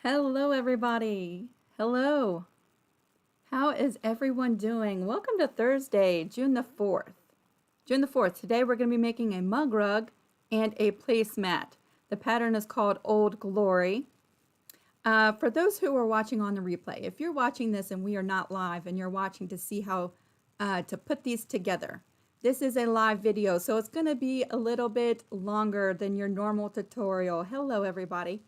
Hello, everybody. Hello. How is everyone doing? Welcome to Thursday, June the 4th. June the 4th. Today we're going to be making a mug rug and a placemat. The pattern is called Old Glory. For those who are watching on the replay, if you're watching this and we are not live and you're watching to see how to put these together, this is a live video, so it's going to be a little bit longer than your normal tutorial. Hello, everybody.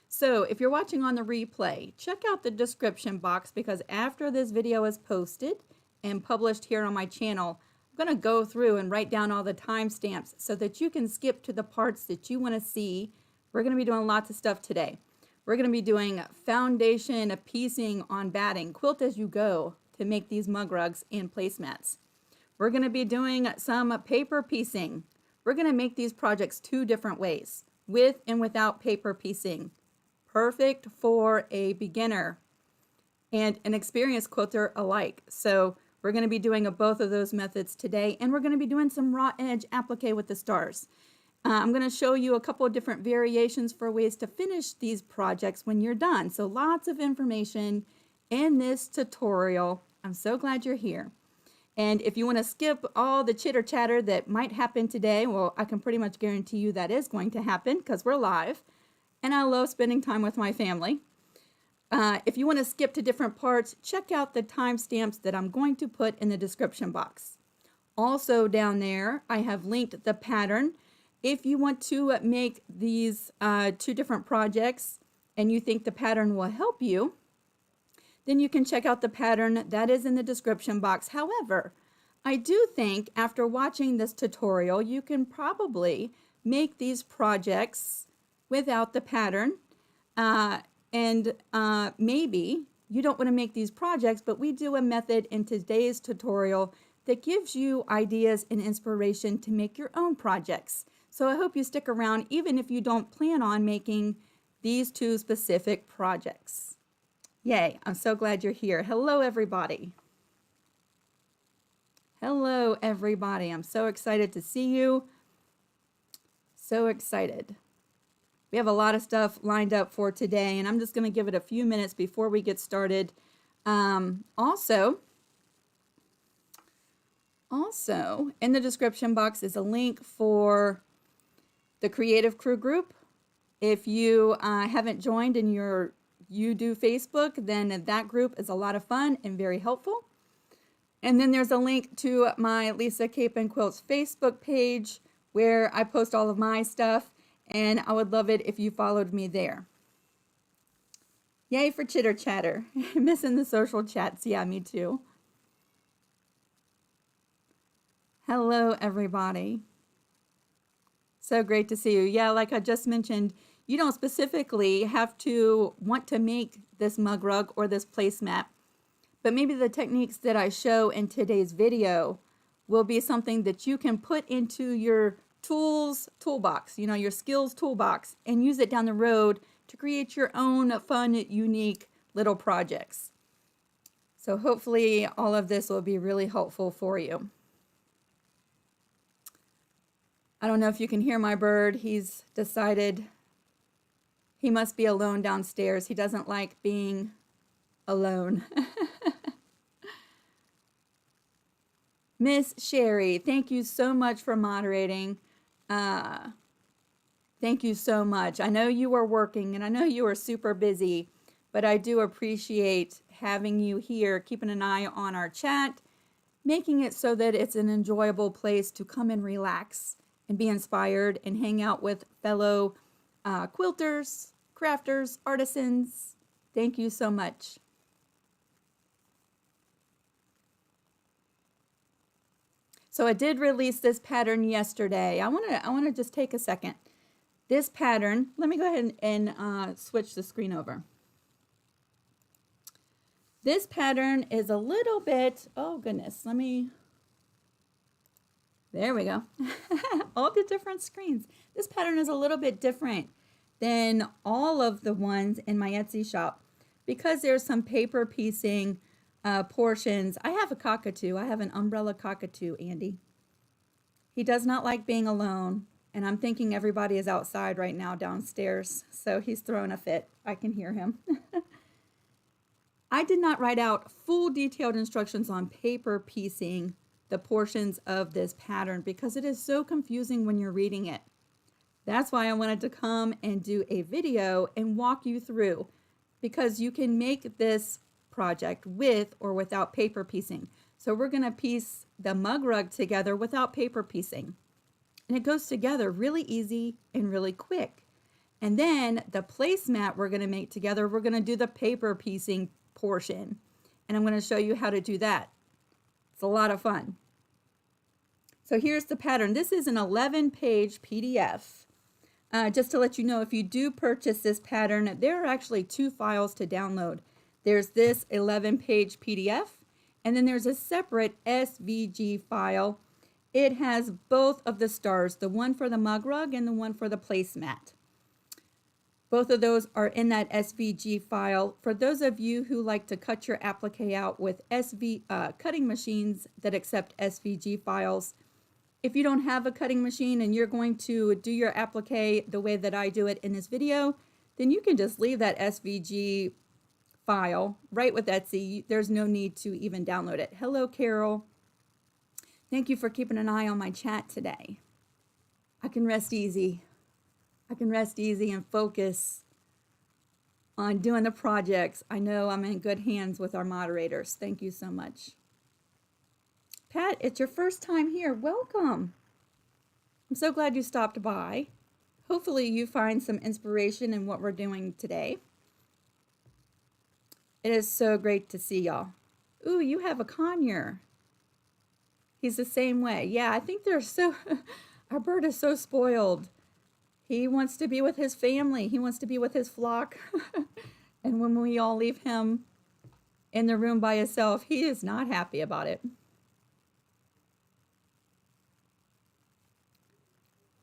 So if you're watching on the replay, check out the description box because after this video is posted and published here on my channel, I'm going to go through and write down all the timestamps so that you can skip to the parts that you want to see. We're going to be doing lots of stuff today. We're going to be doing foundation piecing on batting, quilt as you go to make these mug rugs and placemats. We're going to be doing some paper piecing. We're going to make these projects two different ways, with and without paper piecing. Perfect for a beginner and an experienced quilter alike. So we're going to be doing both of those methods today, and we're going to be doing some raw edge applique with the stars. I'm going to show you a couple of different variations for ways to finish these projects when you're done. So lots of information in this tutorial. I'm so glad you're here. And if you want to skip all the chitter chatter that might happen today, well, I can pretty much guarantee you that is going to happen because we're live. And I love spending time with my family. If you want to skip to different parts, check out the timestamps that I'm going to put in the description box. Also down there, I have linked the pattern. If you want to make these two different projects and you think the pattern will help you, then you can check out the pattern that is in the description box. However, I do think after watching this tutorial, you can probably make these projects without the pattern, maybe you don't want to make these projects, but we do a method in today's tutorial that gives you ideas and inspiration to make your own projects. So I hope you stick around even if you don't plan on making these two specific projects. Yay, I'm so glad you're here. Hello, everybody. Hello, everybody. I'm so excited to see you. So excited. We have a lot of stuff lined up for today, and I'm just going to give it a few minutes before we get started. Also, in the description box is a link for the Creative Crew group. If you haven't joined and you do Facebook, then that group is a lot of fun and very helpful. And then there's a link to my Lisa Capen Quilts Facebook page where I post all of my stuff. And I would love it if you followed me there. Yay for chitter chatter. Missing the social chats. Yeah, me too. Hello, everybody. So great to see you. Yeah, like I just mentioned, you don't specifically have to want to make this mug rug or this placemat, but maybe the techniques that I show in today's video will be something that you can put into your toolbox, your skills toolbox, and use it down the road to create your own fun, unique little projects. So hopefully all of this will be really helpful for you. I don't know if you can hear my bird. He's decided he must be alone downstairs. He doesn't like being alone. Miss Sherry, thank you so much for moderating. Thank you so much. I know you are working and I know you are super busy, but I do appreciate having you here, keeping an eye on our chat, making it so that it's an enjoyable place to come and relax and be inspired and hang out with fellow quilters, crafters, artisans. Thank you so much. So I did release this pattern yesterday. I want to just take a second. This pattern, let me go ahead and switch the screen over. This pattern is a little bit, oh goodness, there we go. All the different screens. This pattern is a little bit different than all of the ones in my Etsy shop because there's some paper piecing portions. I have a cockatoo. I have an umbrella cockatoo, Andy. He does not like being alone, And I'm thinking everybody is outside right now downstairs. So he's throwing a fit. I can hear him. I did not write out full detailed instructions on paper piecing the portions of this pattern because it is so confusing when you're reading it. That's why I wanted to come and do a video and walk you through, because you can make this project with or without paper piecing. So we're going to piece the mug rug together without paper piecing. And it goes together really easy and really quick. And then the placemat we're going to make together, we're going to do the paper piecing portion. And I'm going to show you how to do that. It's a lot of fun. So here's the pattern. This is an 11-page PDF. Just to let you know, if you do purchase this pattern, there are actually 2 files to download. There's this 11-page PDF, and then there's a separate SVG file. It has both of the stars, the one for the mug rug and the one for the placemat. Both of those are in that SVG file. For those of you who like to cut your applique out with cutting machines that accept SVG files, if you don't have a cutting machine and you're going to do your applique the way that I do it in this video, then you can just leave that SVG file right with Etsy. There's no need to even download it. Hello, Carol. Thank you for keeping an eye on my chat today. I can rest easy. I can rest easy and focus on doing the projects. I know I'm in good hands with our moderators. Thank you so much. Pat, it's your first time here. Welcome. I'm so glad you stopped by. Hopefully you find some inspiration in what we're doing today. It is so great to see y'all. Ooh, you have a conure. He's the same way. Yeah, I think they're so, our bird is so spoiled. He wants to be with his family. He wants to be with his flock. And when we all leave him in the room by himself, he is not happy about it.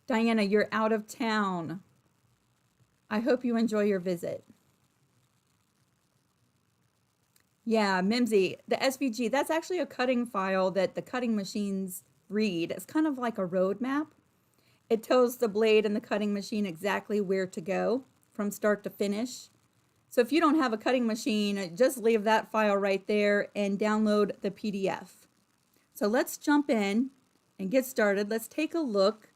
Diana, you're out of town. I hope you enjoy your visit. Yeah, Mimsy, the SVG, that's actually a cutting file that the cutting machines read. It's kind of like a road map. It tells the blade and the cutting machine exactly where to go from start to finish. So if you don't have a cutting machine, just leave that file right there and download the PDF. So let's jump in and get started. Let's take a look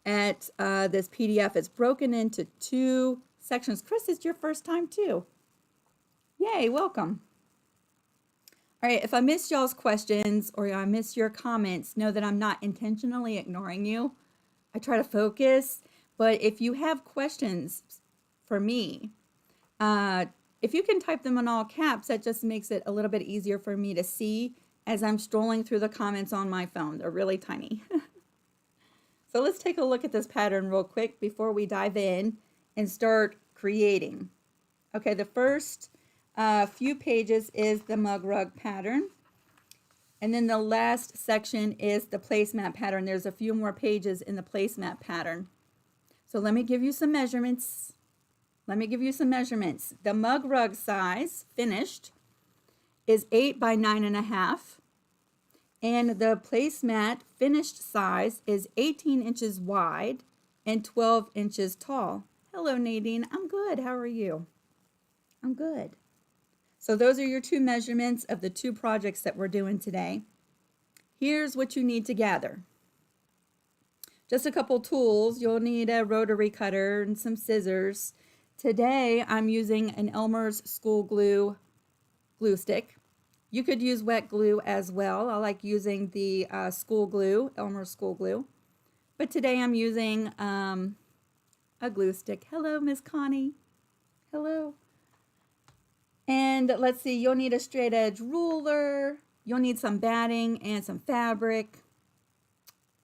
at this PDF. It's broken into 2 sections. Chris, it's your first time too. Yay, welcome. All right, if I missed y'all's questions or I missed your comments, know that I'm not intentionally ignoring you. I try to focus, but if you have questions for me, if you can type them in all caps, that just makes it a little bit easier for me to see as I'm strolling through the comments on my phone. They're really tiny. So let's take a look at this pattern real quick before we dive in and start creating. Okay, the first few pages is the mug rug pattern. And then the last section is the placemat pattern. There's a few more pages in the placemat pattern. So let me give you some measurements. The mug rug size, finished, is 8 by 9.5. And the placemat finished size is 18 inches wide and 12 inches tall. Hello, Nadine. I'm good. How are you? I'm good. So those are your 2 measurements of the 2 projects that we're doing today. Here's what you need to gather. Just a couple tools. You'll need a rotary cutter and some scissors. Today I'm using an Elmer's School Glue stick. You could use wet glue as well. I like using the school glue, Elmer's School Glue. But today I'm using a glue stick. Hello, Miss Connie. Hello. And let's see, you'll need a straight edge ruler. You'll need some batting and some fabric.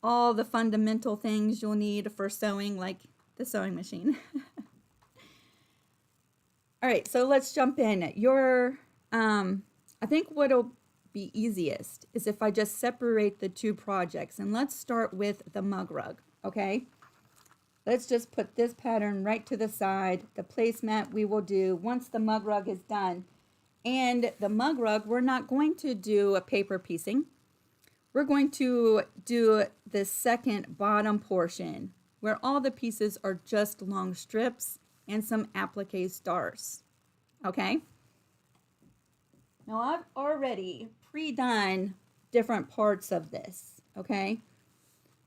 All the fundamental things you'll need for sewing, like the sewing machine. All right, so let's jump in. I think what'll be easiest is if I just separate the 2 projects, and let's start with the mug rug, okay? Let's just put this pattern right to the side. The placemat we will do once the mug rug is done. And the mug rug, we're not going to do a paper piecing. We're going to do the second bottom portion where all the pieces are just long strips and some applique stars. Okay? Now I've already pre-done different parts of this, okay?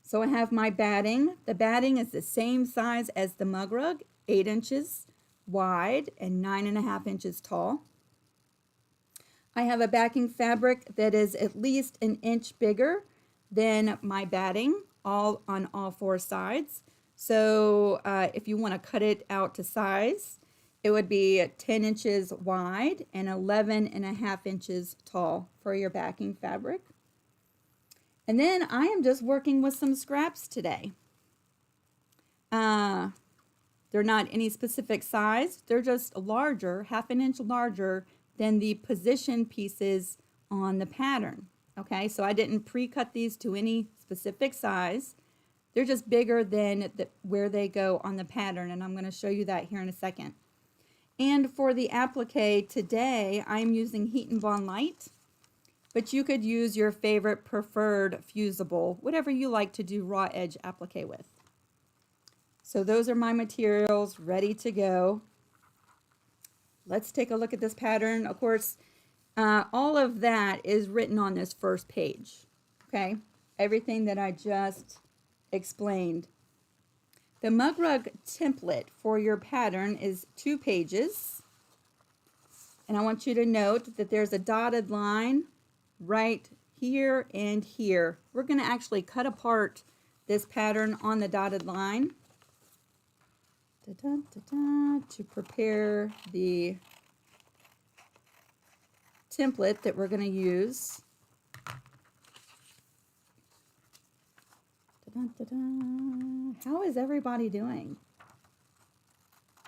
So I have my batting. The batting is the same size as the mug rug, 8 inches wide and 9.5 inches tall. I have a backing fabric that is at least an inch bigger than my batting, all on all 4 sides. So if you want to cut it out to size, it would be 10 inches wide and 11.5 inches tall for your backing fabric. And then I am just working with some scraps today. They're not any specific size. They're just larger, 1/2 inch larger than the position pieces on the pattern. Okay, so I didn't pre-cut these to any specific size. They're just bigger than where they go on the pattern, and I'm going to show you that here in a second. And for the applique today, I'm using Heat and Bond Light, but you could use your favorite preferred fusible, whatever you like to do raw edge applique with. So those are my materials ready to go. Let's take a look at this pattern. Of course, all of that is written on this first page, okay? Everything that I just explained. The mug rug template for your pattern is 2 pages. And I want you to note that there's a dotted line right here and here. We're going to actually cut apart this pattern on the dotted line to prepare the template that we're going to use. How is everybody doing?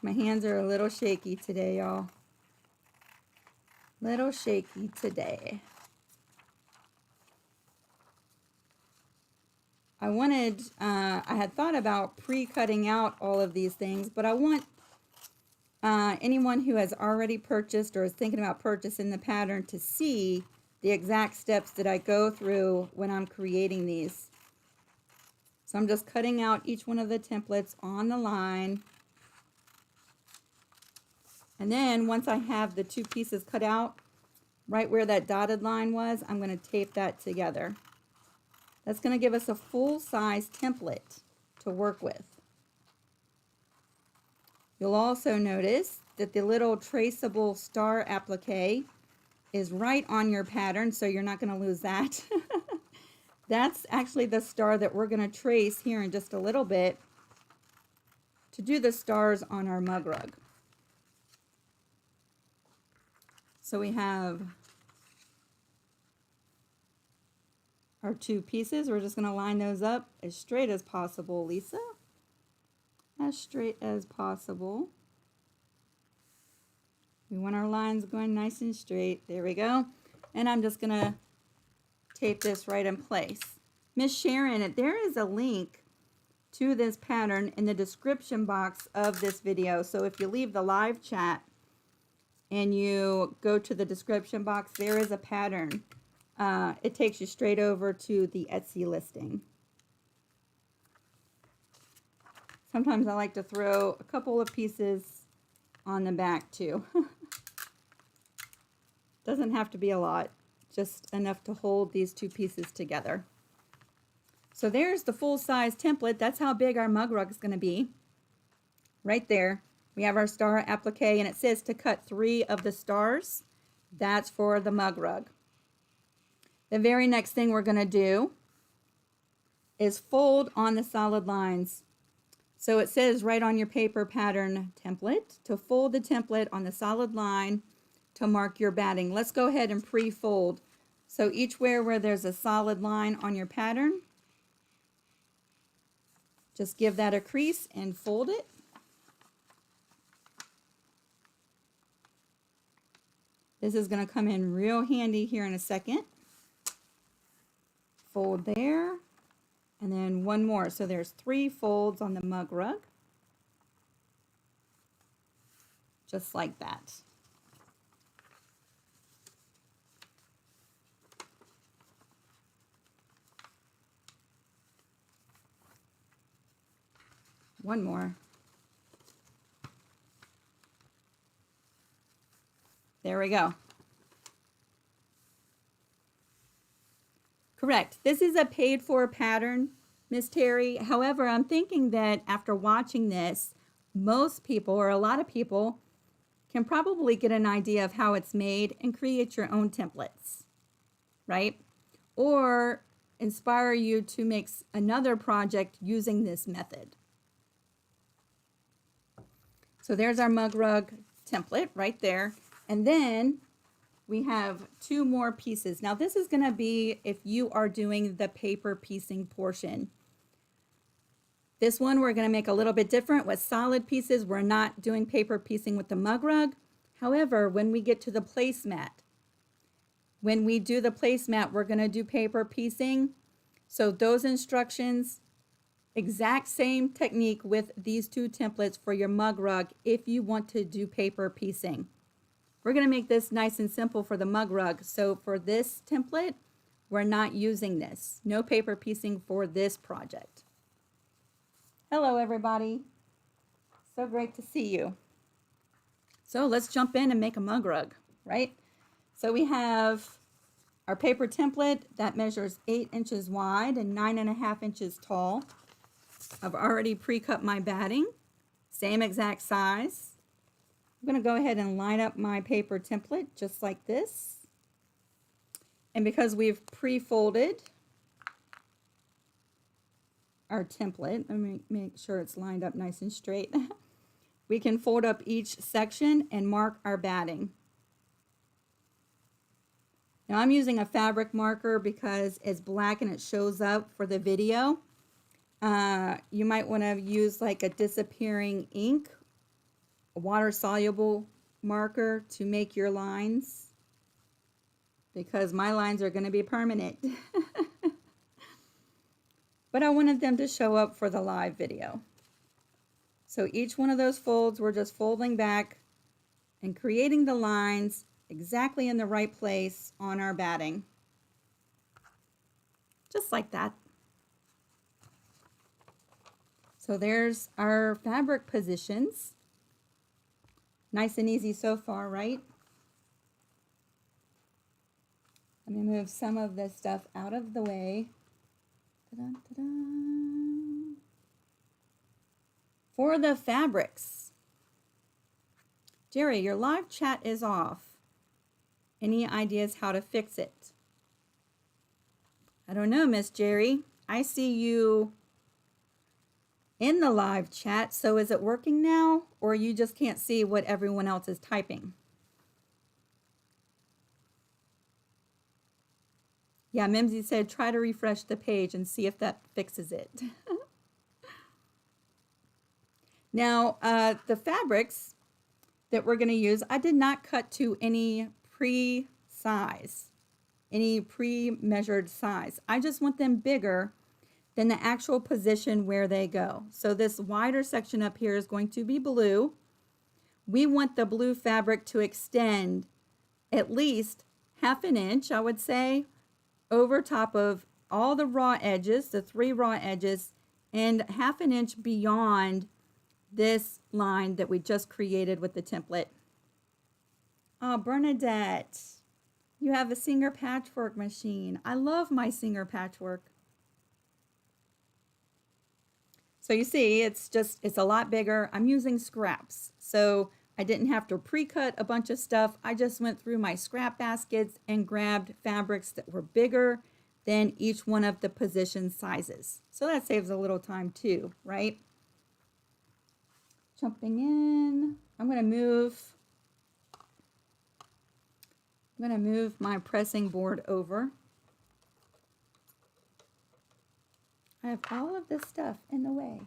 My hands are a little shaky today, y'all. Little shaky today. I had thought about pre-cutting out all of these things, but I want anyone who has already purchased or is thinking about purchasing the pattern to see the exact steps that I go through when I'm creating these. So I'm just cutting out each one of the templates on the line. And then once I have the 2 pieces cut out, right where that dotted line was, I'm going to tape that together. That's going to give us a full-size template to work with. You'll also notice that the little traceable star applique is right on your pattern, so you're not going to lose that. That's actually the star that we're going to trace here in just a little bit to do the stars on our mug rug. So we have our 2 pieces. We're just going to line those up as straight as possible, Lisa. As straight as possible. We want our lines going nice and straight. There we go. And I'm just going to tape this right in place. Miss Sharon, there is a link to this pattern in the description box of this video. So if you leave the live chat and you go to the description box, there is a pattern. It takes you straight over to the Etsy listing. Sometimes I like to throw a couple of pieces on the back too. Doesn't have to be a lot, just enough to hold these 2 pieces together. So there's the full-size template. That's how big our mug rug is going to be. Right there. We have our star applique, and it says to cut 3 of the stars. That's for the mug rug. The very next thing we're going to do is fold on the solid lines. So it says right on your paper pattern template to fold the template on the solid line to mark your batting. Let's go ahead and pre-fold. So each where there's a solid line on your pattern, just give that a crease and fold it. This is going to come in real handy here in a second. Fold there, and then 1 more. So there's 3 folds on the mug rug. Just like that. one more. There we go. Correct. This is a paid for pattern, Miss Terry. However, I'm thinking that after watching this, most people or a lot of people can probably get an idea of how it's made and create your own templates, right? Or inspire you to make another project using this method. So there's our mug rug template right there. And then we have two more pieces. Now this is going to be if you are doing the paper piecing portion. This one we're going to make a little bit different with solid pieces. We're not doing paper piecing with the mug rug. However, when we get to the placemat, when we do the placemat, we're going to do paper piecing. So those instructions, exact same technique with these two templates for your mug rug if you want to do paper piecing. We're going to make this nice and simple for the mug rug. So for this template, we're not using this. No paper piecing for this project. Hello, everybody. So great to see you. So let's jump in and make a mug rug, right? So we have our paper template that measures 8 inches wide and 9.5 inches tall. I've already pre-cut my batting, same exact size. I'm going to go ahead and line up my paper template just like this. And because we've pre-folded our template, let me make sure it's lined up nice and straight. We can fold up each section and mark our batting. Now I'm using a fabric marker because it's black and it shows up for the video. You might want to use like a disappearing ink, a water-soluble marker to make your lines, because my lines are going to be permanent. But I wanted them to show up for the live video. So each one of those folds, we're just folding back and creating the lines exactly in the right place on our batting. Just like that. So there's our fabric positions. Nice and easy so far, right? Let me move some of this stuff out of the way. Ta-da, ta-da. For the fabrics. Jerry, your live chat is off. Any ideas how to fix it? I don't know, Miss Jerry. I see you in the live chat, so is it working now, or you just can't see what everyone else is typing? Yeah, Mimsy said try to refresh the page and see if that fixes it. Now, the fabrics that we're going to use, I did not cut to any pre-size, any pre-measured size. I just want them bigger than the actual position where they go. So this wider section up here is going to be blue. We want the blue fabric to extend at least 1/2 inch, I would say, over top of all the raw edges, the 3 raw edges, and 1/2 inch beyond this line that we just created with the template. Oh, Bernadette, you have a Singer patchwork machine. I love my Singer patchwork. So you see, it's a lot bigger. I'm using scraps. So I didn't have to pre-cut a bunch of stuff. I just went through my scrap baskets and grabbed fabrics that were bigger than each one of the position sizes. So that saves a little time too, right? Jumping in, I'm going to move my pressing board over. I have all of this stuff in the way.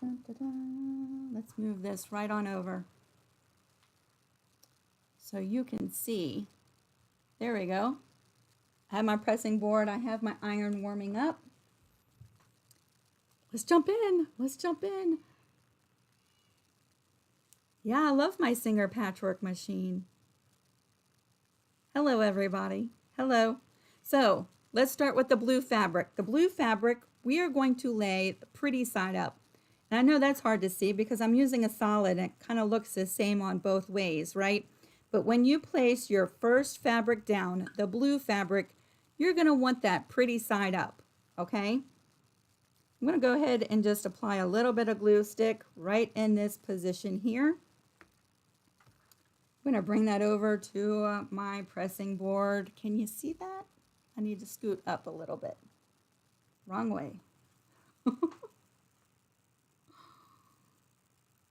Dun, dun, dun. Let's move this right on over so you can see. There we go. I have my pressing board. I have my iron warming up. Let's jump in. Let's jump in. Yeah, I love my Singer patchwork machine. Hello, everybody. Hello. So let's start with the blue fabric. The blue fabric, we are going to lay the pretty side up. And I know that's hard to see because I'm using a solid and it kind of looks the same on both ways, right? But when you place your first fabric down, the blue fabric, you're going to want that pretty side up, okay? I'm going to go ahead and just apply a little bit of glue stick right in this position here. I'm going to bring that over to my pressing board. Can you see that? I need to scoot up a little bit. Wrong way.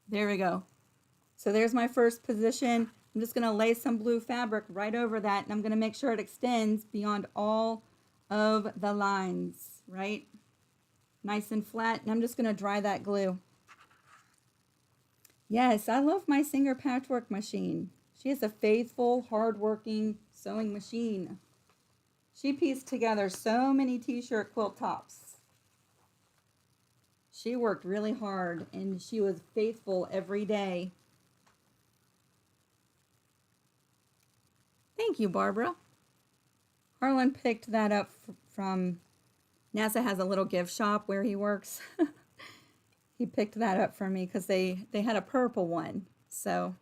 There we go. So there's my first position. I'm just going to lay some blue fabric right over that, and I'm going to make sure it extends beyond all of the lines, right? Nice and flat, and I'm just going to dry that glue. Yes, I love my Singer patchwork machine. She is a faithful, hardworking sewing machine. She pieced together so many t-shirt quilt tops. She worked really hard, and she was faithful every day. Thank you, Barbara. Harlan picked that up from, NASA has a little gift shop where he works. He picked that up for me because they had a purple one. So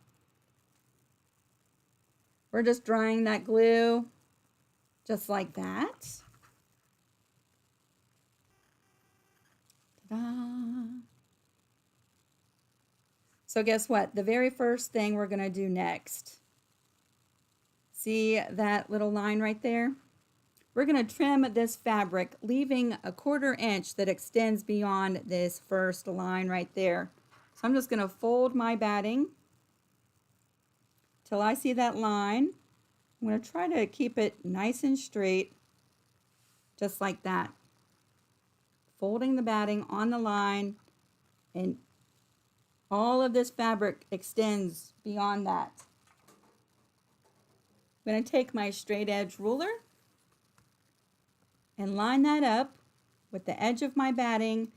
we're just drying that glue just like that. Ta-da. So guess what? The very first thing we're going to do next, see that little line right there? We're going to trim this fabric, leaving a 1/4 inch that extends beyond this first line right there. So I'm just going to fold my batting till I see that line. I'm going to try to keep it nice and straight, just like that. Folding the batting on the line, and all of this fabric extends beyond that. I'm going to take my straight edge ruler and line that up with the edge of my batting,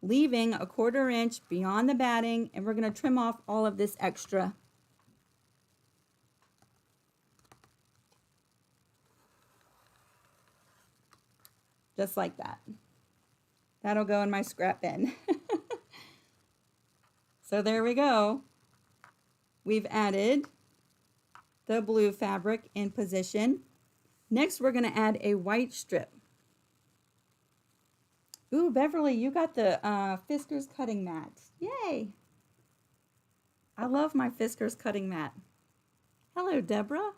leaving a 1/4 inch beyond the batting, and we're going to trim off all of this extra. Just like that. That'll go in my scrap bin. So there we go. We've added the blue fabric in position. Next, we're going to add a white strip. Ooh, Beverly, you got the Fiskars cutting mat. Yay! I love my Fiskars cutting mat. Hello, Deborah.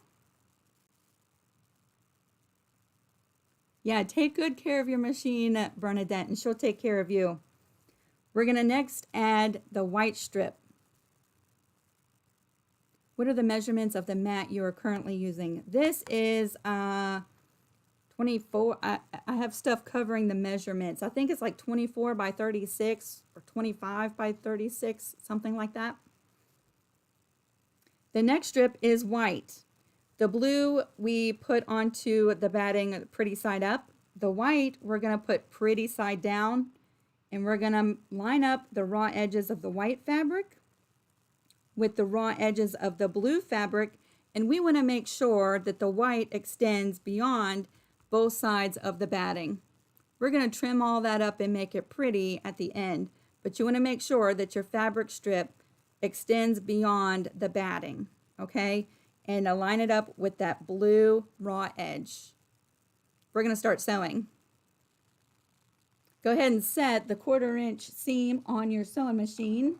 Yeah, take good care of your machine, Bernadette, and she'll take care of you. We're going to next add the white strip. What are the measurements of the mat you are currently using? This is 24. I have stuff covering the measurements. I think it's like 24 by 36 or 25 by 36, something like that. The next strip is white. The blue we put onto the batting pretty side up. The white we're going to put pretty side down, and we're going to line up the raw edges of the white fabric with the raw edges of the blue fabric, and we want to make sure that the white extends beyond both sides of the batting. We're going to trim all that up and make it pretty at the end, but you want to make sure that your fabric strip extends beyond the batting, okay? And align it up with that blue raw edge. We're going to start sewing. Go ahead and set the 1/4 inch seam on your sewing machine.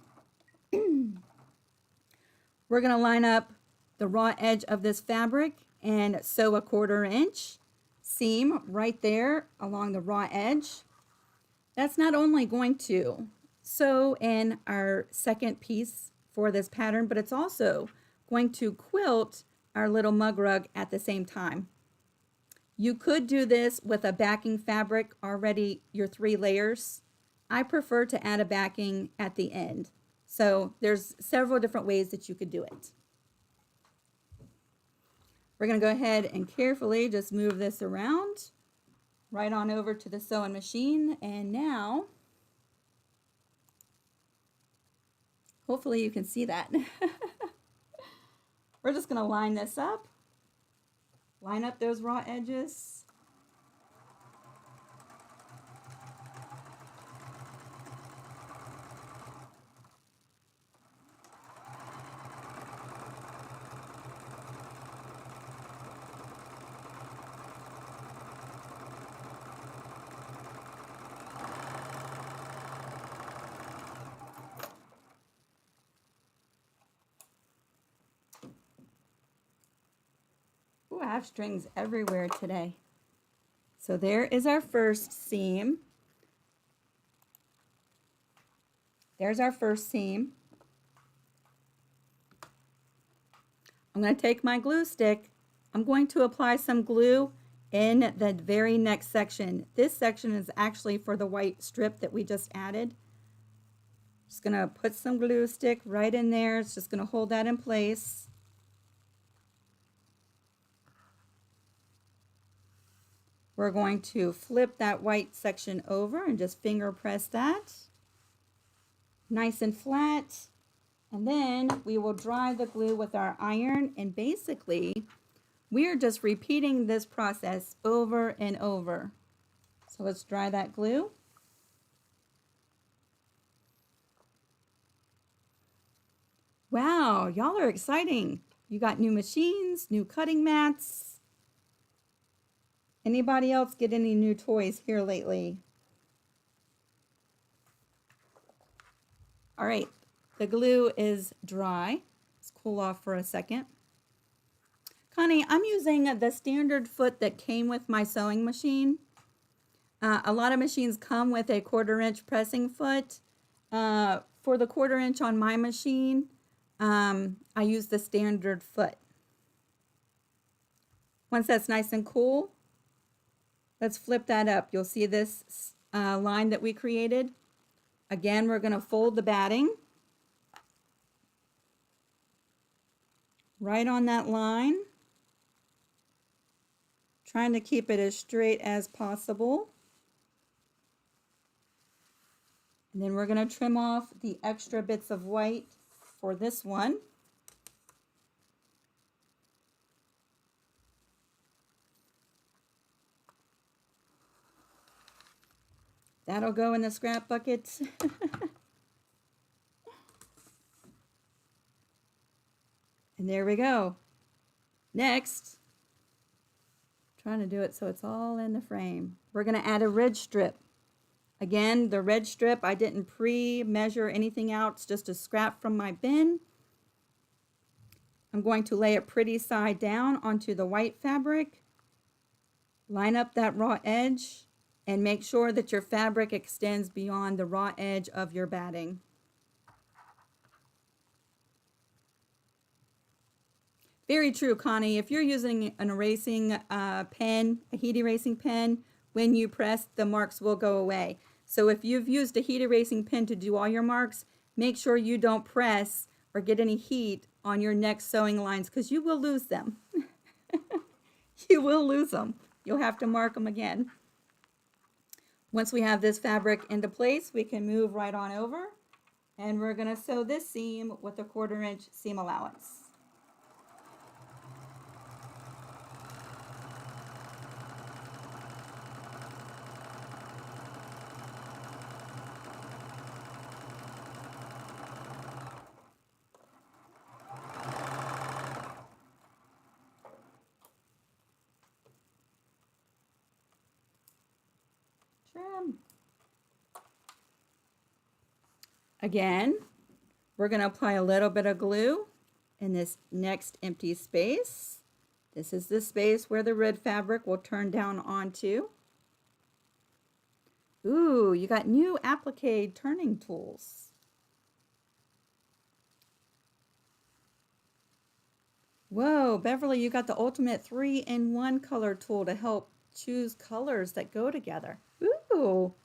We're going to line up the raw edge of this fabric and sew a 1/4 inch seam right there along the raw edge. That's not only going to sew in our second piece for this pattern, but it's also going to quilt our little mug rug at the same time. You could do this with a backing fabric already, your 3 layers. I prefer to add a backing at the end. So there's several different ways that you could do it. We're going to go ahead and carefully just move this around right on over to the sewing machine. And now, hopefully you can see that. We're just going to line this up, line up those raw edges, have strings everywhere today. So there is our first seam. There's our first seam. I'm going to take my glue stick. I'm going to apply some glue in the very next section. This section is actually for the white strip that we just added. Just going to put some glue stick right in there. It's just going to hold that in place. We're going to flip that white section over and just finger press that. Nice and flat. And then we will dry the glue with our iron, and basically we are just repeating this process over and over. So let's dry that glue. Wow, y'all are exciting. You got new machines, new cutting mats. Anybody else get any new toys here lately? All right, the glue is dry. Let's cool off for a second. Connie, I'm using the standard foot that came with my sewing machine. A lot of machines come with a 1/4 inch pressing foot. For the 1/4 inch on my machine, I use the standard foot. Once that's nice and cool, let's flip that up. You'll see this line that we created. Again, we're going to fold the batting right on that line, trying to keep it as straight as possible. And then we're going to trim off the extra bits of white for this one. That'll go in the scrap bucket. And there we go. Next, trying to do it so it's all in the frame. We're going to add a red strip. Again, the red strip, I didn't pre-measure anything out. It's just a scrap from my bin. I'm going to lay it pretty side down onto the white fabric. Line up that raw edge and make sure that your fabric extends beyond the raw edge of your batting. Very true, Connie. If you're using an erasing pen, a heat erasing pen, when you press, the marks will go away. So if you've used a heat erasing pen to do all your marks, make sure you don't press or get any heat on your next sewing lines, because you will lose them. You will lose them. You'll have to mark them again. Once we have this fabric into place, we can move right on over, and we're going to sew this seam with a 1/4 inch seam allowance. Trim. Again, we're going to apply a little bit of glue in this next empty space. This is the space where the red fabric will turn down onto. Ooh, you got new applique turning tools. Whoa, Beverly, you got the ultimate 3-in-1 color tool to help choose colors that go together. Ooh,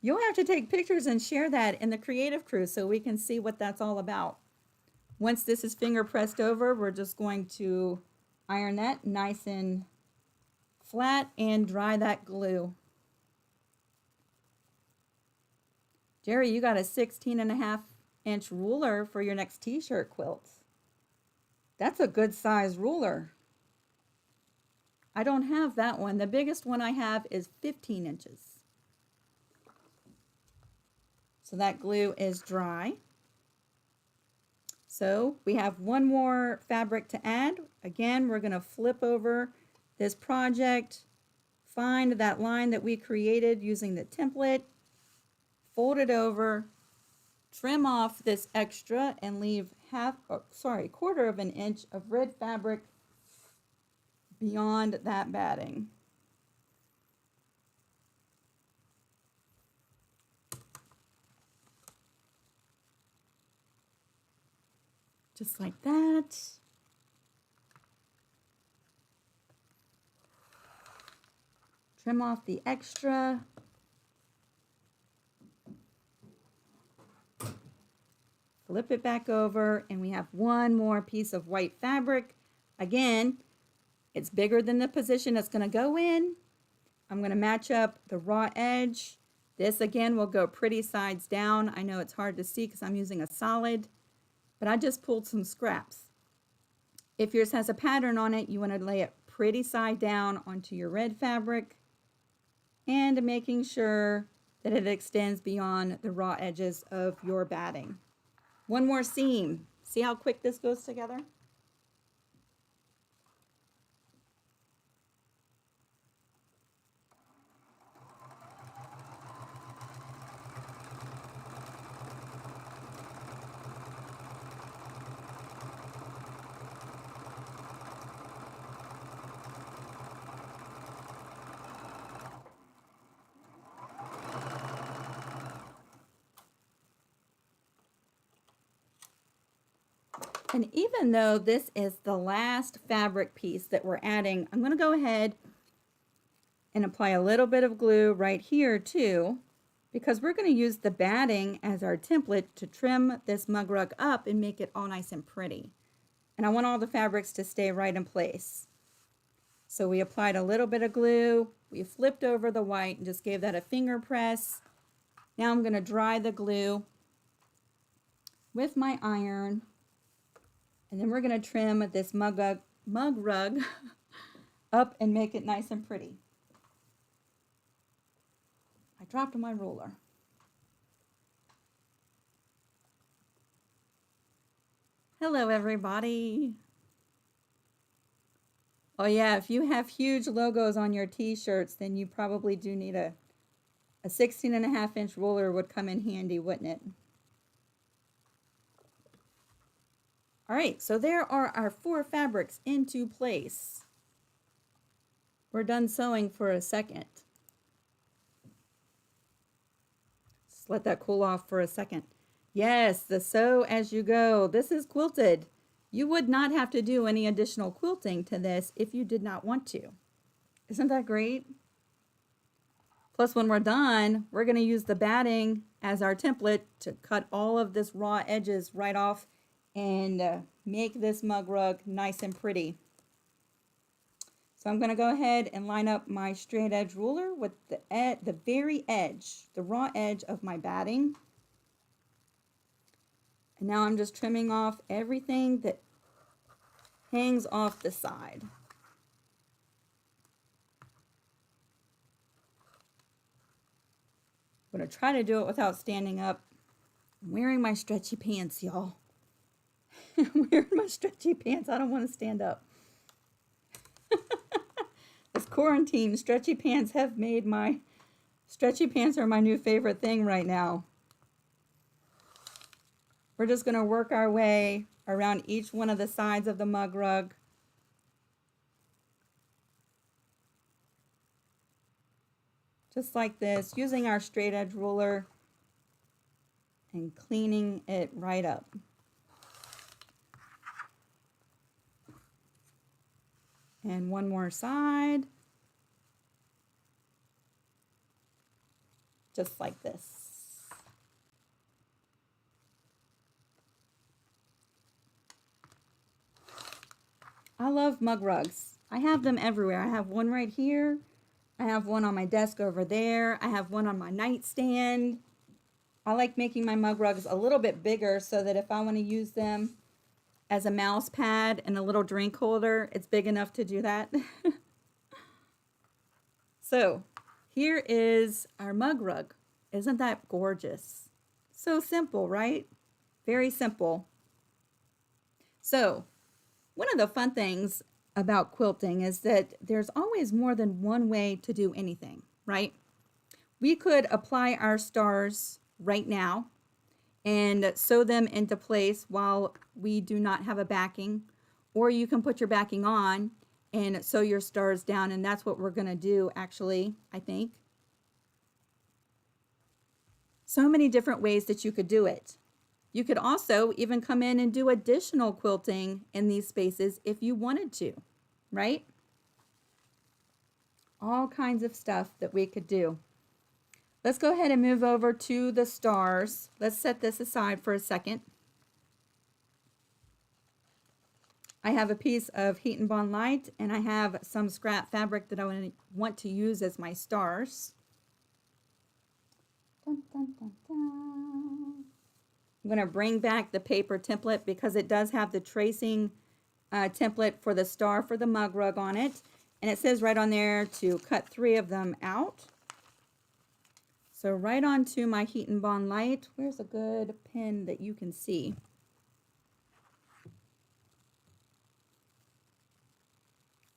you'll have to take pictures and share that in the creative crew so we can see what that's all about. Once this is finger pressed over, we're just going to iron that nice and flat and dry that glue. Jerry, you got a 16.5-inch ruler for your next t-shirt quilt. That's a good size ruler. I don't have that one. The biggest one I have is 15 inches. So that glue is dry. So we have one more fabric to add. Again, we're going to flip over this project, find that line that we created using the template, fold it over, trim off this extra and leave 1/4 of an inch of red fabric beyond that batting. Just like that. Trim off the extra. Flip it back over, and we have one more piece of white fabric. Again, it's bigger than the position it's going to go in. I'm going to match up the raw edge. This again will go pretty sides down. I know it's hard to see because I'm using a solid, but I just pulled some scraps. If yours has a pattern on it, you want to lay it pretty side down onto your red fabric and making sure that it extends beyond the raw edges of your batting. One more seam. See how quick this goes together? And even though this is the last fabric piece that we're adding, I'm going to go ahead and apply a little bit of glue right here too, because we're going to use the batting as our template to trim this mug rug up and make it all nice and pretty. And I want all the fabrics to stay right in place. So we applied a little bit of glue, we flipped over the white and just gave that a finger press. Now I'm going to dry the glue with my iron. And then we're going to trim this mug rug up and make it nice and pretty. I dropped my ruler. Hello, everybody. Oh yeah, if you have huge logos on your t-shirts, then you probably do need a 16.5-inch ruler would come in handy, wouldn't it? All right, so there are our 4 fabrics into place. We're done sewing for a second. Just let that cool off for a second. Yes, the sew as you go. This is quilted. You would not have to do any additional quilting to this if you did not want to. Isn't that great? Plus, when we're done, we're going to use the batting as our template to cut all of this raw edges right off and make this mug rug nice and pretty. So I'm going to go ahead and line up my straight edge ruler with the very edge, the raw edge of my batting. And now I'm just trimming off everything that hangs off the side. I'm going to try to do it without standing up. I'm wearing my stretchy pants, y'all. I'm wearing my stretchy pants. I don't want to stand up. This quarantine, stretchy pants are my new favorite thing right now. We're just going to work our way around each one of the sides of the mug rug. Just like this, using our straight edge ruler and cleaning it right up. And one more side. Just like this. I love mug rugs. I have them everywhere. I have one right here. I have one on my desk over there. I have one on my nightstand. I like making my mug rugs a little bit bigger so that if I want to use them as a mouse pad and a little drink holder, it's big enough to do that. So here is our mug rug. Isn't that gorgeous? So simple, right? Very simple. So one of the fun things about quilting is that there's always more than one way to do anything, right? We could apply our stars right now and sew them into place while we do not have a backing, or you can put your backing on and sew your stars down, and that's what we're going to do actually, I think. So many different ways that you could do it. You could also even come in and do additional quilting in these spaces if you wanted to, right? All kinds of stuff that we could do. Let's go ahead and move over to the stars. Let's set this aside for a second. I have a piece of Heat and Bond Light, and I have some scrap fabric that I want to use as my stars. Dun, dun, dun, dun. I'm going to bring back the paper template because it does have the tracing template for the star for the mug rug on it. And it says right on there to cut 3 of them out. So right onto my Heat and Bond Light. Where's a good pin that you can see?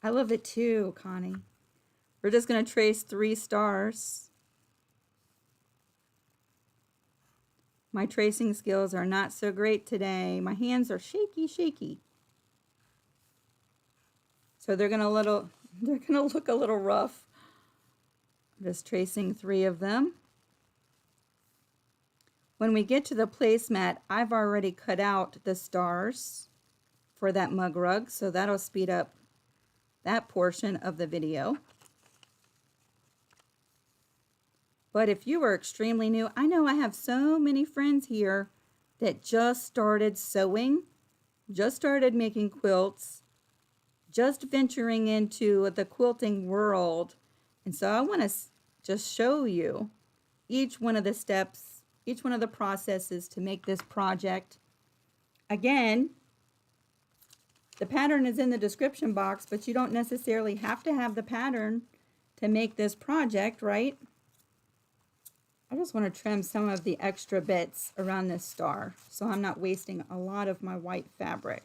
I love it too, Connie. We're just going to trace 3 stars. My tracing skills are not so great today. My hands are shaky. So they're gonna look a little rough. I'm just tracing 3 of them. When we get to the placemat, I've already cut out the stars for that mug rug, so that'll speed up that portion of the video. But if you are extremely new, I know I have so many friends here that just started sewing, just started making quilts, just venturing into the quilting world. And so I want to just show you each one of the steps, each one of the processes to make this project. Again, the pattern is in the description box, but you don't necessarily have to have the pattern to make this project, right? I just want to trim some of the extra bits around this star so I'm not wasting a lot of my white fabric.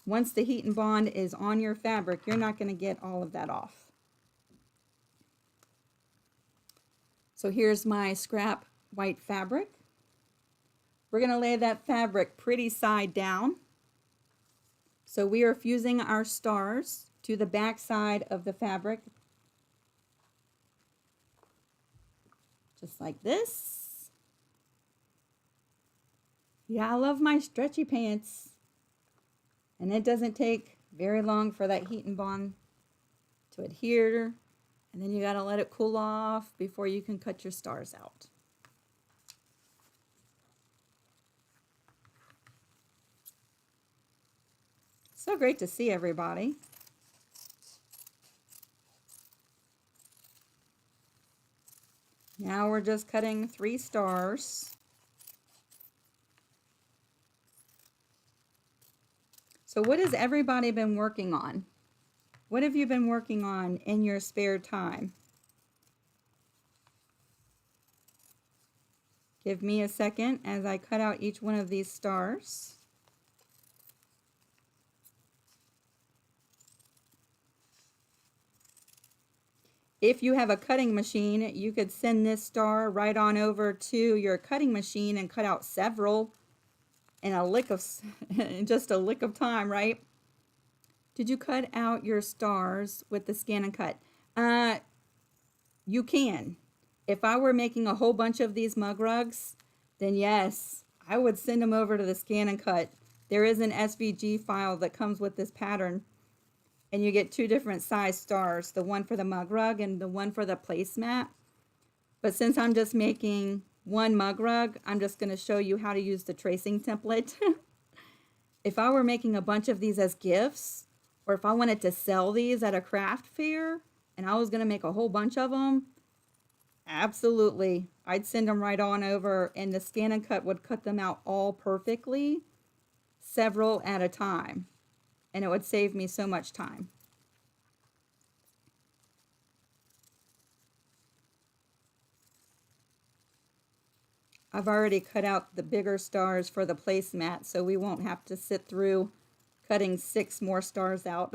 Once the Heat and Bond is on your fabric, you're not going to get all of that off. So here's my scrap white fabric. We're going to lay that fabric pretty side down. So we are fusing our stars to the back side of the fabric. Just like this. Yeah, I love my stretchy pants. And it doesn't take very long for that Heat and Bond to adhere. And then you got to let it cool off before you can cut your stars out. So great to see everybody. Now we're just cutting 3 stars. So what has everybody been working on? What have you been working on in your spare time? Give me a second as I cut out each one of these stars. If you have a cutting machine, you could send this star right on over to your cutting machine and cut out several in just a lick of time, right? Did you cut out your stars with the scan and cut? You can. If I were making a whole bunch of these mug rugs, then yes, I would send them over to the scan and cut. There is an SVG file that comes with this pattern. And you get 2 different size stars, the one for the mug rug and the one for the placemat. But since I'm just making one mug rug, I'm just going to show you how to use the tracing template. If I were making a bunch of these as gifts, or if I wanted to sell these at a craft fair, and I was going to make a whole bunch of them, absolutely, I'd send them right on over, and the scan and cut would cut them out all perfectly, several at a time. And it would save me so much time. I've already cut out the bigger stars for the placemat, so we won't have to sit through cutting 6 more stars out.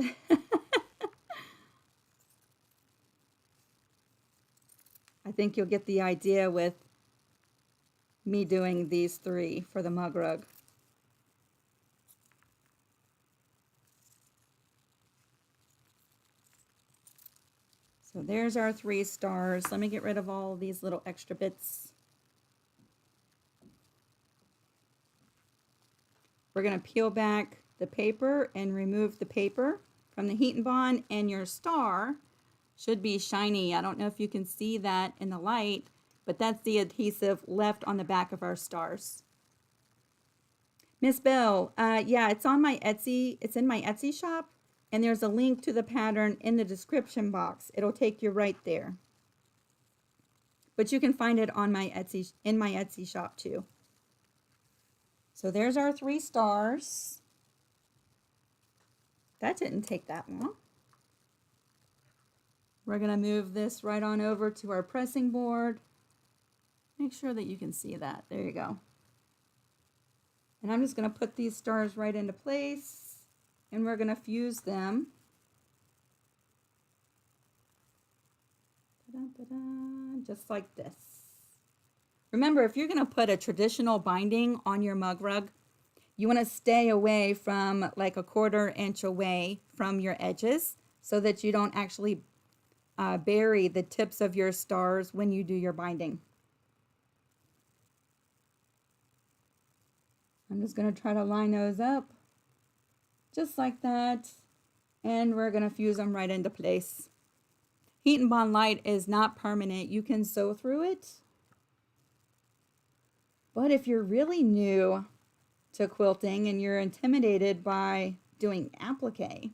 I think you'll get the idea with me doing these 3 for the mug rug. there's our 3 stars. Let me get rid of all of these little extra bits. We're going to peel back the paper and remove the paper from the heat and bond, and your star should be shiny. I don't know if you can see that in the light, but that's the adhesive left on the back of our stars. Miss Bell, yeah, it's on my Etsy. It's in my Etsy shop, and there's a link to the pattern in the description box. It'll take you right there. But you can find it on my Etsy, in my Etsy shop too. So there's our 3 stars. That didn't take that long. We're going to move this right on over to our pressing board. Make sure that you can see that. There you go. And I'm just going to put these stars right into place, and we're going to fuse them. Just like this. Remember, if you're going to put a traditional binding on your mug rug, you want to stay away from like a 1/4 inch away from your edges so that you don't actually bury the tips of your stars when you do your binding. I'm just going to try to line those up just like that, and we're going to fuse them right into place. Heat and Bond Light is not permanent. You can sew through it, but if you're really new to quilting and you're intimidated by doing applique,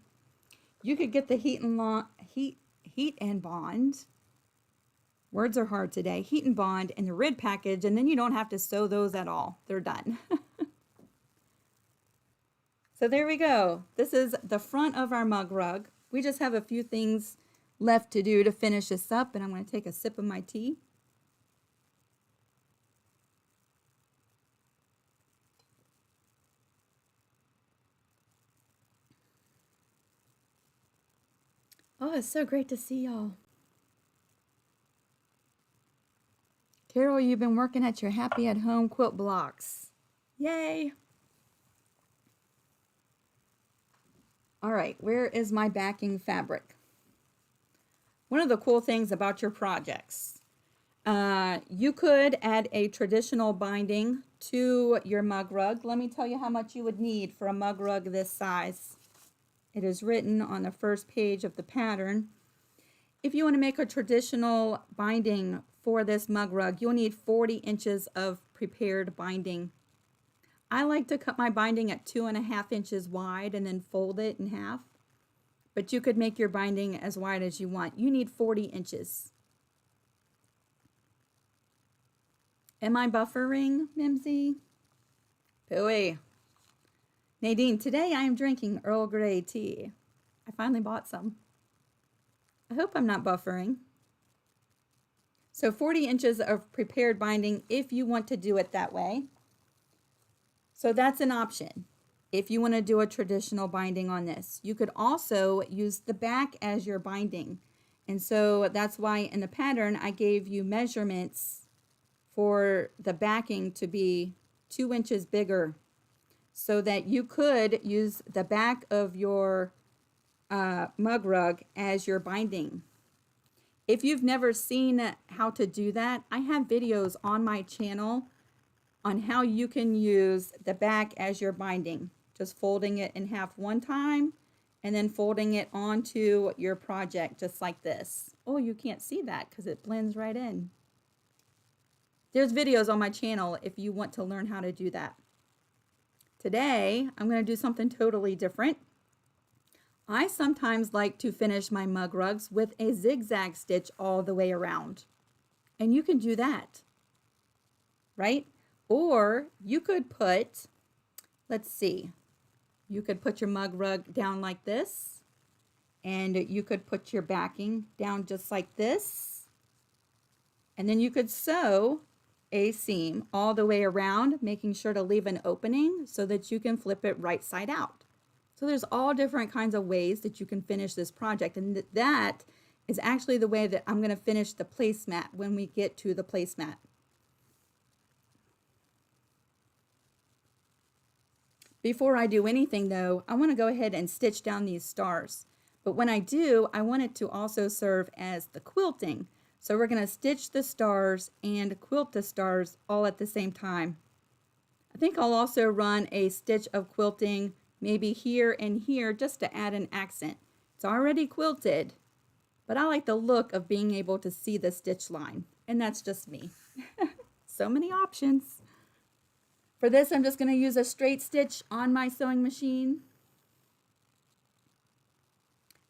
you could get the Heat and Bond. Words are hard today. Heat and Bond in the rid package, and then you don't have to sew those at all. They're done. So there we go. This is the front of our mug rug. We just have a few things left to do to finish this up, and I'm going to take a sip of my tea. Oh, it's so great to see y'all. Carol, you've been working at your Happy at Home quilt blocks. Yay! All right, where is my backing fabric? One of the cool things about your projects, you could add a traditional binding to your mug rug. Let me tell you how much you would need for a mug rug this size. It is written on the first page of the pattern. If you want to make a traditional binding for this mug rug, you'll need 40 inches of prepared binding. I like to cut my binding at 2.5 inches wide and then fold it in half. But you could make your binding as wide as you want. You need 40 inches. Am I buffering, Mimsy? Pooey. Nadine, today I am drinking Earl Grey tea. I finally bought some. I hope I'm not buffering. So 40 inches of prepared binding if you want to do it that way. So that's an option if you want to do a traditional binding on this. You could also use the back as your binding. And so that's why in the pattern I gave you measurements for the backing to be 2 inches bigger so that you could use the back of your mug rug as your binding. If you've never seen how to do that, I have videos on my channel on how you can use the back as your binding. Just folding it in half one time and then folding it onto your project just like this. Oh, you can't see that because it blends right in. There's videos on my channel if you want to learn how to do that. Today, I'm going to do something totally different. I sometimes like to finish my mug rugs with a zigzag stitch all the way around. And you can do that, right? Or you could put, let's see, you could put your mug rug down like this, and you could put your backing down just like this, and then you could sew a seam all the way around, making sure to leave an opening so that you can flip it right side out. So there's all different kinds of ways that you can finish this project, and that is actually the way that I'm going to finish the placemat when we get to the placemat. Before I do anything though, I want to go ahead and stitch down these stars. But when I do, I want it to also serve as the quilting. So we're going to stitch the stars and quilt the stars all at the same time. I think I'll also run a stitch of quilting maybe here and here just to add an accent. It's already quilted, but I like the look of being able to see the stitch line, and that's just me. So many options. For this, I'm just going to use a straight stitch on my sewing machine.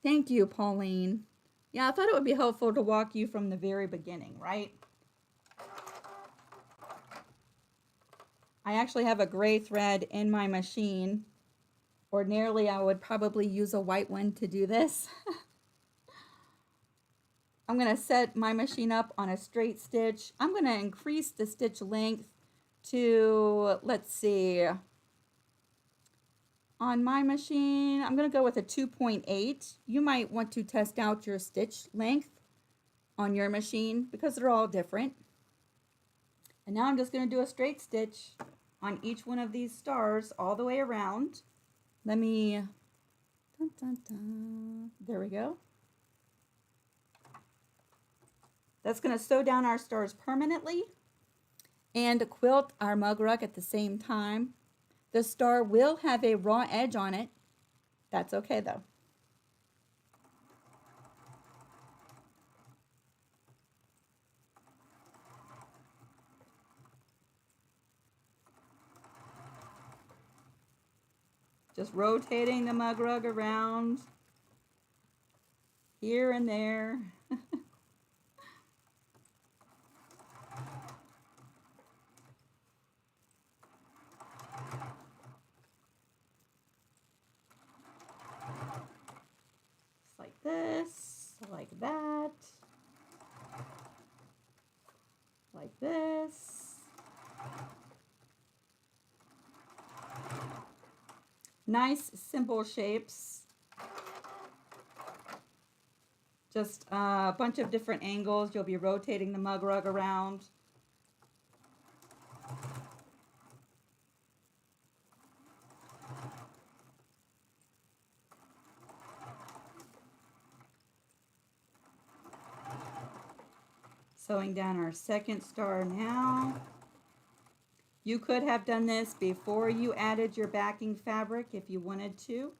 Thank you, Pauline. Yeah, I thought it would be helpful to walk you from the very beginning, right? I actually have a gray thread in my machine. Ordinarily, I would probably use a white one to do this. I'm going to set my machine up on a straight stitch. I'm going to increase the stitch length to, let's see, on my machine, I'm going to go with a 2.8. You might want to test out your stitch length on your machine because they're all different. And now I'm just going to do a straight stitch on each one of these stars all the way around. Let me, dun, dun, dun. There we go. That's going to sew down our stars permanently and quilt our mug rug at the same time. The star will have a raw edge on it. That's okay though. Just rotating the mug rug around here and there. Like this, like that, like this. Nice, simple shapes. Just a bunch of different angles. You'll be rotating the mug rug around. Sewing down our second star now. You could have done this before you added your backing fabric if you wanted to.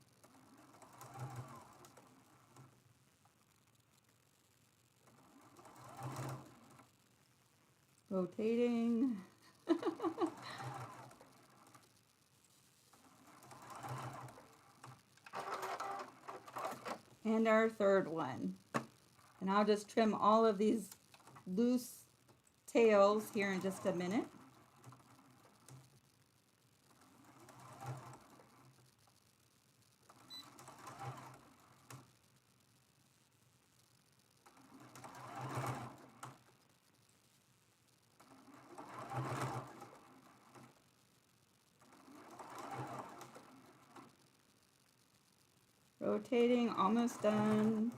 Rotating. And our third one. And I'll just trim all of these loose tails here in just a minute. Rotating, almost done.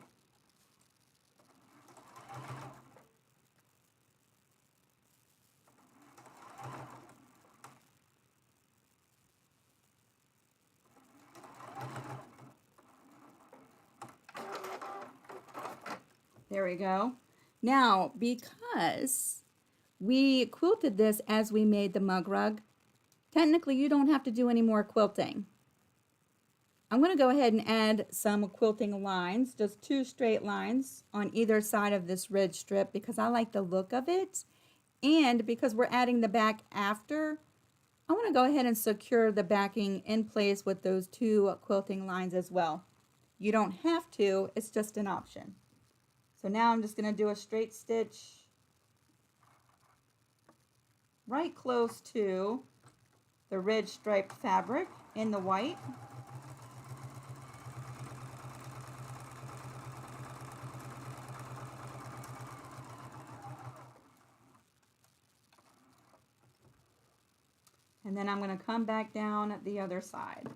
There we go. Now, because we quilted this as we made the mug rug, technically you don't have to do any more quilting. I'm going to go ahead and add some quilting lines, just 2 straight lines on either side of this ridge strip because I like the look of it. And because we're adding the back after, I want to go ahead and secure the backing in place with those 2 quilting lines as well. You don't have to, it's just an option. So now I'm just going to do a straight stitch right close to the ridge striped fabric in the white. And then I'm going to come back down at the other side.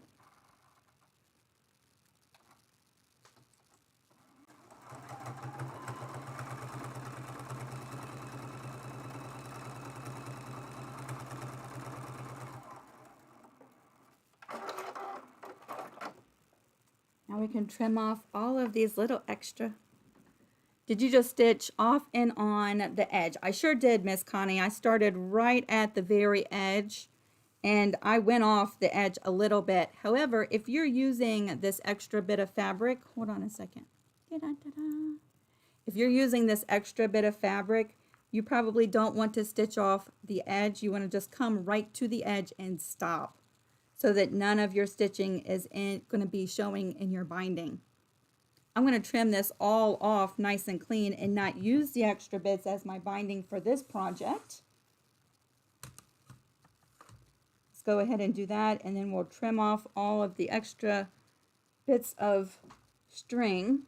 Now Now we can trim off all of these little extra. Did you just stitch off and on the edge? I sure did, Miss Connie. I started right at the very edge and I went off the edge a little bit. However, if you're using this extra bit of fabric, hold on a second. If you're using this extra bit of fabric, you probably don't want to stitch off the edge. You want to just come right to the edge and stop so that none of your stitching is going to be showing in your binding. I'm going to trim this all off nice and clean and not use the extra bits as my binding for this project. Let's go ahead and do that, and then we'll trim off all of the extra bits of string.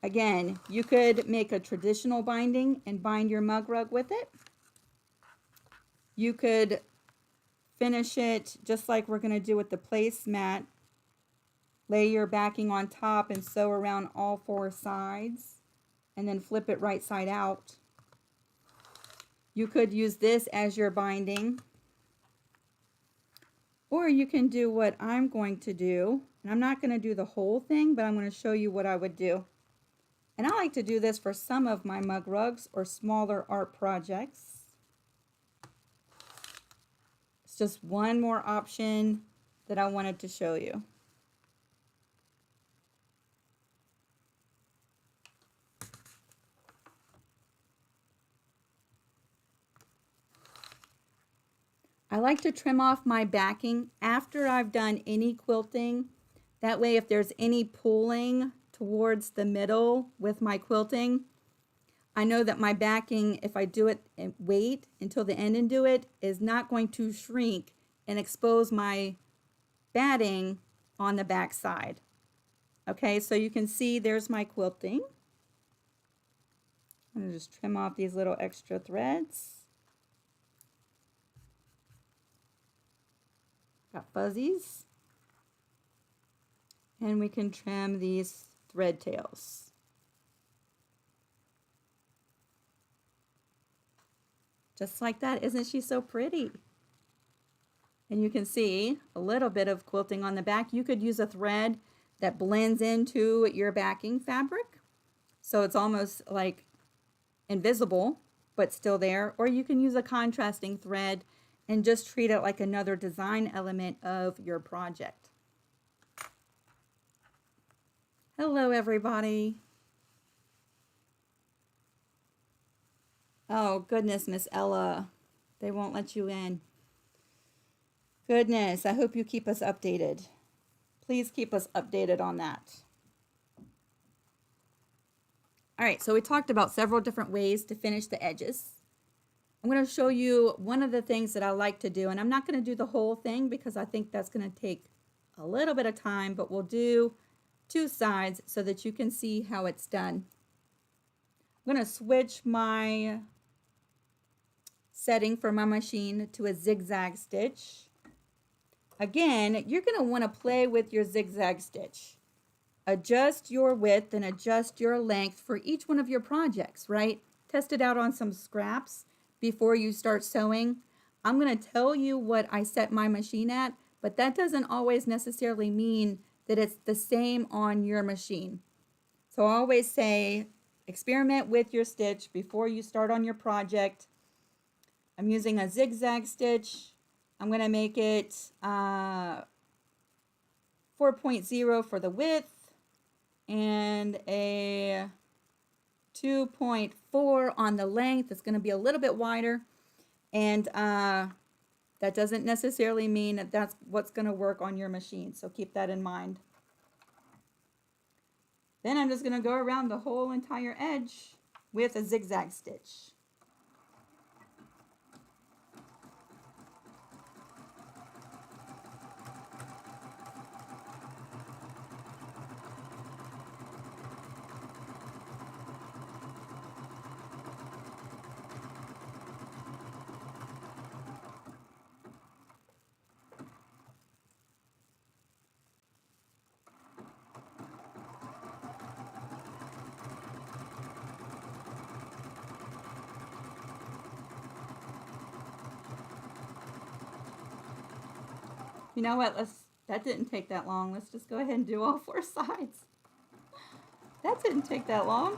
Again, you could make a traditional binding and bind your mug rug with it. You could finish it just like we're going to do with the placemat. Lay your backing on top and sew around all four sides and then flip it right side out. You could use this as your binding, or you can do what I'm going to do. And I'm not going to do the whole thing, but I'm going to show you what I would do. And I like to do this for some of my mug rugs or smaller art projects. It's just one more option that I wanted to show you. I like to trim off my backing after I've done any quilting. That way, if there's any pulling towards the middle with my quilting, I know that my backing, if I do it and wait until the end and do it, is not going to shrink and expose my batting on the back side. Okay, so you can see there's my quilting. I'm going to just trim off these little extra threads. Got fuzzies. And we can trim these thread tails. Just like that. Isn't she so pretty? And you can see a little bit of quilting on the back. You could use a thread that blends into your backing fabric, so it's almost like invisible but still there. Or you can use a contrasting thread and just treat it like another design element of your project. Hello, everybody. Oh, goodness, Miss Ella. They won't let you in. Goodness, I hope you keep us updated. Please keep us updated on that. All right, so we talked about several different ways to finish the edges. I'm going to show you one of the things that I like to do, and I'm not going to do the whole thing because I think that's going to take a little bit of time, but we'll do two sides so that you can see how it's done. I'm going to switch my setting for my machine to a zigzag stitch. Again, you're going to want to play with your zigzag stitch. Adjust your width and adjust your length for each one of your projects, right? Test it out on some scraps before you start sewing. I'm going to tell you what I set my machine at, but that doesn't always necessarily mean that it's the same on your machine. So I always say, experiment with your stitch before you start on your project. I'm using a zigzag stitch. I'm going to make it 4.0 for the width and a 2.4 on the length. It's going to be a little bit wider, and that doesn't necessarily mean that that's what's going to work on your machine, so keep that in mind. Then I'm just going to go around the whole entire edge with a zigzag stitch. You know what? That didn't take that long. Let's just go ahead and do all 4 sides. That didn't take that long.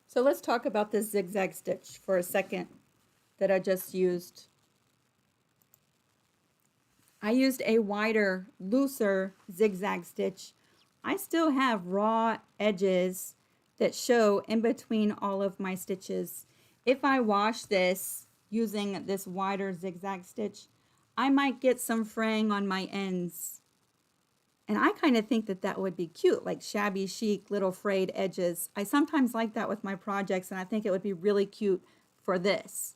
So let's talk about this zigzag stitch for a second that I just used. I used a wider, looser zigzag stitch. I still have raw edges that show in between all of my stitches. If I wash this using this wider zigzag stitch, I might get some fraying on my ends. And I kind of think that that would be cute, like shabby chic, little frayed edges. I sometimes like that with my projects, and I think it would be really cute for this.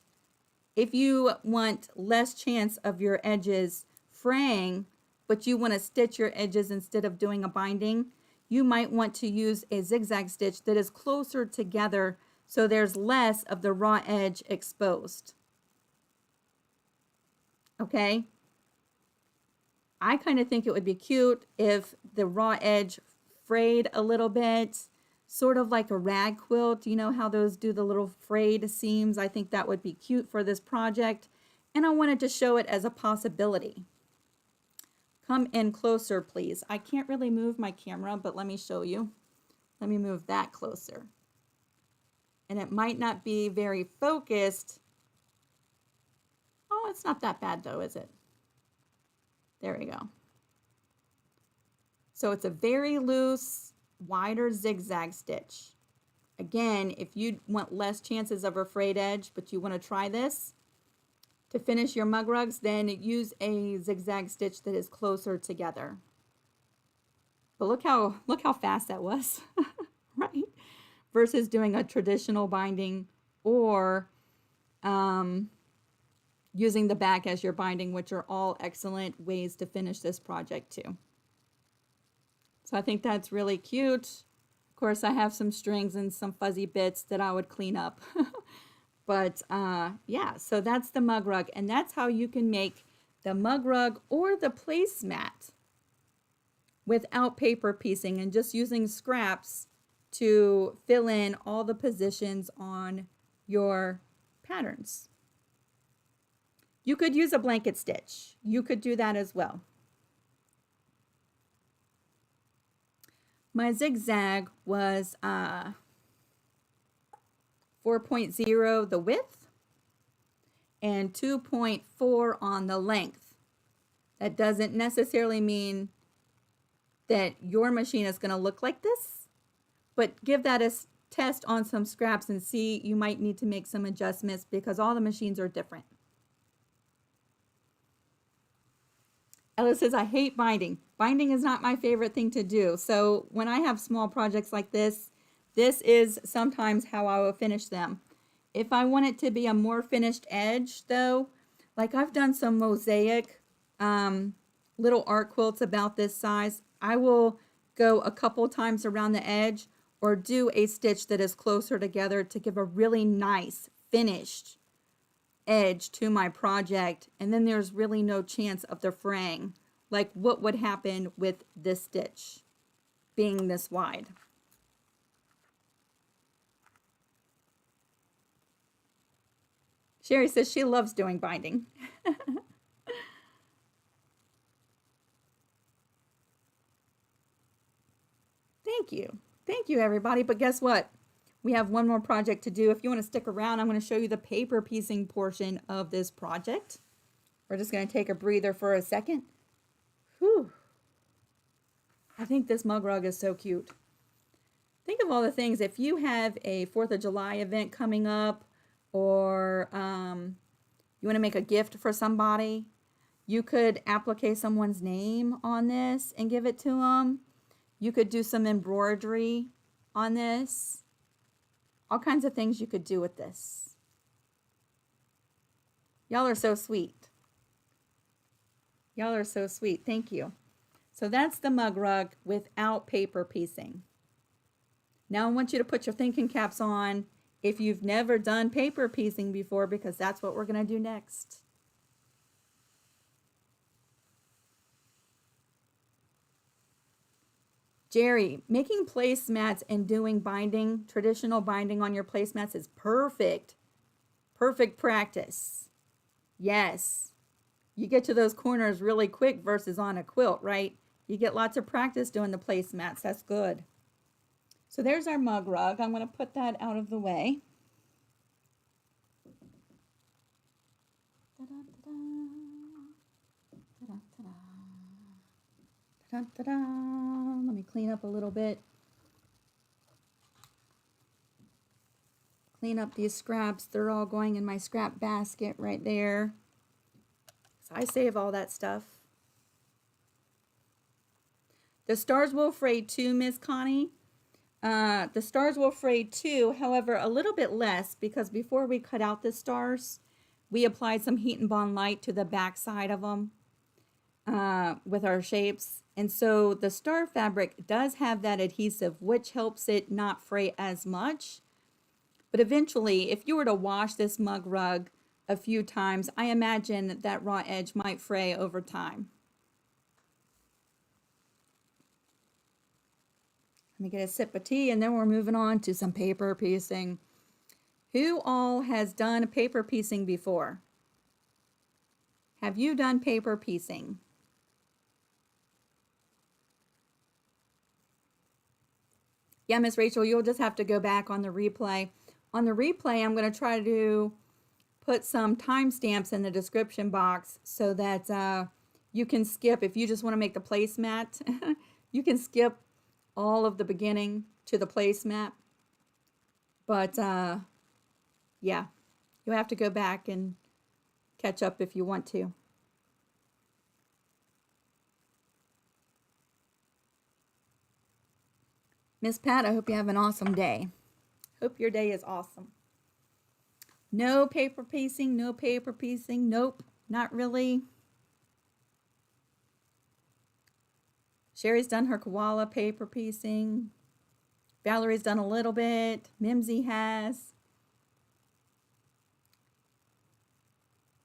If you want less chance of your edges fraying, but you want to stitch your edges instead of doing a binding, you might want to use a zigzag stitch that is closer together so there's less of the raw edge exposed. Okay? I kind of think it would be cute if the raw edge frayed a little bit, sort of like a rag quilt. You know how those do the little frayed seams? I think that would be cute for this project, and I wanted to show it as a possibility. Come in closer, please. I can't really move my camera, but let me show you. Let me move that closer. And it might not be very focused. Oh, it's not that bad though, is it? There we go. So it's a very loose, wider zigzag stitch. Again, if you want less chances of a frayed edge, but you want to try this to finish your mug rugs, then use a zigzag stitch that is closer together. But look how fast that was, right? Versus doing a traditional binding or using the back as your binding, which are all excellent ways to finish this project too. So I think that's really cute. Of course, I have some strings and some fuzzy bits that I would clean up. But yeah, so that's the mug rug, and that's how you can make the mug rug or the placemat without paper piecing and just using scraps to fill in all the positions on your patterns. You could use a blanket stitch. You could do that as well. My zigzag was 4.0 the width and 2.4 on the length. That doesn't necessarily mean that your machine is going to look like this, but give that a test on some scraps and see. You might need to make some adjustments because all the machines are different. Ella says, I hate binding. Binding is not my favorite thing to do. So when I have small projects like this, this is sometimes how I will finish them. If I want it to be a more finished edge though, like I've done some mosaic little art quilts about this size, I will go a couple times around the edge or do a stitch that is closer together to give a really nice finished edge to my project, and then there's really no chance of the fraying, like what would happen with this stitch being this wide. Sherry says she loves doing binding. Thank you. Thank you, everybody. But guess what? We have one more project to do. If you want to stick around, I'm going to show you the paper piecing portion of this project. We're just going to take a breather for a second. Whew. I think this mug rug is so cute. Think of all the things. If you have a 4th of July event coming up, or you want to make a gift for somebody, you could applique someone's name on this and give it to them. You could do some embroidery on this. All kinds of things you could do with this. Y'all are so sweet. Y'all are so sweet. Thank you. So that's the mug rug without paper piecing. Now I want you to put your thinking caps on if you've never done paper piecing before, because that's what we're going to do next. Jerry, making placemats and doing binding, traditional binding on your placemats is perfect. Perfect practice. Yes. You get to those corners really quick versus on a quilt, right? You get lots of practice doing the placemats. That's good. So there's our mug rug. I'm going to put that out of the way. Let me clean up a little bit. Clean up these scraps. They're all going in my scrap basket right there. So I save all that stuff. The stars will fray too, Miss Connie. The stars will fray too, however, a little bit less, because before we cut out the stars, we applied some Heat and Bond Light to the back side of them with our shapes. And so the star fabric does have that adhesive, which helps it not fray as much. But eventually, if you were to wash this mug rug a few times, I imagine that raw edge might fray over time. Let me get a sip of tea, and then we're moving on to some paper piecing. Who all has done paper piecing before? Have you done paper piecing? Yeah, Miss Rachel, you'll just have to go back on the replay. On the replay, I'm going to try to put some timestamps in the description box so that you can skip, if you just want to make the placemat, you can skip all of the beginning to the placemat. But yeah, you'll have to go back and catch up if you want to. Miss Pat, I hope you have an awesome day. Hope your day is awesome. No paper piecing, no paper piecing. Nope, not really. Sherry's done her koala paper piecing. Valerie's done a little bit. Mimsy has.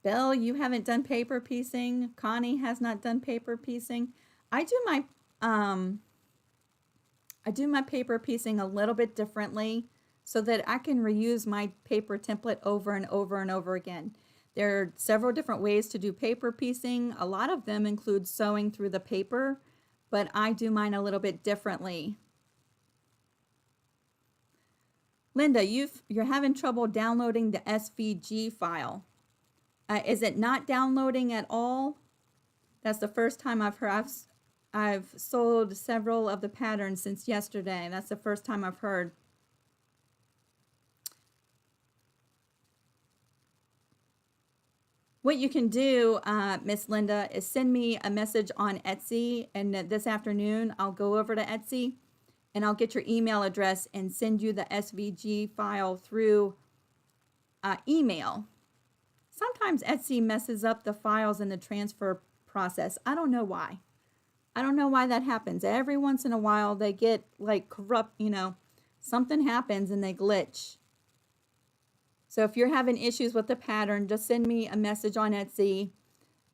Belle, you haven't done paper piecing. Connie has not done paper piecing. I do my paper piecing a little bit differently so that I can reuse my paper template over and over and over again. There are several different ways to do paper piecing. A lot of them include sewing through the paper, but I do mine a little bit differently. Linda, you're having trouble downloading the SVG file. Is it not downloading at all? That's the first time I've heard. I've sold several of the patterns since yesterday. That's the first time I've heard. What you can do, Miss Linda, is send me a message on Etsy, and this afternoon I'll go over to Etsy and I'll get your email address and send you the SVG file through email. Sometimes Etsy messes up the files in the transfer process. I don't know why. I don't know why that happens. Every once in a while they get like corrupt, something happens and they glitch. So if you're having issues with the pattern, just send me a message on Etsy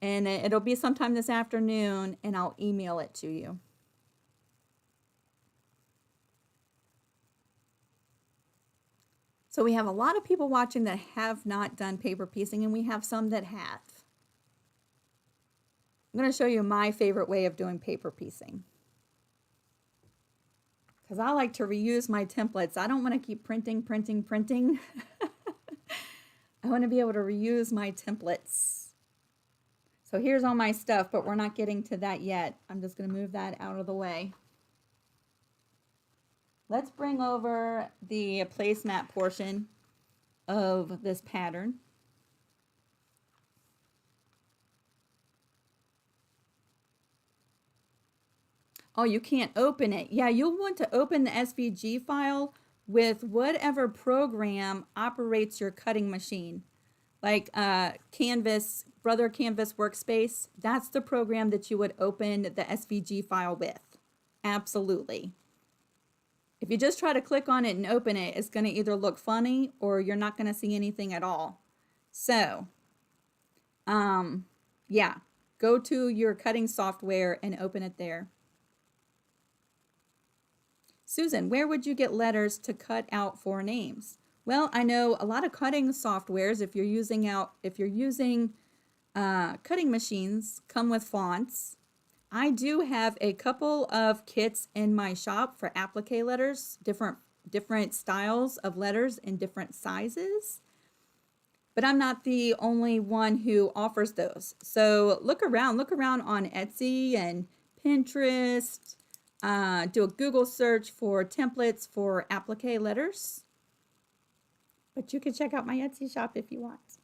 and it'll be sometime this afternoon and I'll email it to you. So we have a lot of people watching that have not done paper piecing, and we have some that have. I'm going to show you my favorite way of doing paper piecing, because I like to reuse my templates. I don't want to keep printing. I want to be able to reuse my templates. So here's all my stuff, but we're not getting to that yet. I'm just going to move that out of the way. Let's bring over the placemat portion of this pattern. Oh, you can't open it. Yeah, you'll want to open the SVG file with whatever program operates your cutting machine. like Canvas, Brother Canvas Workspace, that's the program that you would open the SVG file with. Absolutely. If you just try to click on it and open it, it's going to either look funny or you're not going to see anything at all. So, yeah, go to your cutting software and open it there. Susan, where would you get letters to cut out for names? Well, I know a lot of cutting softwares, if you're using cutting machines, come with fonts. I do have a couple of kits in my shop for applique letters, different styles of letters in different sizes. But I'm not the only one who offers those. So look around on Etsy and Pinterest. Do a Google search for templates for applique letters. But you can check out my Etsy shop if you want.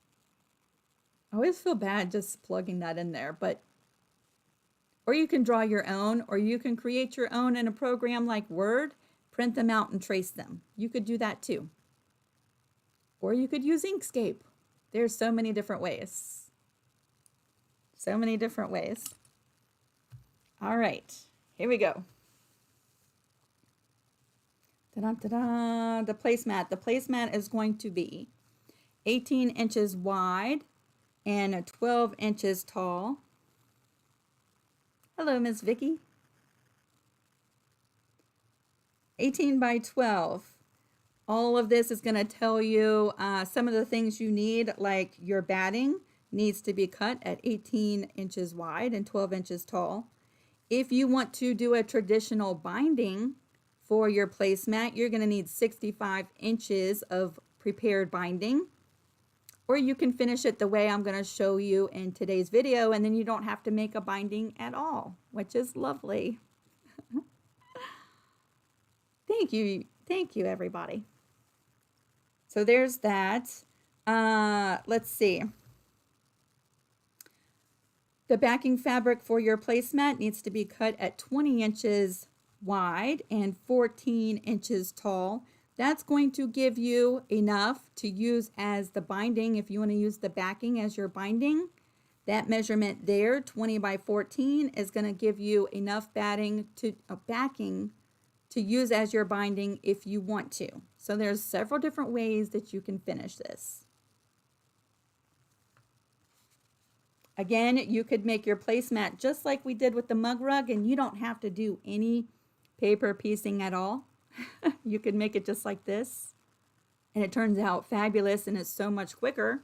I always feel bad just plugging that in there, but or you can draw your own, or you can create your own in a program like Word, print them out and trace them. You could do that too. Or you could use Inkscape. There's so many different ways. So many different ways. All right, here we go. Ta-da, the placemat. The placemat is going to be 18 inches wide and 12 inches tall. Hello, Miss Vicky. 18 by 12. All of this is going to tell you some of the things you need, like your batting needs to be cut at 18 inches wide and 12 inches tall. If you want to do a traditional binding for your placemat, you're going to need 65 inches of prepared binding. Or you can finish it the way I'm going to show you in today's video, and then you don't have to make a binding at all, which is lovely. Thank you everybody. So there's that. Let's see. The backing fabric for your placemat needs to be cut at 20 inches wide and 14 inches tall. That's going to give you enough to use as the binding. If you want to use the backing as your binding, that measurement there, 20 by 14, is going to give you enough backing to use as your binding if you want to. So there's several different ways that you can finish this. Again, you could make your placemat just like we did with the mug rug, and you don't have to do any paper piecing at all. You could make it just like this, and it turns out fabulous and it's so much quicker.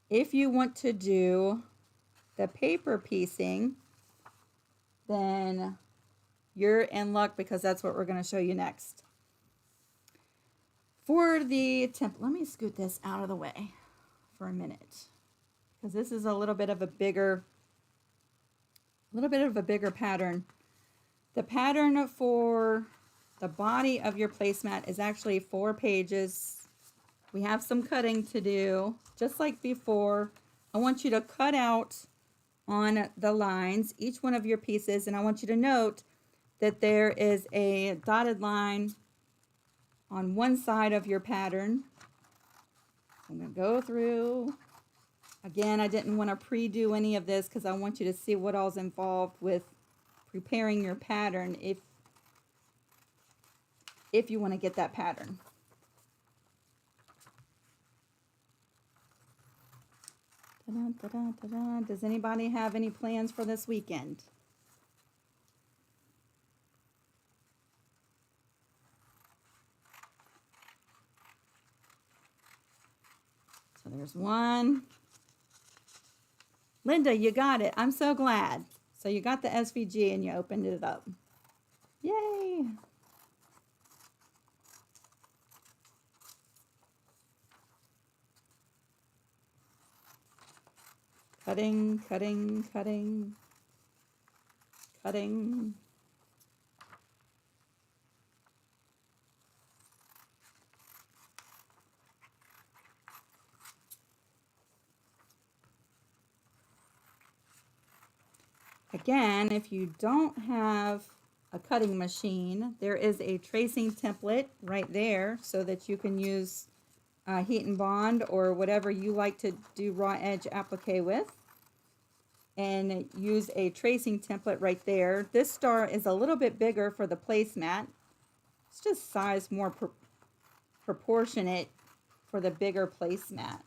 If you want to do the paper piecing, then you're in luck, because that's what we're going to show you next. For the template, let me scoot this out of the way for a minute, because this is a little bit of a bigger pattern. The pattern for the body of your placemat is actually 4 pages. We have some cutting to do, just like before. I want you to cut out on the lines, each one of your pieces, and I want you to note that there is a dotted line on one side of your pattern. I'm going to go through. Again, I didn't want to pre-do any of this because I want you to see what all's involved with preparing your pattern if you want to get that pattern. Ta-da, ta-da, ta-da. Does anybody have any plans for this weekend? So there's one. Linda, you got it. I'm so glad. So you got the SVG and you opened it up. Yay! Cutting, cutting, cutting, cutting. Again, if you don't have a cutting machine, there is a tracing template right there so that you can use heat and bond or whatever you like to do raw edge applique with, and use a tracing template right there. This star is a little bit bigger for the placemat. It's just size more proportionate for the bigger placemat.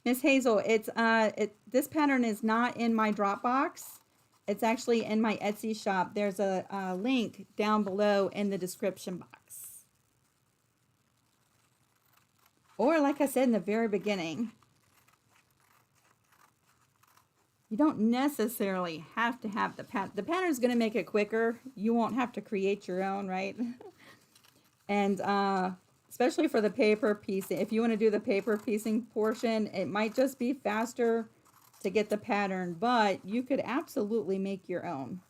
Miss Hazel, this pattern is not in my Dropbox. It's actually in my Etsy shop. There's a link down below in the description box. Or like I said in the very beginning, you don't necessarily have to have the pattern. The pattern is going to make it quicker. You won't have to create your own, right? And especially for the paper piecing. If you want to do the paper piecing portion, it might just be faster to get the pattern, but you could absolutely make your own.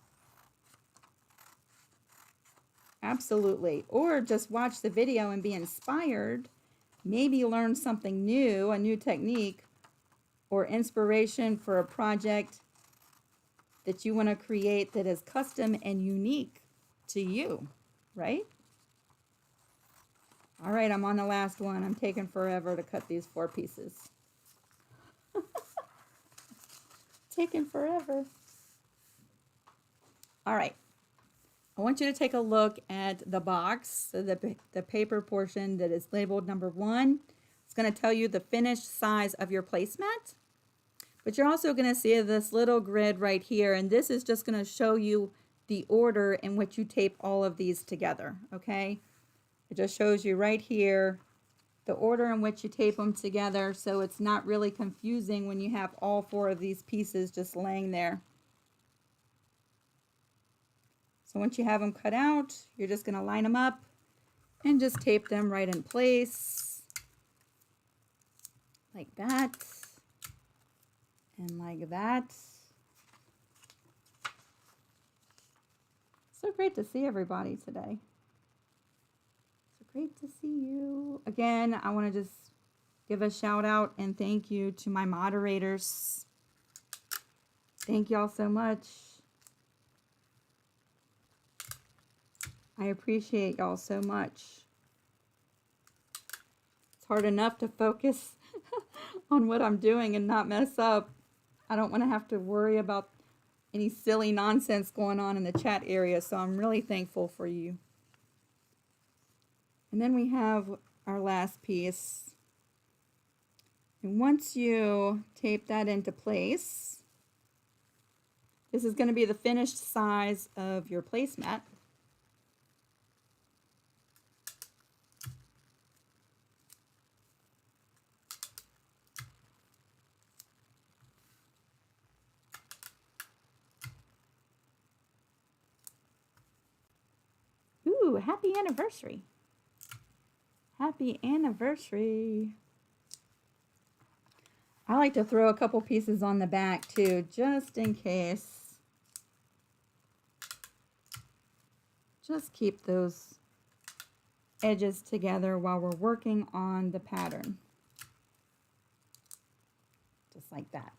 Absolutely. Or just watch the video and be inspired. Maybe learn something new, a new technique, or inspiration for a project that you want to create that is custom and unique to you, right? All right, I'm on the last one. I'm taking forever to cut these 4 pieces. Taking forever. All right. I want you to take a look at the box, so the paper portion that is labeled number 1. It's going to tell you the finished size of your placemat. But you're also going to see this little grid right here, and this is just going to show you the order in which you tape all of these together, okay? It just shows you right here the order in which you tape them together, so it's not really confusing when you have all 4 of these pieces just laying there. So once you have them cut out, you're just going to line them up and just tape them right in place like that and like that. So great to see everybody today. So great to see you. Again, I want to just give a shout out and thank you to my moderators. Thank y'all so much. I appreciate y'all so much. It's hard enough to focus on what I'm doing and not mess up. I don't want to have to worry about any silly nonsense going on in the chat area, so I'm really thankful for you. And then we have our last piece. And once you tape that into place, this is going to be the finished size of your placemat. Ooh, happy anniversary. Happy anniversary. I like to throw a couple pieces on the back too, just in case. Just keep those edges together while we're working on the pattern. Just like that.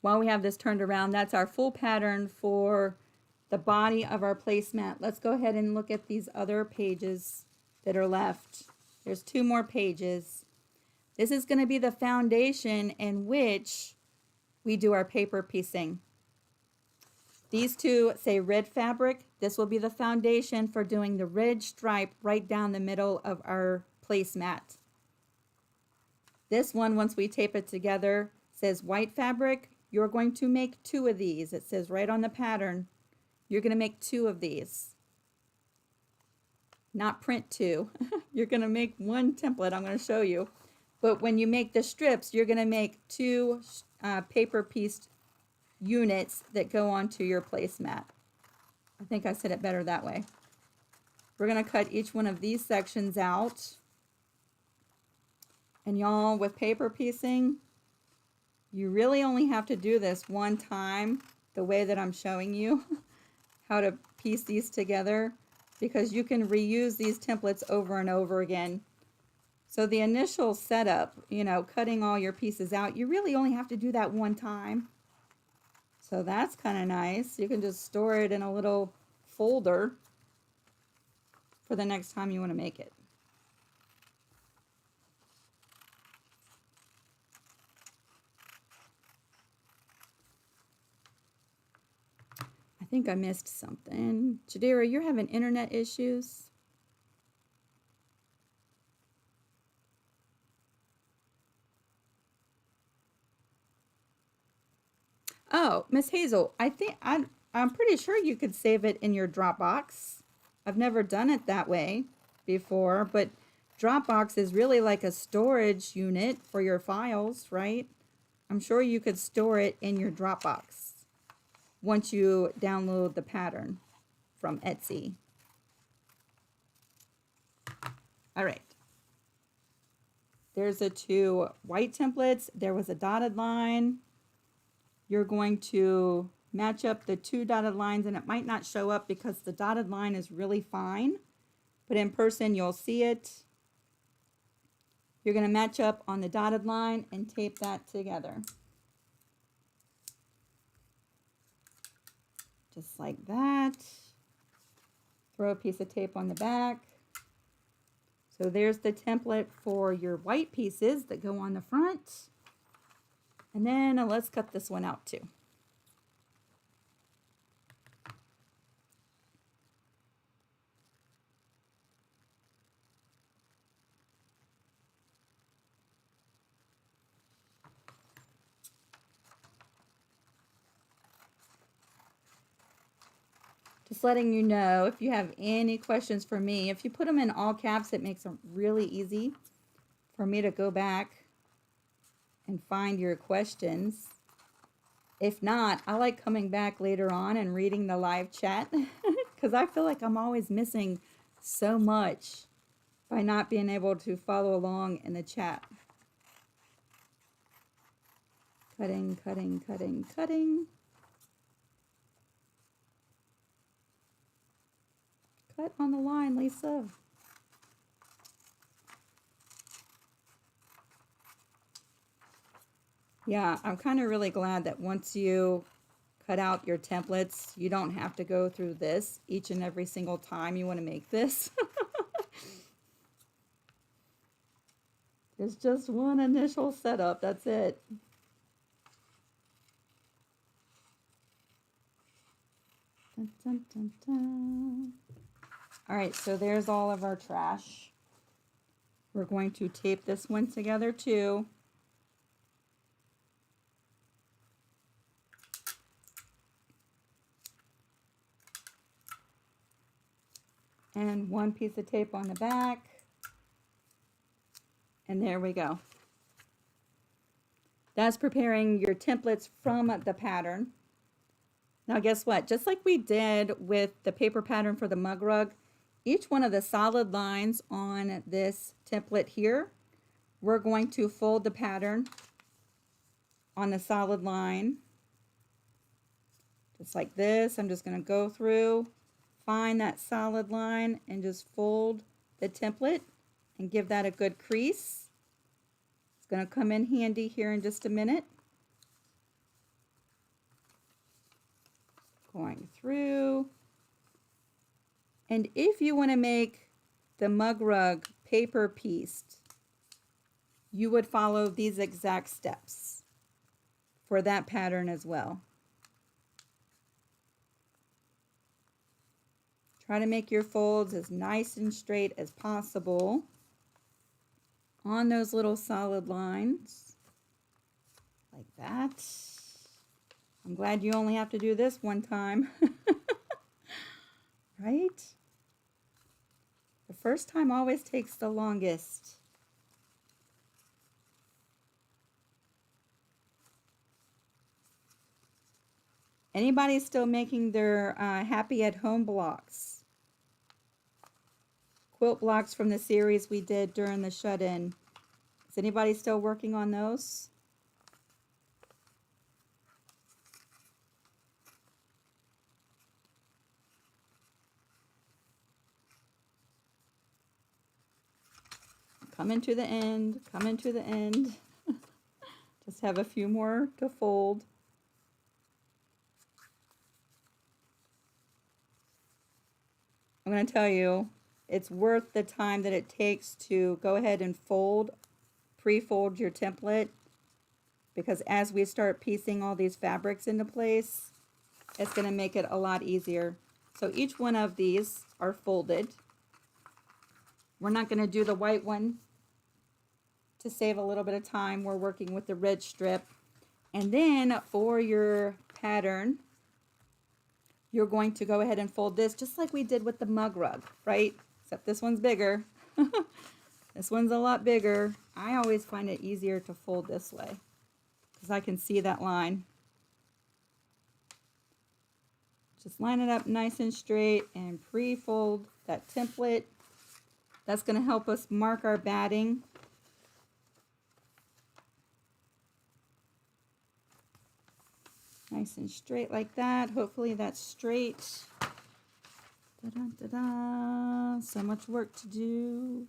While we have this turned around, that's our full pattern for the body of our placemat. Let's go ahead and look at these other pages that are left. There's 2 more pages. This is going to be the foundation in which we do our paper piecing. These 2 say red fabric. This will be the foundation for doing the red stripe right down the middle of our placemat. This one, once we tape it together, says white fabric. You're going to make 2 of these. It says right on the pattern. You're going to make 2 of these. Not print 2. You're going to make 1 template. I'm going to show you. But when you make the strips, you're going to make 2 paper pieced units that go onto your placemat. I think I said it better that way. We're going to cut each one of these sections out. And y'all, with paper piecing, you really only have to do this 1 time, the way that I'm showing you how to piece these together, because you can reuse these templates over and over again. So the initial setup, you know, cutting all your pieces out, you really only have to do that 1 time. So that's kind of nice. You can just store it in a little folder for the next time you want to make it. I think I missed something. Jadira, you're having internet issues? Oh, Miss Hazel, I'm pretty sure you could save it in your Dropbox. I've never done it that way before, but Dropbox is really like a storage unit for your files, right? I'm sure you could store it in your Dropbox once you download the pattern from Etsy. All right. There's the 2 white templates. There was a dotted line. You're going to match up the 2 dotted lines, and it might not show up because the dotted line is really fine, but in person you'll see it. You're going to match up on the dotted line and tape that together. Just like that. Throw a piece of tape on the back. So there's the template for your white pieces that go on the front. And then let's cut this one out too. Just letting you know, if you have any questions for me, if you put them in all caps, it makes it really easy for me to go back and find your questions. If not, I like coming back later on and reading the live chat because I feel like I'm always missing so much by not being able to follow along in the chat. Cutting, cutting, cutting, cutting. Cut on the line, Lisa. Yeah, I'm kind of really glad that once you cut out your templates, you don't have to go through this each and every single time you want to make this. There's just one initial setup, that's it. Dun, dun, dun, dun. All right, so there's all of our trash. We're going to tape this one together too. And one piece of tape on the back. And there we go. That's preparing your templates from the pattern. Now guess what? Just like we did with the paper pattern for the mug rug, each one of the solid lines on this template here, we're going to fold the pattern on the solid line. Just like this. I'm just going to go through, find that solid line, and just fold the template and give that a good crease. It's going to come in handy here in just a minute. Going through. And if you want to make the mug rug paper pieced, you would follow these exact steps for that pattern as well. Try to make your folds as nice and straight as possible on those little solid lines, like that. I'm glad you only have to do this one time, right? The first time always takes the longest. Anybody still making their happy at home blocks? Quilt blocks from the series we did during the shut-in. Is anybody still working on those? Coming to the end, coming to the end. Just have a few more to fold. I'm going to tell you, it's worth the time that it takes to go ahead and pre-fold your template, because as we start piecing all these fabrics into place, it's going to make it a lot easier. So each one of these are folded. We're not going to do the white one to save a little bit of time. We're working with the red strip. And then for your pattern, you're going to go ahead and fold this just like we did with the mug rug, right? Except this one's bigger. This one's a lot bigger. I always find it easier to fold this way because I can see that line. Just line it up nice and straight and pre-fold that template. That's going to help us mark our batting. Nice and straight like that. Hopefully that's straight. Da-da-da-da. So much work to do.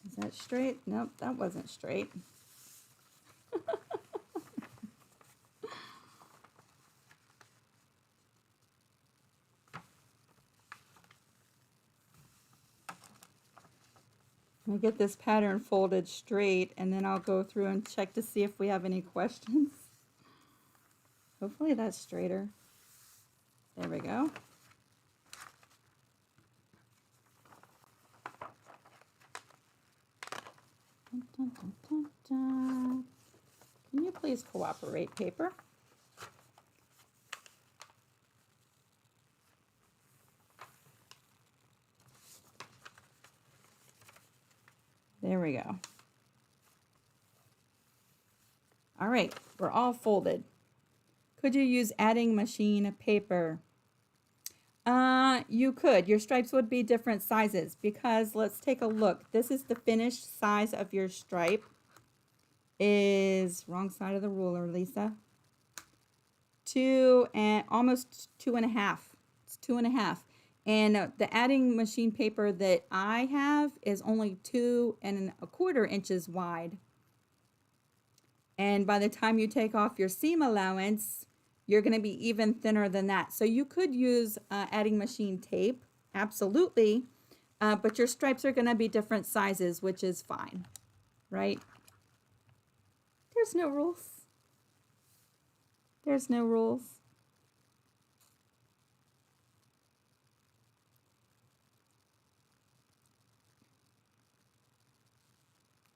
Is that straight? Nope, that wasn't straight. I'll get this pattern folded straight, and then I'll go through and check to see if we have any questions. Hopefully that's straighter. There we go. Dun, dun, dun, dun, dun. Can you please cooperate, paper? There we go. All right, we're all folded. Could you use adding machine paper? You could. Your stripes would be different sizes because let's take a look. This is the finished size of your stripe. Is wrong side of the ruler, Lisa. 2 and almost 2.5. It's 2.5. And the adding machine paper that I have is only 2¼ inches wide. And by the time you take off your seam allowance, you're going to be even thinner than that. So you could use adding machine tape, absolutely, but your stripes are going to be different sizes, which is fine, right? There's no rules. There's no rules.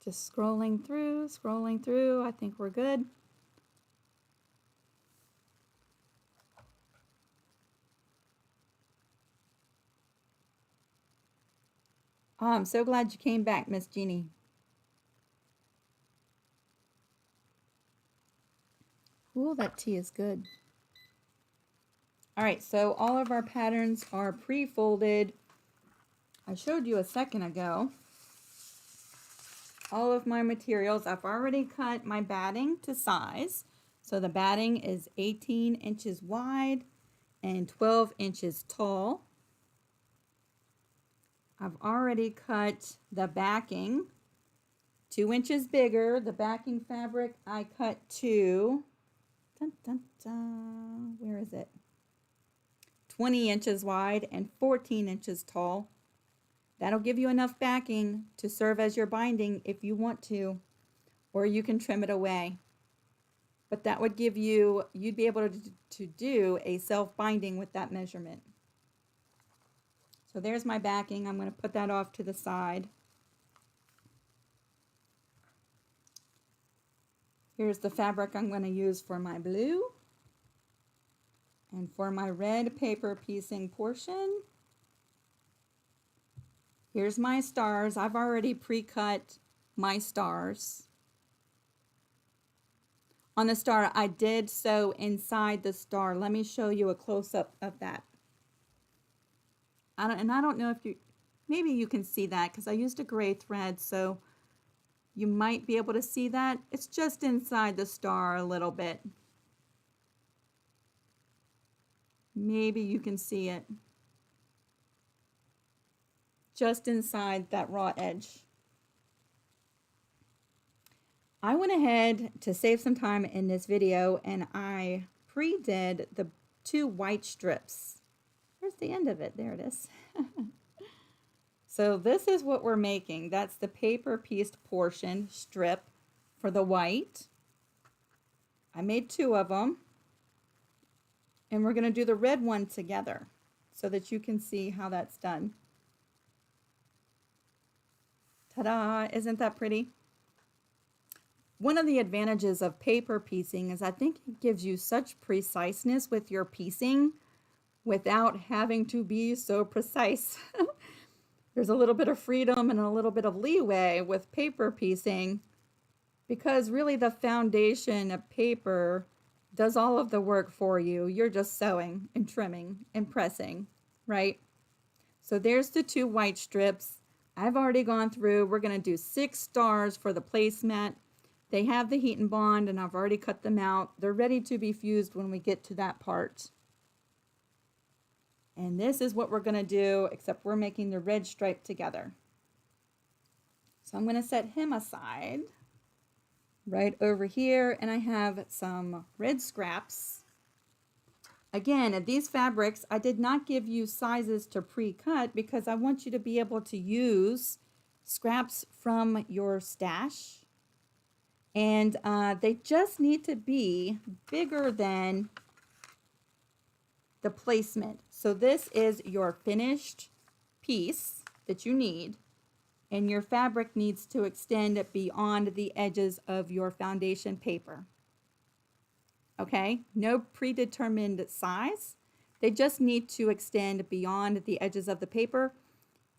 Just scrolling through. I think we're good. Oh, I'm so glad you came back, Miss Jeannie. Ooh, that tea is good. All right, so all of our patterns are pre-folded. I showed you a second ago. All of my materials, I've already cut my batting to size. So the batting is 18 inches wide and 12 inches tall. I've already cut the backing 2 inches bigger. The backing fabric I cut to, dun, dun, dun, where is it? 20 inches wide and 14 inches tall. That'll give you enough backing to serve as your binding if you want to, or you can trim it away. But that would give you, you'd be able to do a self-binding with that measurement. So there's my backing. I'm going to put that off to the side. Here's the fabric I'm going to use for my blue. And for my red paper piecing portion, here's my stars. I've already pre-cut my stars. On the star, I did sew inside the star. Let me show you a close-up of that. I don't know if you, maybe you can see that because I used a gray thread, so you might be able to see that. It's just inside the star a little bit. Maybe you can see it. Just inside that raw edge. I went ahead to save some time in this video and I pre-did the 2 white strips. Where's the end of it? There it is. So this is what we're making. That's the paper pieced portion strip for the white. I made 2 of them. And we're going to do the red one together so that you can see how that's done. Ta-da! Isn't that pretty? One of the advantages of paper piecing is I think it gives you such preciseness with your piecing without having to be so precise. There's a little bit of freedom and a little bit of leeway with paper piecing because really the foundation of paper does all of the work for you. You're just sewing and trimming and pressing, right? So there's the 2 white strips. I've already gone through. We're going to do 6 stars for the placemat. They have the heat and bond and I've already cut them out. They're ready to be fused when we get to that part. And this is what we're going to do, except we're making the red stripe together. So I'm going to set him aside right over here, and I have some red scraps. Again, these fabrics, I did not give you sizes to pre-cut because I want you to be able to use scraps from your stash. And they just need to be bigger than the placement. So this is your finished piece that you need, and your fabric needs to extend beyond the edges of your foundation paper. Okay, no predetermined size. They just need to extend beyond the edges of the paper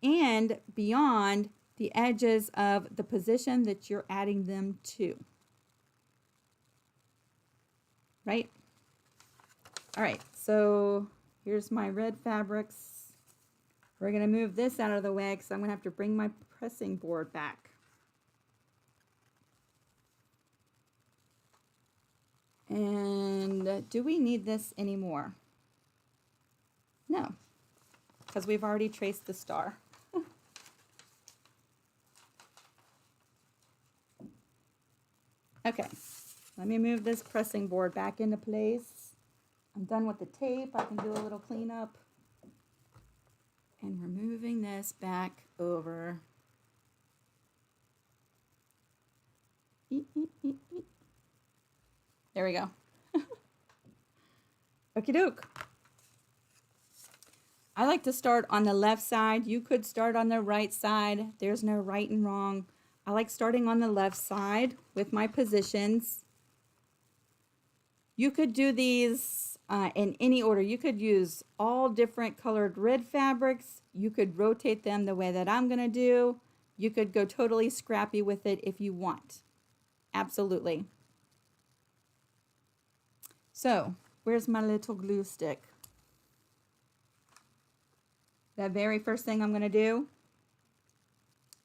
and beyond the edges of the position that you're adding them to. Right? All right, so here's my red fabrics. We're going to move this out of the way because I'm going to have to bring my pressing board back. And do we need this anymore? No, because we've already traced the star. Okay, let me move this pressing board back into place. I'm done with the tape. I can do a little cleanup. And we're moving this back over. There we go. Okie doke. I like to start on the left side. You could start on the right side. There's no right and wrong. I like starting on the left side with my positions. You could do these in any order. You could use all different colored red fabrics. You could rotate them the way that I'm going to do. You could go totally scrappy with it if you want. Absolutely. So, where's my little glue stick? The very first thing I'm going to do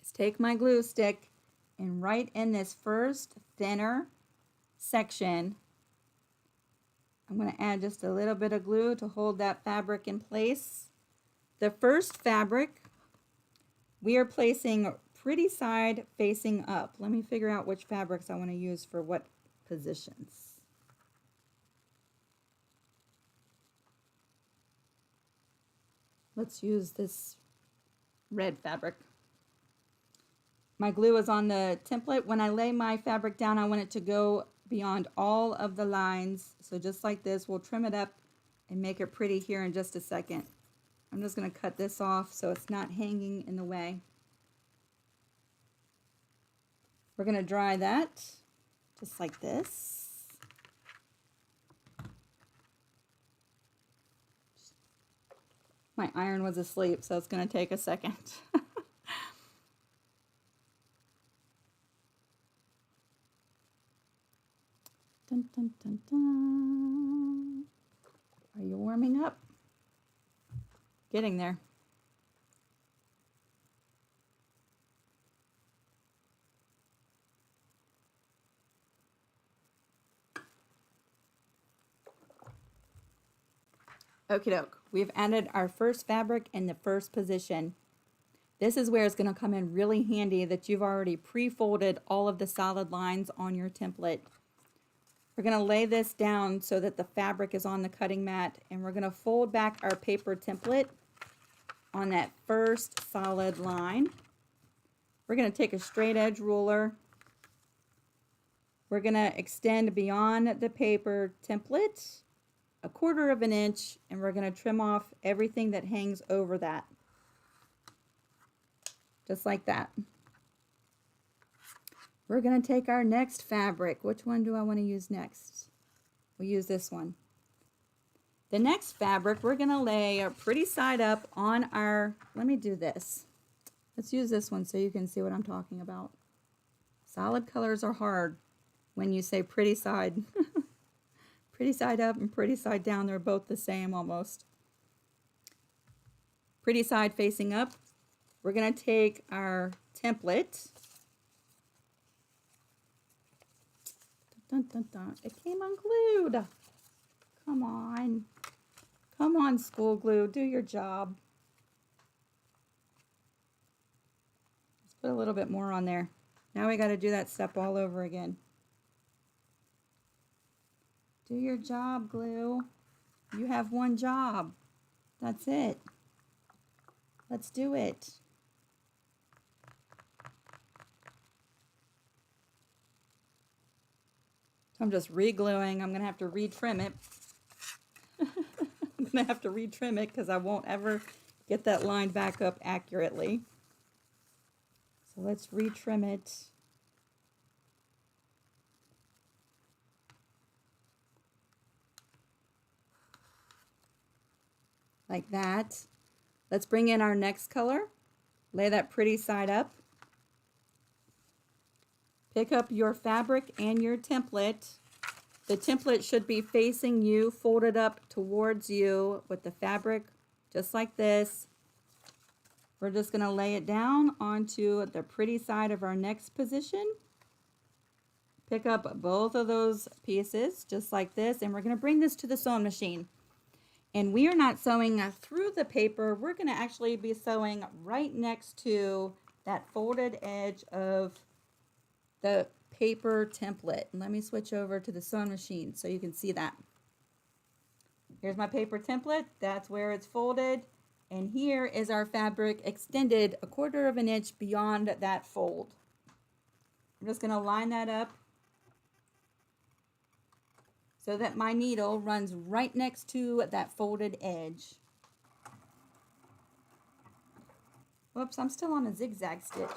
is take my glue stick and right in this first thinner section, I'm going to add just a little bit of glue to hold that fabric in place. The first fabric, we are placing pretty side facing up. Let me figure out which fabrics I want to use for what positions. Let's use this red fabric. My glue is on the template. When I lay my fabric down, I want it to go beyond all of the lines. So just like this, we'll trim it up and make it pretty here in just a second. I'm just going to cut this off so it's not hanging in the way. We're going to dry that just like this. My iron was asleep, so it's going to take a second. Dun, dun, dun, dun. Are you warming up? Getting there. Okie doke. We've added our first fabric in the first position. This is where it's going to come in really handy that you've already pre-folded all of the solid lines on your template. We're going to lay this down so that the fabric is on the cutting mat, and we're going to fold back our paper template on that first solid line. We're going to take a straight edge ruler. We're going to extend beyond the paper template 1/4 of an inch, and we're going to trim off everything that hangs over that. Just like that. We're going to take our next fabric. Which one do I want to use next? We'll use this one. The next fabric, we're going to lay a pretty side up on our, let me do this. Let's use this one so you can see what I'm talking about. Solid colors are hard when you say pretty side. Pretty side up and pretty side down, they're both the same almost. Pretty side facing up, we're going to take our template. Dun, dun, dun. It came unglued. Come on. Come on, school glue. Do your job. Let's put a little bit more on there. Now we got to do that step all over again. Do your job, glue. You have one job. That's it. Let's do it. I'm just re-gluing. I'm going to have to re-trim it. I'm going to have to re-trim it because I won't ever get that line back up accurately. So let's re-trim it. Like that. Let's bring in our next color. Lay that pretty side up. Pick up your fabric and your template. The template should be facing you, folded up towards you with the fabric just like this. We're just going to lay it down onto the pretty side of our next position. Pick up both of those pieces just like this, and we're going to bring this to the sewing machine. And we are not sewing through the paper. We're going to actually be sewing right next to that folded edge of the paper template. And let me switch over to the sewing machine so you can see that. Here's my paper template. That's where it's folded. And here is our fabric extended 1/4 of an inch beyond that fold. I'm just going to line that up so that my needle runs right next to that folded edge. Whoops, I'm still on a zigzag stitch.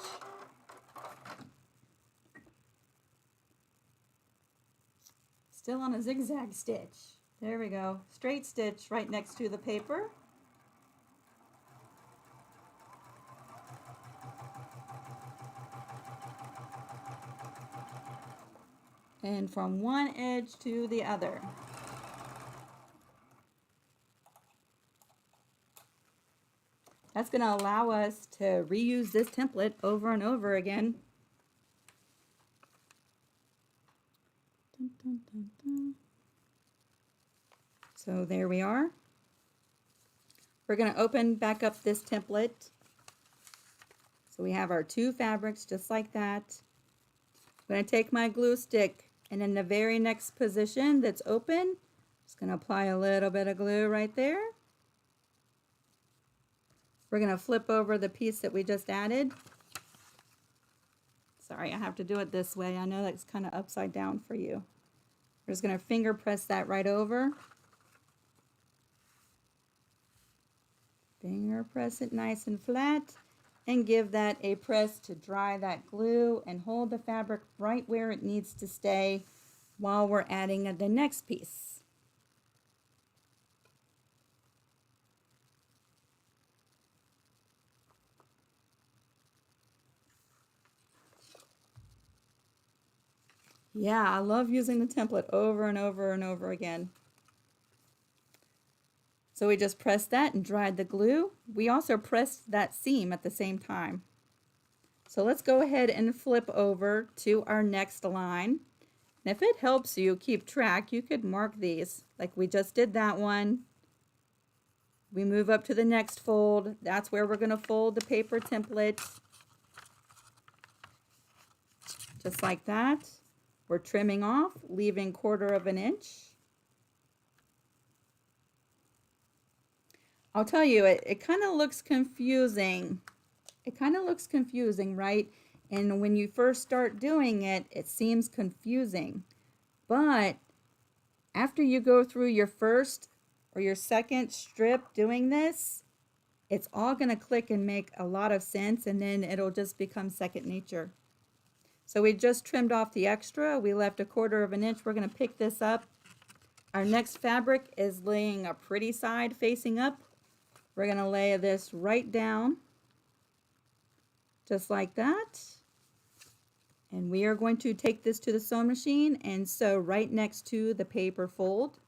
Still on a zigzag stitch. There we go. Straight stitch right next to the paper. And from one edge to the other. That's going to allow us to reuse this template over and over again. Dun, dun, dun, dun. So there we are. We're going to open back up this template. So we have our two fabrics just like that. I'm going to take my glue stick, and in the very next position that's open, just going to apply a little bit of glue right there. We're going to flip over the piece that we just added. Sorry, I have to do it this way. I know that's kind of upside down for you. We're just going to finger press that right over. Finger press it nice and flat, and give that a press to dry that glue and hold the fabric right where it needs to stay while we're adding the next piece. Yeah, I love using the template over and over and over again. So we just pressed that and dried the glue. We also pressed that seam at the same time. So let's go ahead and flip over to our next line. And if it helps you keep track, you could mark these. Like we just did that one. We move up to the next fold. That's where we're going to fold the paper template. Just like that. We're trimming off, leaving 1/4 inch. I'll tell you, it kind of looks confusing. It kind of looks confusing, right? And when you first start doing it, it seems confusing. But after you go through your first or your second strip doing this, it's all going to click and make a lot of sense, and then it'll just become second nature. So we just trimmed off the extra. We left 1/4 inch. We're going to pick this up. Our next fabric is laying a pretty side facing up. We're going to lay this right down, just like that. And we are going to take this to the sewing machine and sew right next to the paper fold.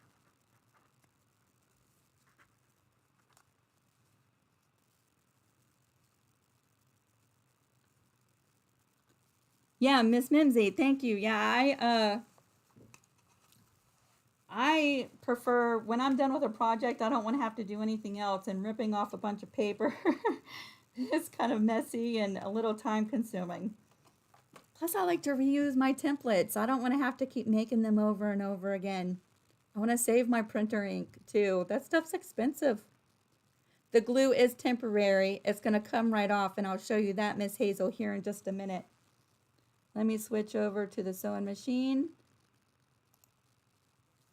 Yeah, Miss Mimsy, thank you. Yeah, I prefer, when I'm done with a project, I don't want to have to do anything else, and ripping off a bunch of paper is kind of messy and a little time consuming. Plus, I like to reuse my templates. I don't want to have to keep making them over and over again. I want to save my printer ink too. That stuff's expensive. The glue is temporary. It's going to come right off, and I'll show you that, Miss Hazel, here in just a minute. Let me switch over to the sewing machine.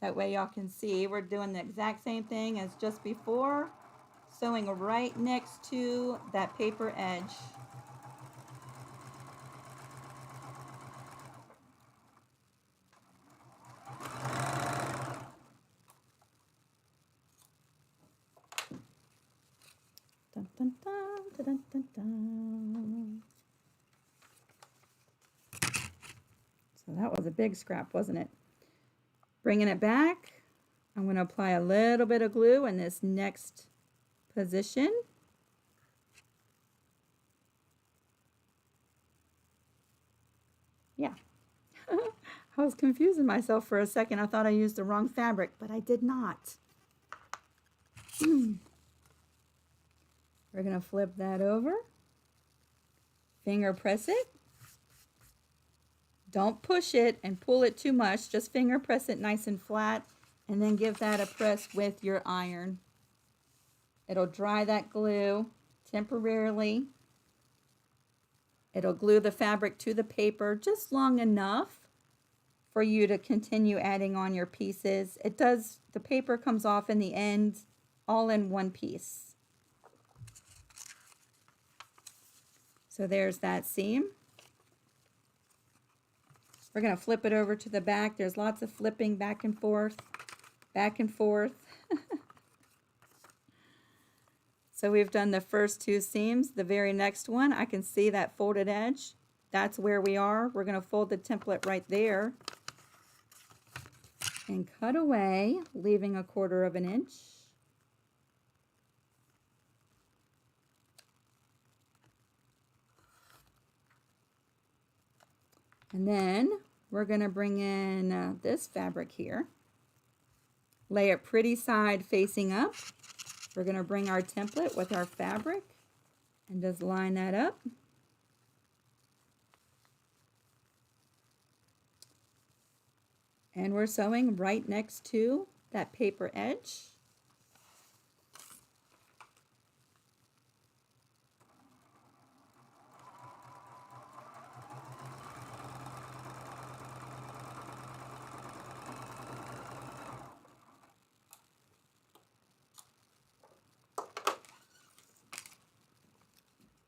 That way y'all can see we're doing the exact same thing as just before, sewing right next to that paper edge. Dun, dun, dun, dun, dun, dun. So that was a big scrap, wasn't it? Bringing it back, I'm going to apply a little bit of glue in this next position. Yeah. I was confusing myself for a second. I thought I used the wrong fabric, but I did not. We're going to flip that over. Finger press it. Don't push it and pull it too much. Just finger press it nice and flat, and then give that a press with your iron. It'll dry that glue temporarily. It'll glue the fabric to the paper just long enough for you to continue adding on your pieces. It does, the paper comes off in the end all in one piece. So there's that seam. We're going to flip it over to the back. There's lots of flipping back and forth, back and forth. So we've done the first 2 seams. The very next one, I can see that folded edge. That's where we are. We're going to fold the template right there and cut away, leaving 1/4 inch. And then we're going to bring in this fabric here. Lay it pretty side facing up. We're going to bring our template with our fabric and just line that up. And we're sewing right next to that paper edge.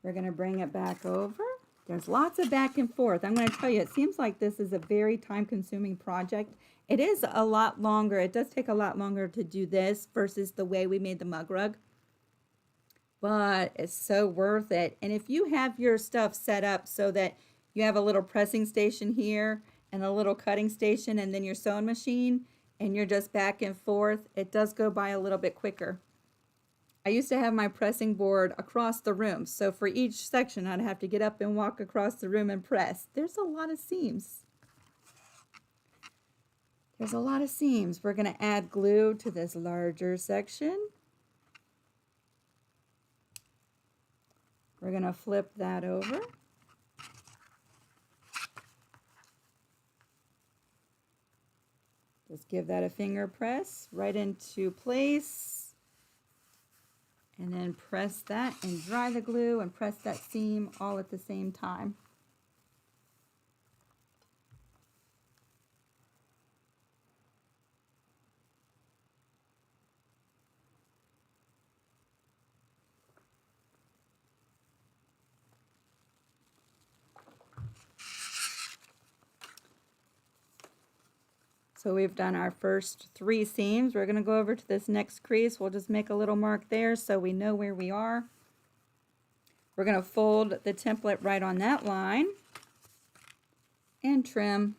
We're going to bring it back over. There's lots of back and forth. I'm going to tell you, it seems like this is a very time-consuming project. It is a lot longer. It does take a lot longer to do this versus the way we made the mug rug. But it's so worth it. And if you have your stuff set up so that you have a little pressing station here and a little cutting station and then your sewing machine, and you're just back and forth, it does go by a little bit quicker. I used to have my pressing board across the room, so for each section I'd have to get up and walk across the room and press. There's a lot of seams. There's a lot of seams. We're going to add glue to this larger section. We're going to flip that over. Just give that a finger press right into place. And then press that and dry the glue and press that seam all at the same time. So we've done our first 3 seams. We're going to go over to this next crease. We'll just make a little mark there so we know where we are. We're going to fold the template right on that line and trim.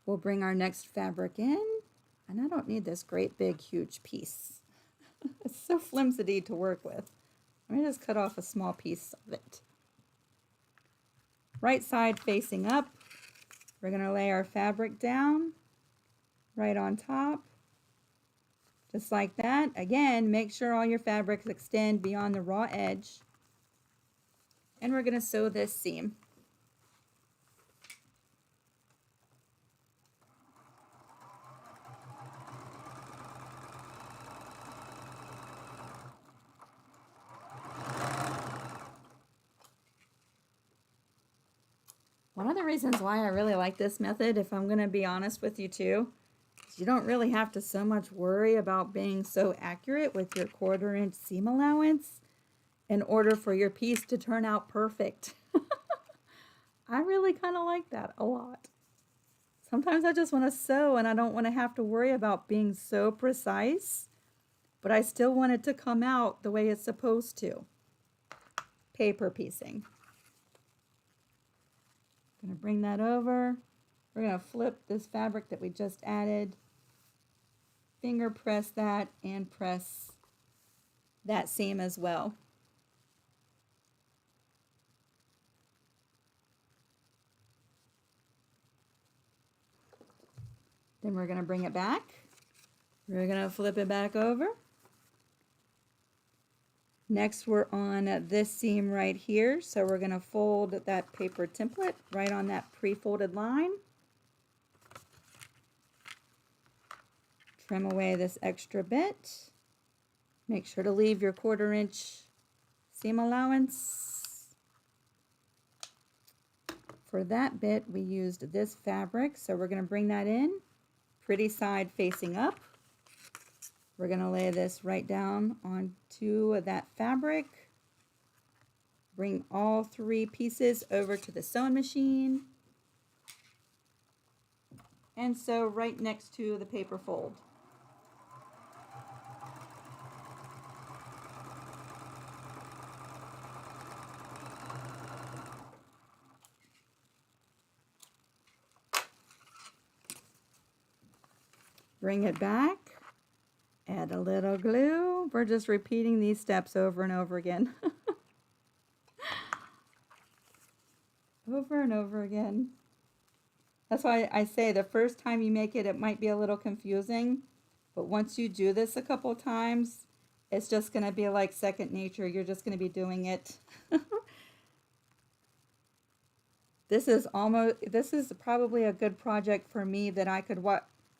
We'll bring our next fabric in, and I don't need this great big huge piece. It's so flimsy to work with. Let me just cut off a small piece of it. Right side facing up. We're going to lay our fabric down right on top. Just like that. Again, make sure all your fabrics extend beyond the raw edge. And we're going to sew this seam. One of the reasons why I really like this method, if I'm going to be honest with you too, is you don't really have to so much worry about being so accurate with your 1/4 inch seam allowance in order for your piece to turn out perfect. I really kind of like that a lot. Sometimes I just want to sew and I don't want to have to worry about being so precise, but I still want it to come out the way it's supposed to. Paper piecing. Going to bring that over. We're going to flip this fabric that we just added. Finger press that and press that seam as well. Then we're going to bring it back. We're going to flip it back over. Next, we're on this seam right here. So we're going to fold that paper template right on that pre-folded line. Trim away this extra bit. Make sure to leave your 1/4 inch seam allowance. For that bit, we used this fabric. So we're going to bring that in, pretty side facing up. We're going to lay this right down onto that fabric. Bring all 3 pieces over to the sewing machine. And sew right next to the paper fold. Bring it back. Add a little glue. We're just repeating these steps over and over again. Over and over again. That's why I say the first time you make it, it might be a little confusing. But once you do this a couple times, it's just going to be like second nature. You're just going to be doing it. This is probably a good project for me that I could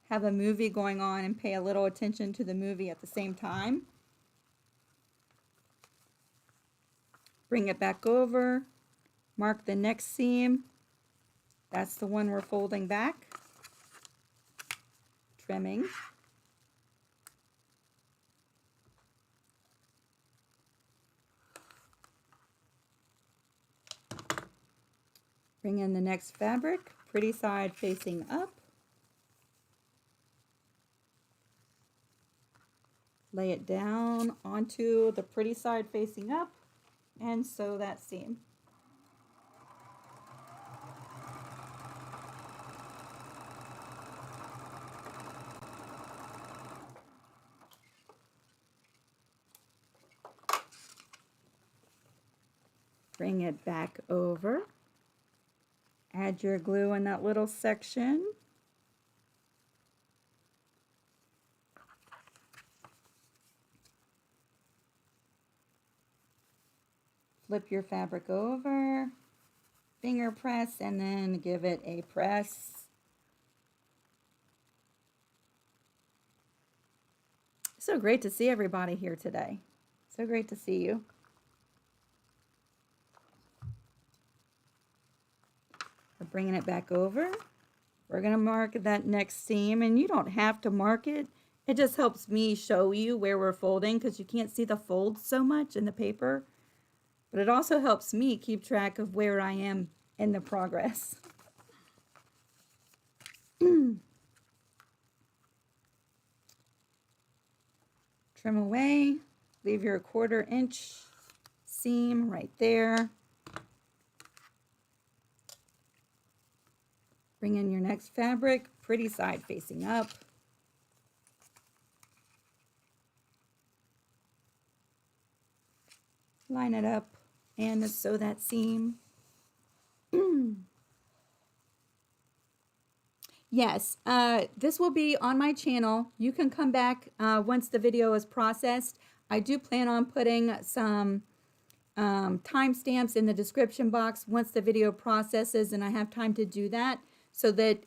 have a movie going on and pay a little attention to the movie at the same time. Bring it back over, mark the next seam. That's the one we're folding back. Trimming. Bring in the next fabric, pretty side facing up. Lay it down onto the pretty side facing up and sew that seam. Bring it back over. Add your glue in that little section. Flip your fabric over, finger press, and then give it a press. So great to see everybody here today. So great to see you. We're bringing it back over. We're going to mark that next seam, and you don't have to mark it. It just helps me show you where we're folding because you can't see the folds so much in the paper. But it also helps me keep track of where I am in the progress. Trim away, leave your 1/4 inch seam right there. Bring in your next fabric, pretty side facing up. Line it up and sew that seam. Yes, this will be on my channel. You can come back once the video is processed. I do plan on putting some timestamps in the description box once the video processes and I have time to do that so that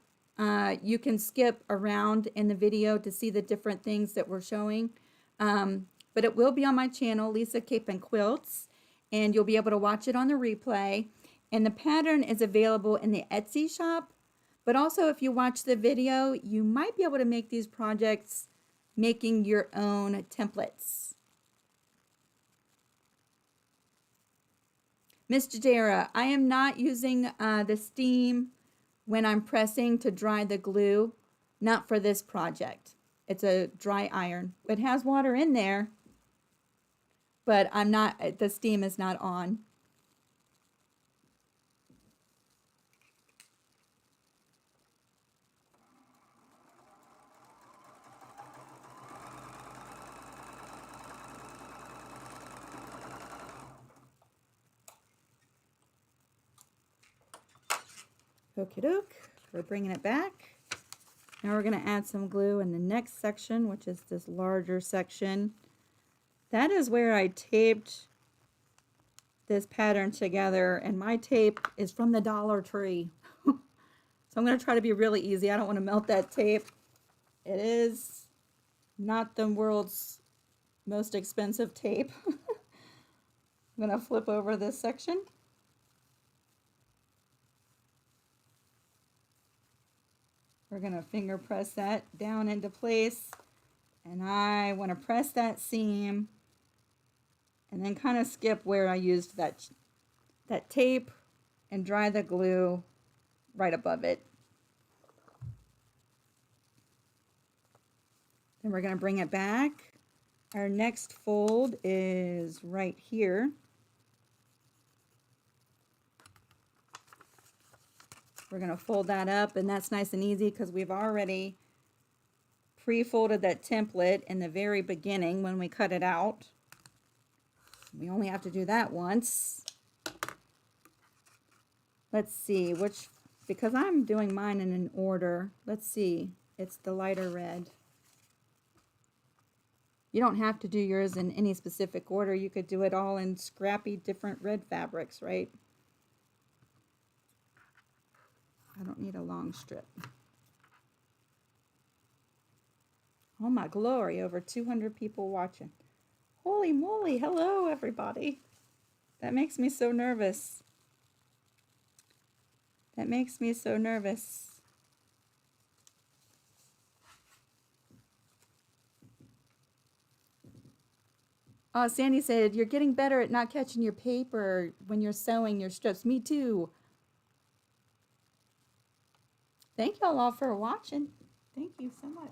you can skip around in the video to see the different things that we're showing. But it will be on my channel, Lisa Capen Quilts, and you'll be able to watch it on the replay. And the pattern is available in the Etsy shop. But also, if you watch the video, you might be able to make these projects making your own templates. Miss Jadera, I am not using the steam when I'm pressing to dry the glue, not for this project. It's a dry iron. It has water in there, but the steam is not on. Okie doke, we're bringing it back. Now we're going to add some glue in the next section, which is this larger section. That is where I taped this pattern together, and my tape is from the Dollar Tree. So I'm going to try to be really easy. I don't want to melt that tape. It is not the world's most expensive tape. I'm going to flip over this section. We're going to finger press that down into place, and I want to press that seam and then kind of skip where I used that tape and dry the glue right above it. Then we're going to bring it back. Our next fold is right here. We're going to fold that up, and that's nice and easy because we've already pre-folded that template in the very beginning when we cut it out. We only have to do that once. Let's see, because I'm doing mine in an order. Let's see, it's the lighter red. You don't have to do yours in any specific order. You could do it all in scrappy different red fabrics, right? I don't need a long strip. Oh my glory, over 200 people watching. Holy moly, hello everybody. That makes me so nervous. That makes me so nervous. Oh, Sandy said, you're getting better at not catching your paper when you're sewing your strips. Me too. Thank y'all all for watching. Thank you so much.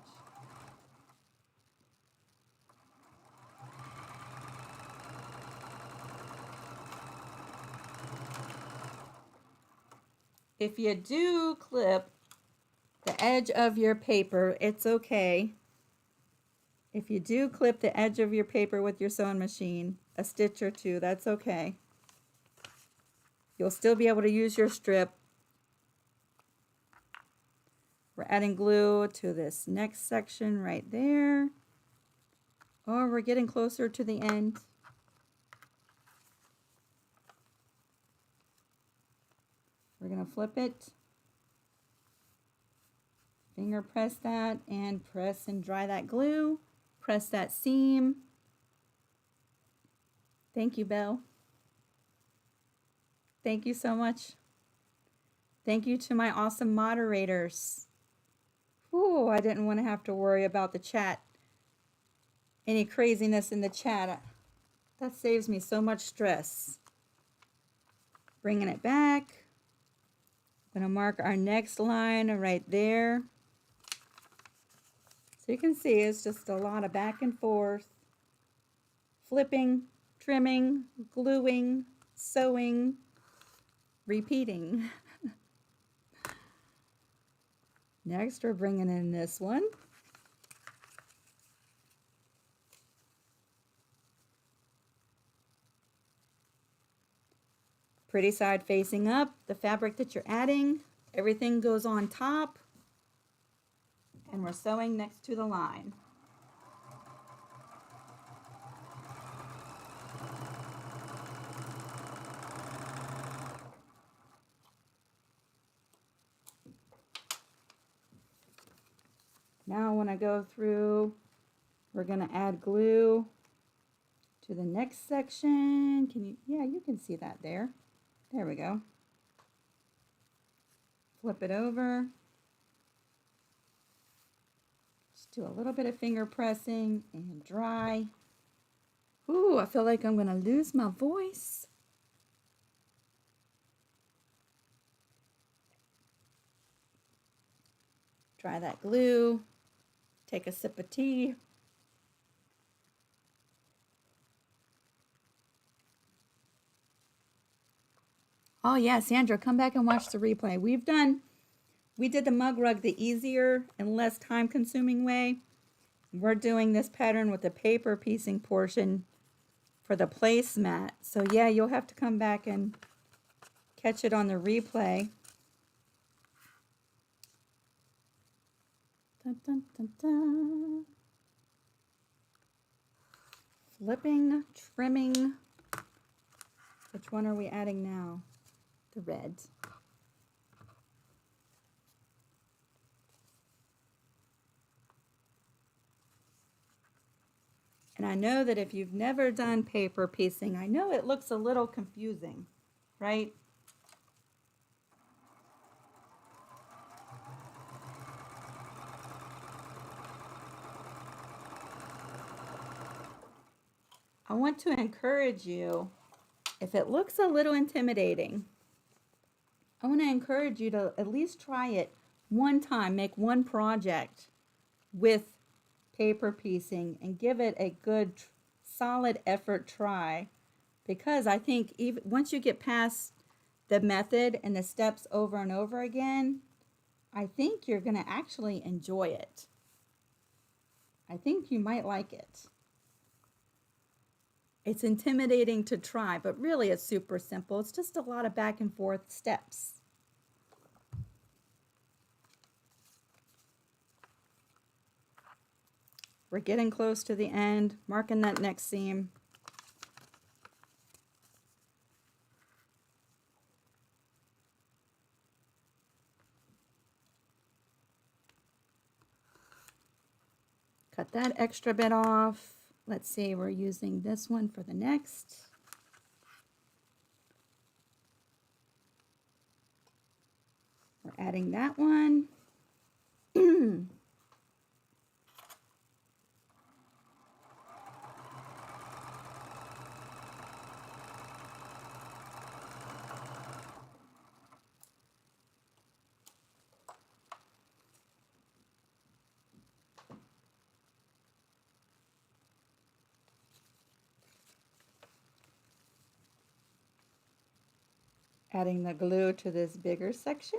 If you do clip the edge of your paper, it's okay. If you do clip the edge of your paper with your sewing machine, a stitch or two, that's okay. You'll still be able to use your strip We're adding glue to this next section right there. Oh, we're getting closer to the end. We're going to flip it. Finger press that and press and dry that glue. Press that seam. Thank you, Belle. Thank you so much. Thank you to my awesome moderators. Ooh, I didn't want to have to worry about the chat. Any craziness in the chat. That saves me so much stress. Bringing it back. I'm going to mark our next line right there. So you can see it's just a lot of back and forth. Flipping, trimming, gluing, sewing, repeating. Next, we're bringing in this one. Pretty side facing up, the fabric that you're adding, everything goes on top, and we're sewing next to the line. Now when I go through, we're going to add glue to the next section. Can you, yeah, you can see that there. There we go. Flip it over. Just do a little bit of finger pressing and dry. Ooh, I feel like I'm going to lose my voice. Dry that glue. Take a sip of tea. Oh yeah, Sandra, come back and watch the replay. We did the mug rug the easier and less time consuming way. We're doing this pattern with the paper piecing portion for the placemat. So yeah, you'll have to come back and catch it on the replay. Dun, dun, dun, dun. Flipping, trimming. Which one are we adding now? The red. And I know that if you've never done paper piecing, I know it looks a little confusing, right? I want to encourage you, if it looks a little intimidating, I want to encourage you to at least try it one time, make one project with paper piecing and give it a good solid effort try, because I think even once you get past the method and the steps over and over again, I think you're going to actually enjoy it. I think you might like it. It's intimidating to try, but really it's super simple. It's just a lot of back and forth steps. We're getting close to the end, marking that next seam. Cut that extra bit off. Let's see, we're using this one for the next. We're adding that one. Adding the glue to this bigger section.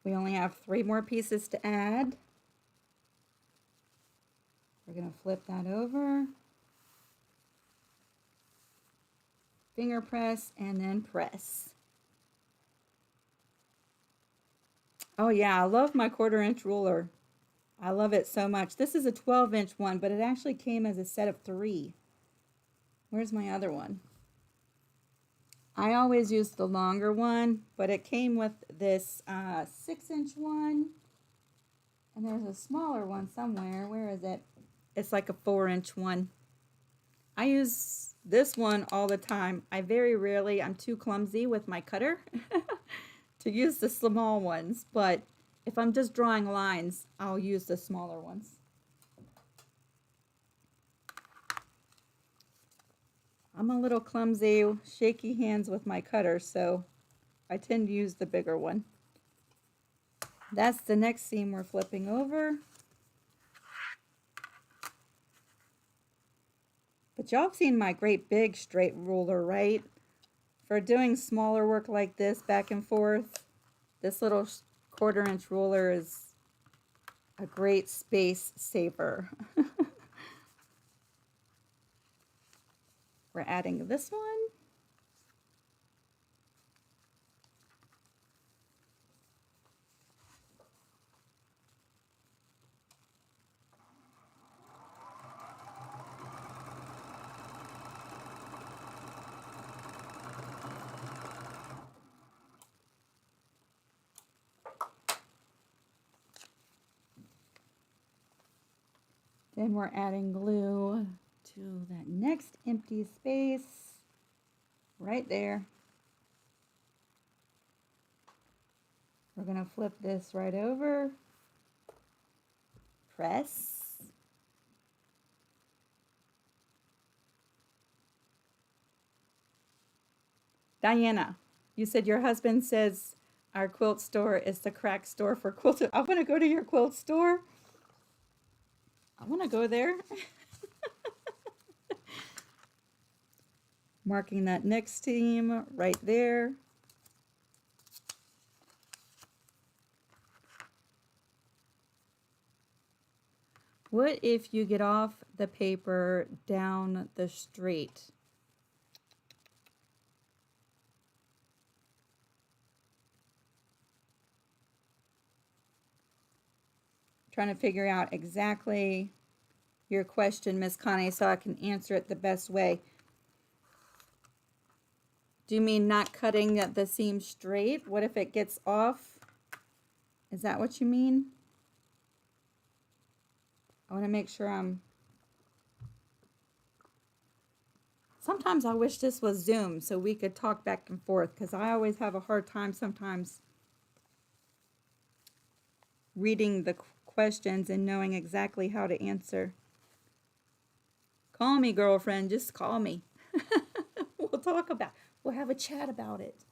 We only have 3 more pieces to add. We're going to flip that over. Finger press and then press. Oh yeah, I love my 1/4 inch ruler. I love it so much. This is a 12-inch one, but it actually came as a set of 3. Where's my other one? I always use the longer one, but it came with this 6-inch one, and there's a smaller one somewhere. Where is it? It's like a 4-inch one. I use this one all the time. I very rarely, I'm too clumsy with my cutter to use the small ones, but if I'm just drawing lines, I'll use the smaller ones. I'm a little clumsy, shaky hands with my cutter, so I tend to use the bigger one. That's the next seam we're flipping over. But y'all have seen my great big straight ruler, right? For doing smaller work like this back and forth, this little 1/4 inch ruler is a great space saver. We're adding this one. Then we're adding glue to that next empty space right there. We're going to flip this right over, press, Diana, you said your husband says our quilt store is the crack store for quilted. I want to go to your quilt store. I want to go there. Marking that next seam right there. What if you get off the paper down the straight? Trying to figure out exactly your question, Miss Connie, so I can answer it the best way. Do you mean not cutting the seam straight? What if it gets off? Is that what you mean? I want to make sure I'm... Sometimes I wish this was Zoom so we could talk back and forth, because I always have a hard time sometimes reading the questions and knowing exactly how to answer. Call me, girlfriend. Just call me. We'll talk about it. We'll have a chat about it.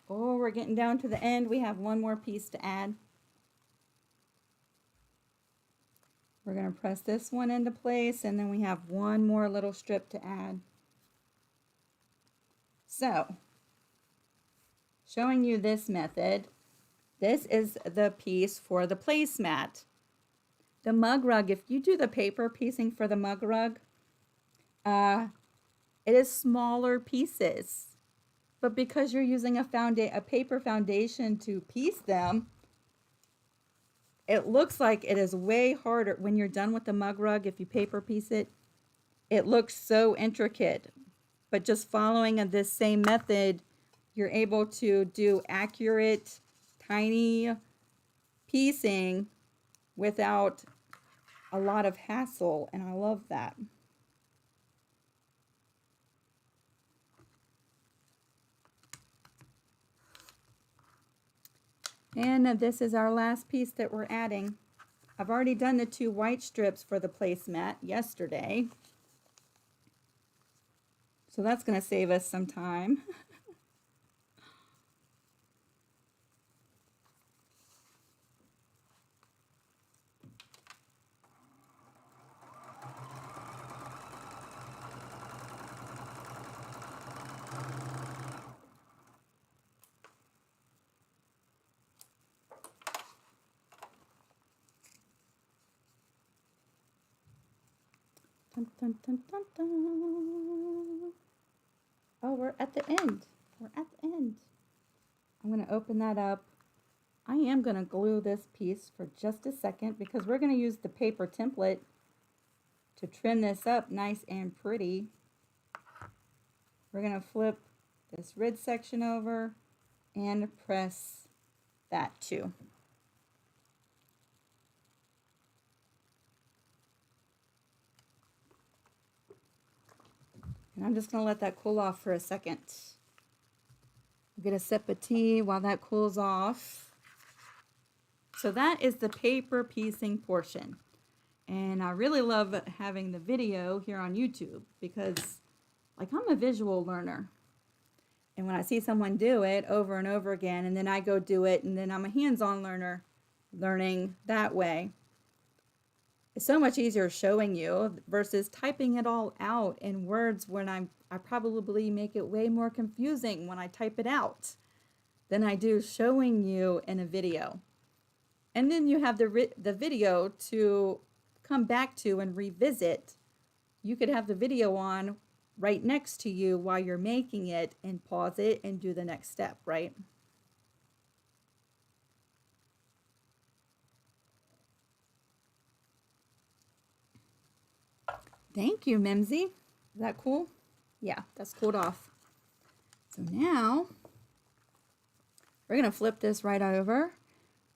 Oh, we're getting down to the end. We have one more piece to add. We're going to press this one into place, and then we have one more little strip to add. So, showing you this method, this is the piece for the placemat. The mug rug, if you do the paper piecing for the mug rug, it is smaller pieces. But because you're using a paper foundation to piece them, it looks like it is way harder when you're done with the mug rug. If you paper piece it, it looks so intricate. But just following this same method, you're able to do accurate, tiny piecing without a lot of hassle, and I love that. And this is our last piece that we're adding. I've already done the 2 white strips for the placemat yesterday, so that's going to save us some time. Dun, dun, dun, dun, dun. Oh, we're at the end. We're at the end. I'm going to open that up. I am going to glue this piece for just a second because we're going to use the paper template to trim this up nice and pretty. We're going to flip this red section over and press that too. And I'm just going to let that cool off for a second. Get a sip of tea while that cools off. So that is the paper piecing portion. And I really love having the video here on YouTube because, like, I'm a visual learner. And when I see someone do it over and over again, and then I go do it, and then I'm a hands-on learner, learning that way. It's so much easier showing you versus typing it all out in words when I probably make it way more confusing when I type it out than I do showing you in a video. And then you have the video to come back to and revisit. You could have the video on right next to you while you're making it and pause it and do the next step, right? Thank you, Mimsy. Is that cool? Yeah, that's cooled off. So now we're going to flip this right over.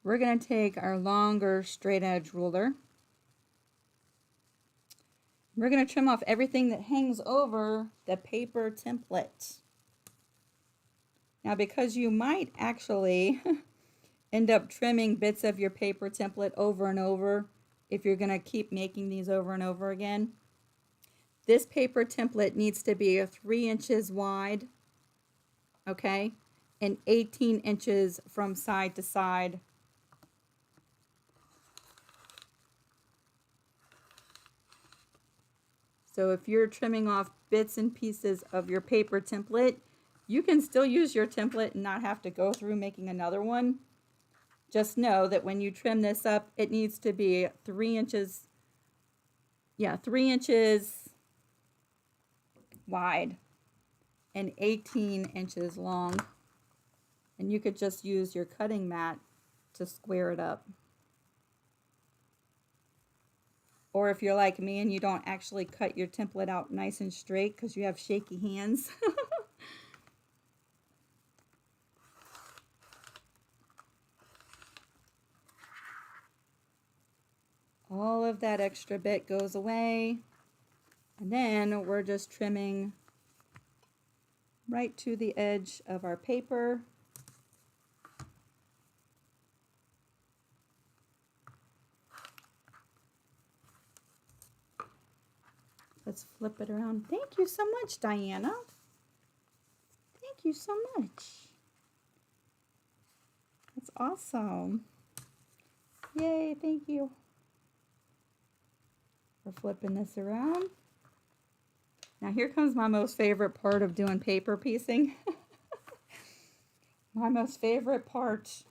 We're going to take our longer straight edge ruler. We're going to trim off everything that hangs over the paper template. Now, because you might actually end up trimming bits of your paper template over and over if you're going to keep making these over and over again, this paper template needs to be 3 inches wide, okay, and 18 inches from side to side. So if you're trimming off bits and pieces of your paper template, you can still use your template and not have to go through making another one. Just know that when you trim this up, it needs to be 3 inches, 3 inches wide and 18 inches long. And you could just use your cutting mat to square it up. Or if you're like me and you don't actually cut your template out nice and straight because you have shaky hands. All of that extra bit goes away. And then we're just trimming right to the edge of our paper. Let's flip it around. Thank you so much, Diana. Thank you so much. That's awesome. Yay, thank you. We're flipping this around. Now here comes my most favorite part of doing paper piecing. My most favorite part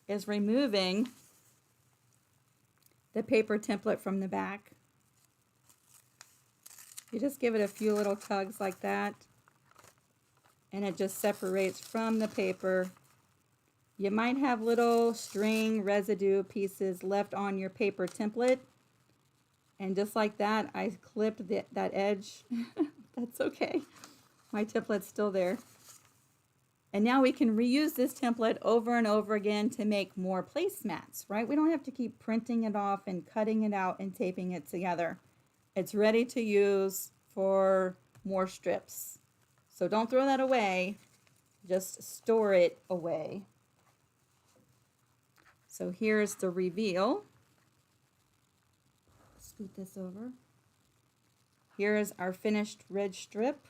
is removing the paper template from the back. You just give it a few little tugs like that, and it just separates from the paper. You might have little string residue pieces left on your paper template, and just like that, I clipped that edge. That's okay. My template's still there. And now we can reuse this template over and over again to make more placemats, right? We don't have to keep printing it off and cutting it out and taping it together. It's ready to use for more strips. So don't throw that away, just store it away. So here's the reveal. Scoot this over. Here's our finished red strip.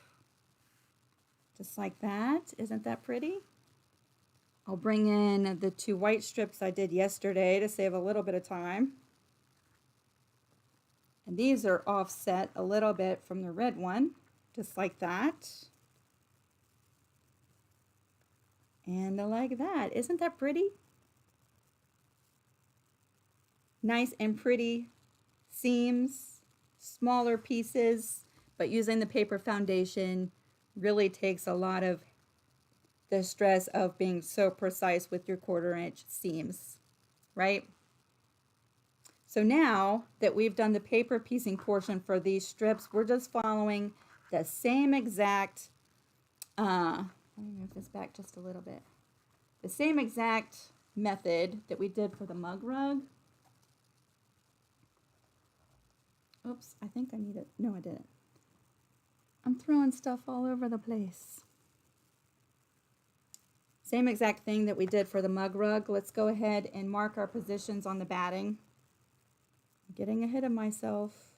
Just like that. Isn't that pretty? I'll bring in the 2 white strips I did yesterday to save a little bit of time. And these are offset a little bit from the red one, just like that. And like that. Isn't that pretty? Nice and pretty seams, smaller pieces, but using the paper foundation really takes a lot of the stress of being so precise with your 1/4 inch seams, right? So now that we've done the paper piecing portion for these strips, we're just following the same exact, let me move this back just a little bit. The same exact method that we did for the mug rug. Oops, I think I need it. No, I didn't. I'm throwing stuff all over the place. Same exact thing that we did for the mug rug. Let's go ahead and mark our positions on the batting. I'm getting ahead of myself.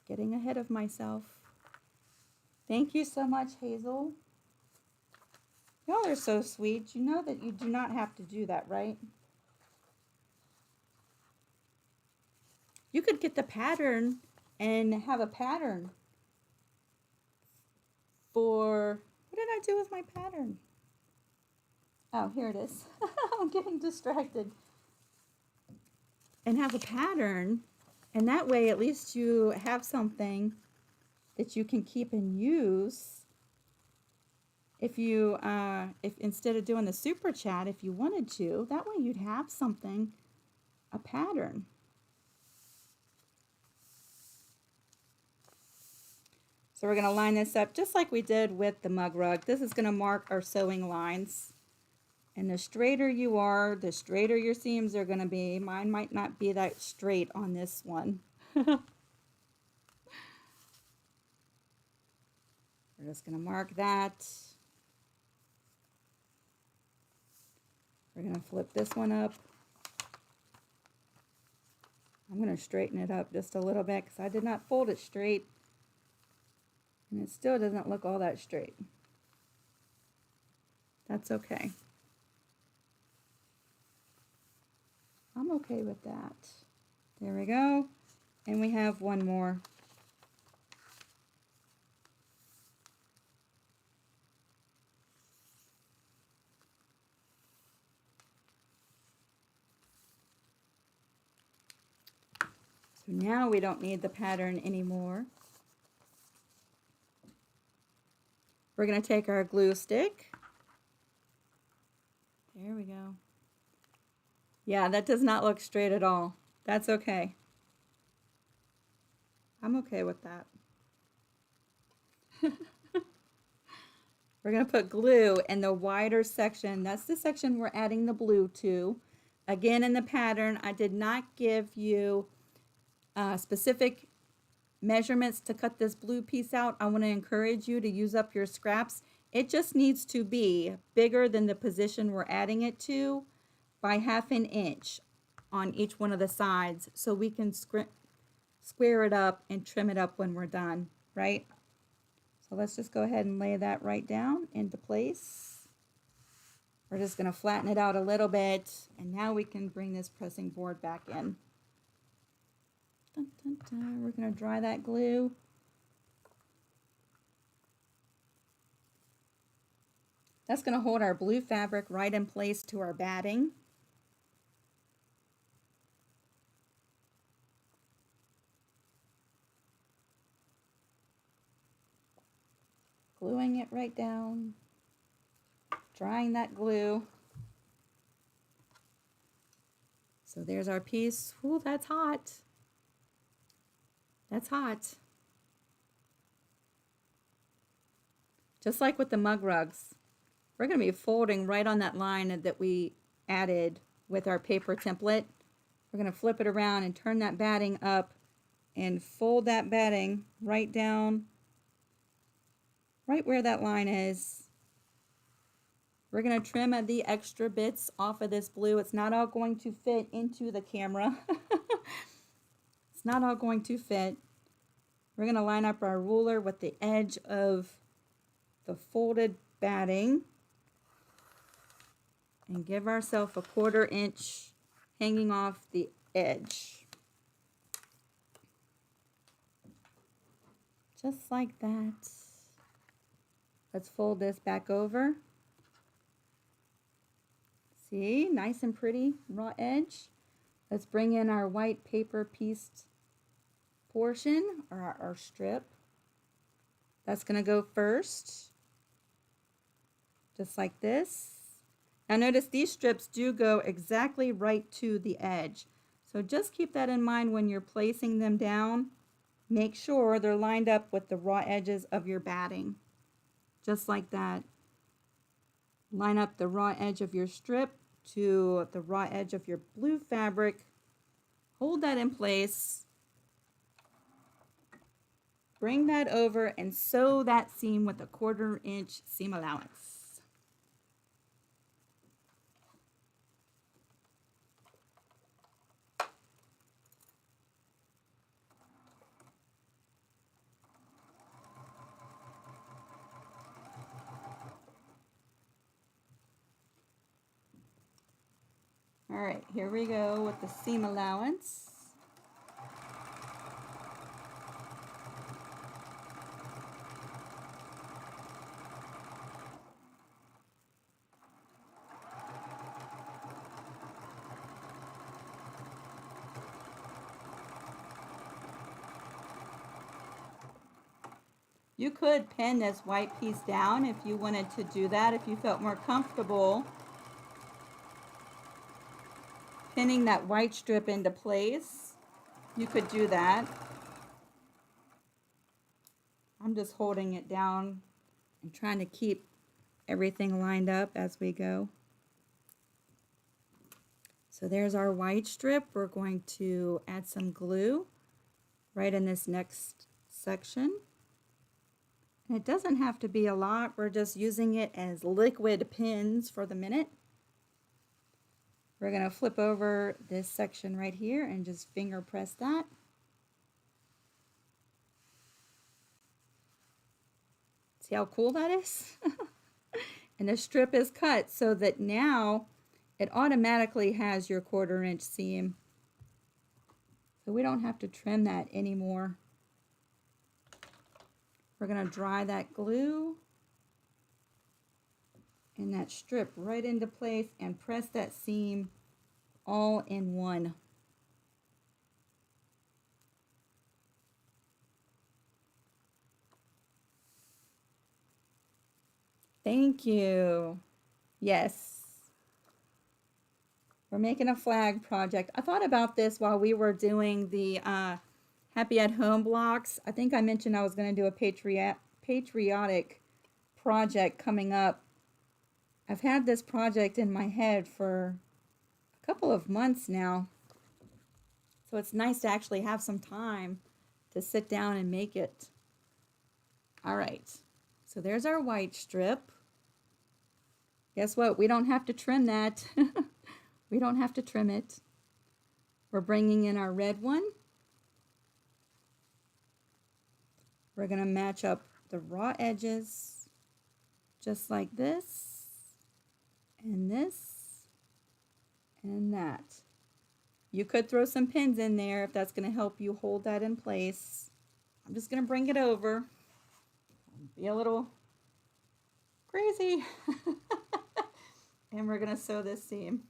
Getting ahead of myself. Thank you so much, Hazel. Y'all are so sweet. You know that you do not have to do that, right? You could get the pattern and have a pattern for, what did I do with my pattern? Oh, here it is. I'm getting distracted. And have a pattern, and that way at least you have something that you can keep and use. If you, if instead of doing the super chat, if you wanted to, that way you'd have something, a pattern. So we're going to line this up just like we did with the mug rug. This is going to mark our sewing lines. And the straighter you are, the straighter your seams are going to be. Mine might not be that straight on this one. We're just going to mark that. We're going to flip this one up. I'm going to straighten it up just a little bit because I did not fold it straight. And it still doesn't look all that straight. That's okay. I'm okay with that. There we go. And we have one more. So now we don't need the pattern anymore. We're going to take our glue stick. There we go. Yeah, that does not look straight at all. That's okay. I'm okay with that. We're going to put glue in the wider section. That's the section we're adding the blue to. Again, in the pattern, I did not give you specific measurements to cut this blue piece out. I want to encourage you to use up your scraps. It just needs to be bigger than the position we're adding it to by 1/2 inch on each one of the sides so we can square it up and trim it up when we're done, right? So let's just go ahead and lay that right down into place. We're just going to flatten it out a little bit, and now we can bring this pressing board back in. Dun, dun, dun. We're going to dry that glue. That's going to hold our blue fabric right in place to our batting. Gluing it right down. Drying that glue. So there's our piece. Ooh, that's hot. That's hot. Just like with the mug rugs, we're going to be folding right on that line that we added with our paper template. We're going to flip it around and turn that batting up and fold that batting right down, right where that line is. We're going to trim the extra bits off of this blue. It's not all going to fit into the camera. It's not all going to fit. We're going to line up our ruler with the edge of the folded batting and give ourselves a 1/4 inch hanging off the edge. Just like that. Let's fold this back over. See, nice and pretty raw edge. Let's bring in our white paper pieced portion, or our strip. That's going to go first, just like this. Now notice these strips do go exactly right to the edge. So just keep that in mind when you're placing them down. Make sure they're lined up with the raw edges of your batting. Just like that. Line up the raw edge of your strip to the raw edge of your blue fabric. Hold that in place. Bring that over and sew that seam with a 1/4 inch seam allowance. All right, here we go with the seam allowance. You could pin this white piece down if you wanted to do that, if you felt more comfortable pinning that white strip into place. You could do that. I'm just holding it down and trying to keep everything lined up as we go. So there's our white strip. We're going to add some glue right in this next section. And it doesn't have to be a lot. We're just using it as liquid pins for the minute. We're going to flip over this section right here and just finger press that. See how cool that is? And the strip is cut so that now it automatically has your 1/4 inch seam. So we don't have to trim that anymore. We're going to dry that glue and that strip right into place and press that seam all in one. Thank you. Yes. We're making a flag project. I thought about this while we were doing the Happy at Home blocks. I think I mentioned I was going to do a patriotic project coming up. I've had this project in my head for a couple of months now. So it's nice to actually have some time to sit down and make it. All right. So there's our white strip. Guess what? We don't have to trim that. We don't have to trim it. We're bringing in our red one. We're going to match up the raw edges just like this, and this, and that. You could throw some pins in there if that's going to help you hold that in place. I'm just going to bring it over. Be a little crazy. And we're going to sew this seam.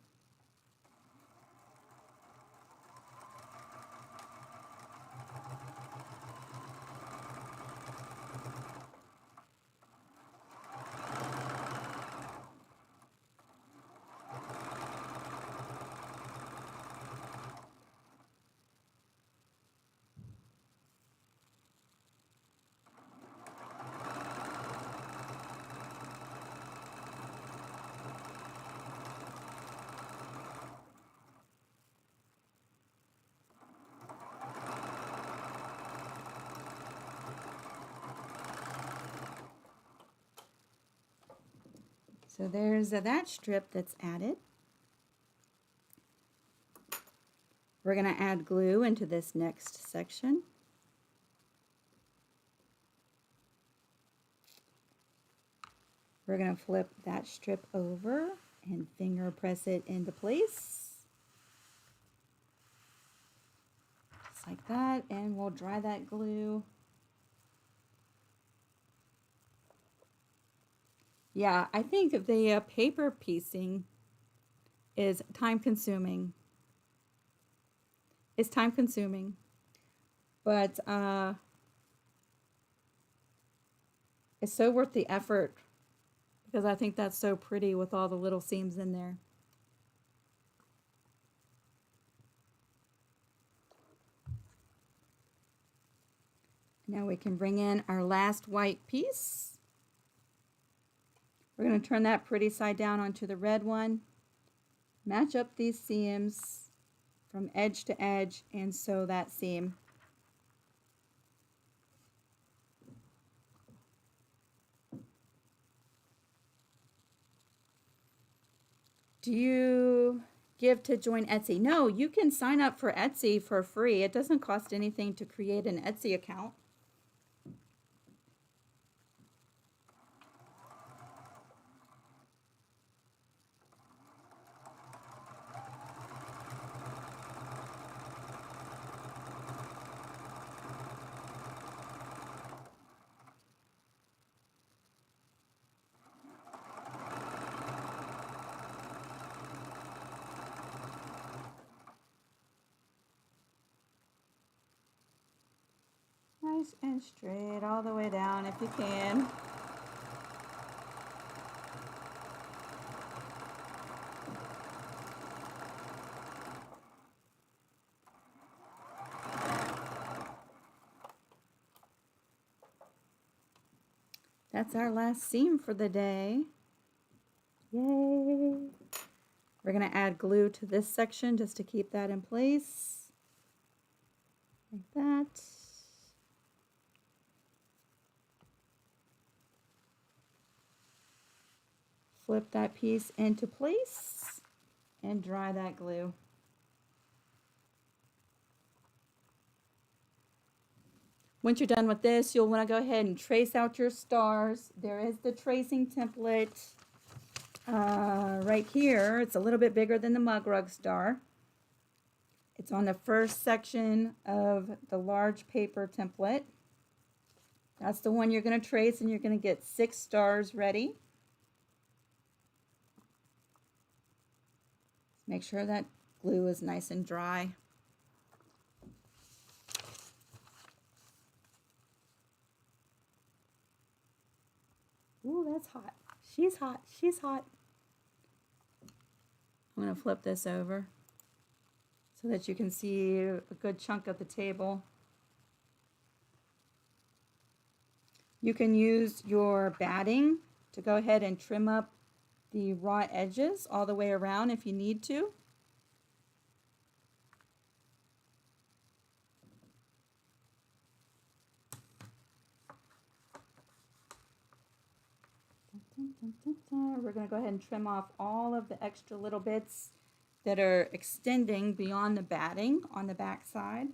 So there's that strip that's added. We're going to add glue into this next section. We're going to flip that strip over and finger press it into place. Just like that, and we'll dry that glue. Yeah, I think the paper piecing is time consuming. It's time consuming. but it's so worth the effort because I think that's so pretty with all the little seams in there. Now we can bring in our last white piece. We're going to turn that pretty side down onto the red one. Match up these seams from edge to edge and sew that seam. Do you give to join Etsy? No, you can sign up for Etsy for free. It doesn't cost anything to create an Etsy account. Nice and straight all the way down if you can. That's our last seam for the day. Yay! We're going to add glue to this section just to keep that in place. Like that. Flip that piece into place and dry that glue. Once you're done with this, you'll want to go ahead and trace out your stars. There is the tracing template right here. It's a little bit bigger than the mugrug star. It's on the first section of the large paper template. That's the one you're going to trace, and you're going to get 6 stars ready. Make sure that glue is nice and dry. Ooh, that's hot. She's hot. She's hot. I'm going to flip this over so that you can see a good chunk of the table. You can use your batting to go ahead and trim up the raw edges all the way around if you need to. We're going to go ahead and trim off all of the extra little bits that are extending beyond the batting on the back side.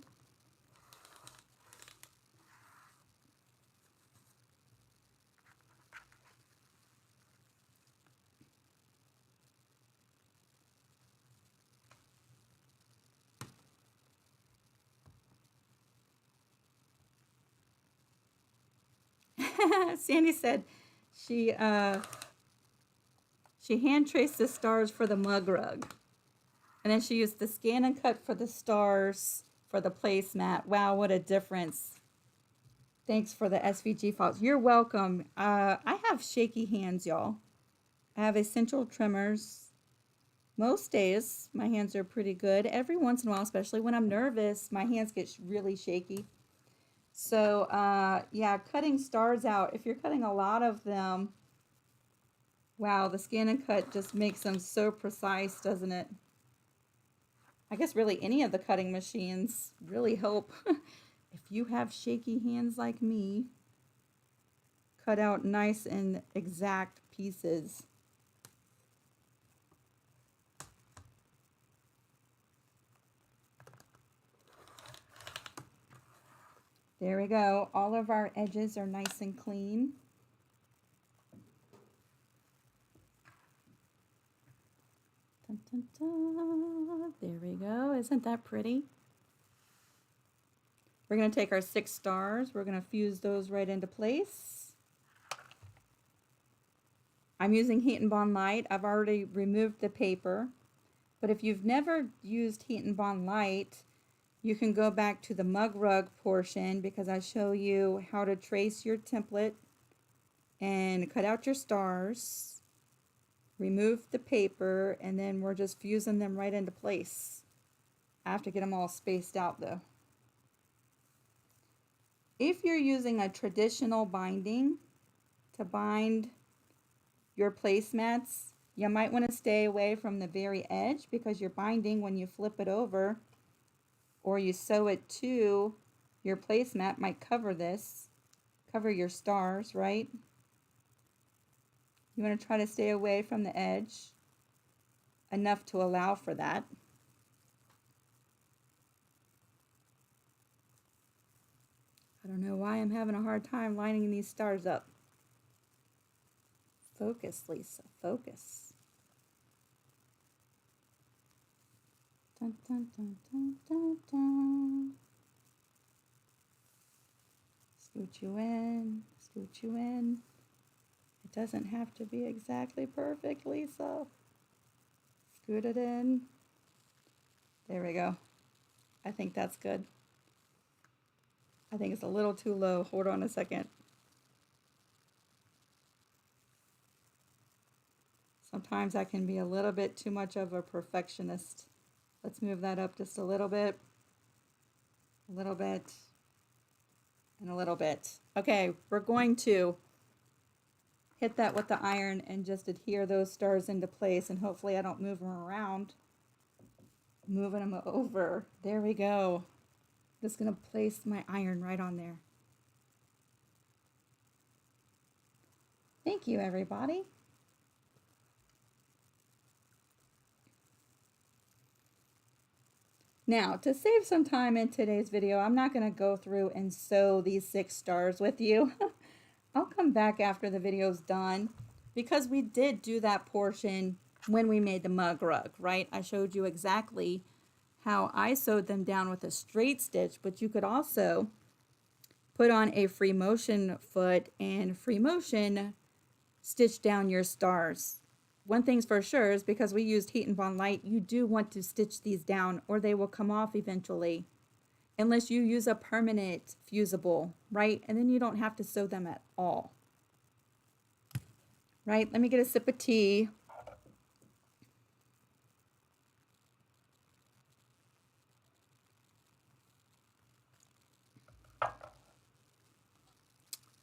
Sandy said she hand traced the stars for the mug rug, and then she used the scan and cut for the stars for the placemat. Wow, what a difference. Thanks for the SVG files. You're welcome. I have shaky hands, y'all. I have essential tremors. Most days my hands are pretty good. Every once in a while, especially when I'm nervous, my hands get really shaky. So yeah, cutting stars out, if you're cutting a lot of them, wow, the scan and cut just makes them so precise, doesn't it? I guess really any of the cutting machines really help. If you have shaky hands like me, cut out nice and exact pieces. There we go. All of our edges are nice and clean. Dun, dun, dun. There we go. Isn't that pretty? We're going to take our 6 stars. We're going to fuse those right into place. I'm using Heat and Bond Light. I've already removed the paper. But if you've never used Heat and Bond Light, You can go back to the mug rug portion because I show you how to trace your template and cut out your stars, remove the paper, and then we're just fusing them right into place. I have to get them all spaced out though. If you're using a traditional binding to bind your placemats, you might want to stay away from the very edge because your binding, when you flip it over or you sew it to your placemat, might cover this, cover your stars, right? You want to try to stay away from the edge enough to allow for that. I don't know why I'm having a hard time lining these stars up. Focus, Lisa, focus. Dun, dun, dun, dun, dun, dun. Scoot you in, scoot you in. It doesn't have to be exactly perfect, Lisa. Scoot it in. There we go. I think that's good. I think it's a little too low. Hold on a second. Sometimes I can be a little bit too much of a perfectionist. Let's move that up just a little bit, and a little bit. Okay, we're going to hit that with the iron and just adhere those stars into place, and hopefully I don't move them around. Moving them over. There we go. Just going to place my iron right on there. Thank you, everybody. Now, to save some time in today's video, I'm not going to go through and sew these 6 stars with you. I'll come back after the video's done because we did do that portion when we made the mug rug, right? I showed you exactly how I sewed them down with a straight stitch, but you could also put on a free motion foot and free motion stitch down your stars. One thing's for sure is because we used Heat and Bond Light, you do want to stitch these down or they will come off eventually. Unless you use a permanent fusible, right? And then you don't have to sew them at all. Right? Let me get a sip of tea.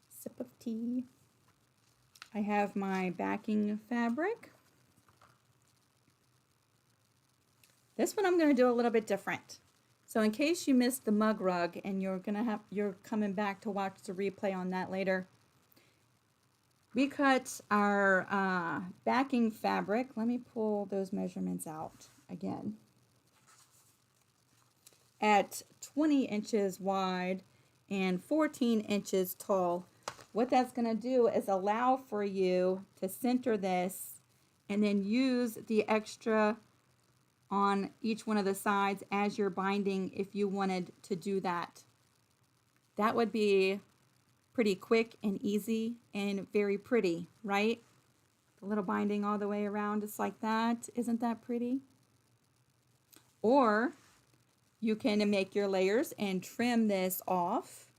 Sip of tea. I have my backing fabric. This one I'm going to do a little bit different. So in case you missed the mug rug and you're coming back to watch the replay on that later, we cut our backing fabric. Let me pull those measurements out again. At 20 inches wide and 14 inches tall. What that's going to do is allow for you to center this and then use the extra on each one of the sides as you're binding if you wanted to do that. That would be pretty quick and easy and very pretty, right? The little binding all the way around just like that. Isn't that pretty? Or you can make your layers and trim this off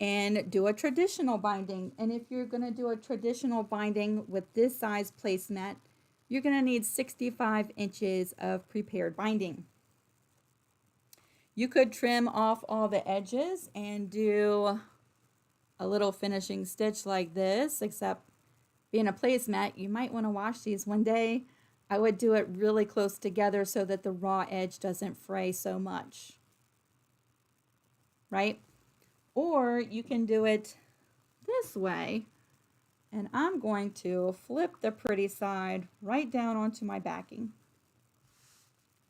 and do a traditional binding. And if you're going to do a traditional binding with this size placemat, you're going to need 65 inches of prepared binding. You could trim off all the edges and do a little finishing stitch like this, except being a placemat, you might want to wash these one day. I would do it really close together so that the raw edge doesn't fray so much, right? Or you can do it this way, and I'm going to flip the pretty side right down onto my backing.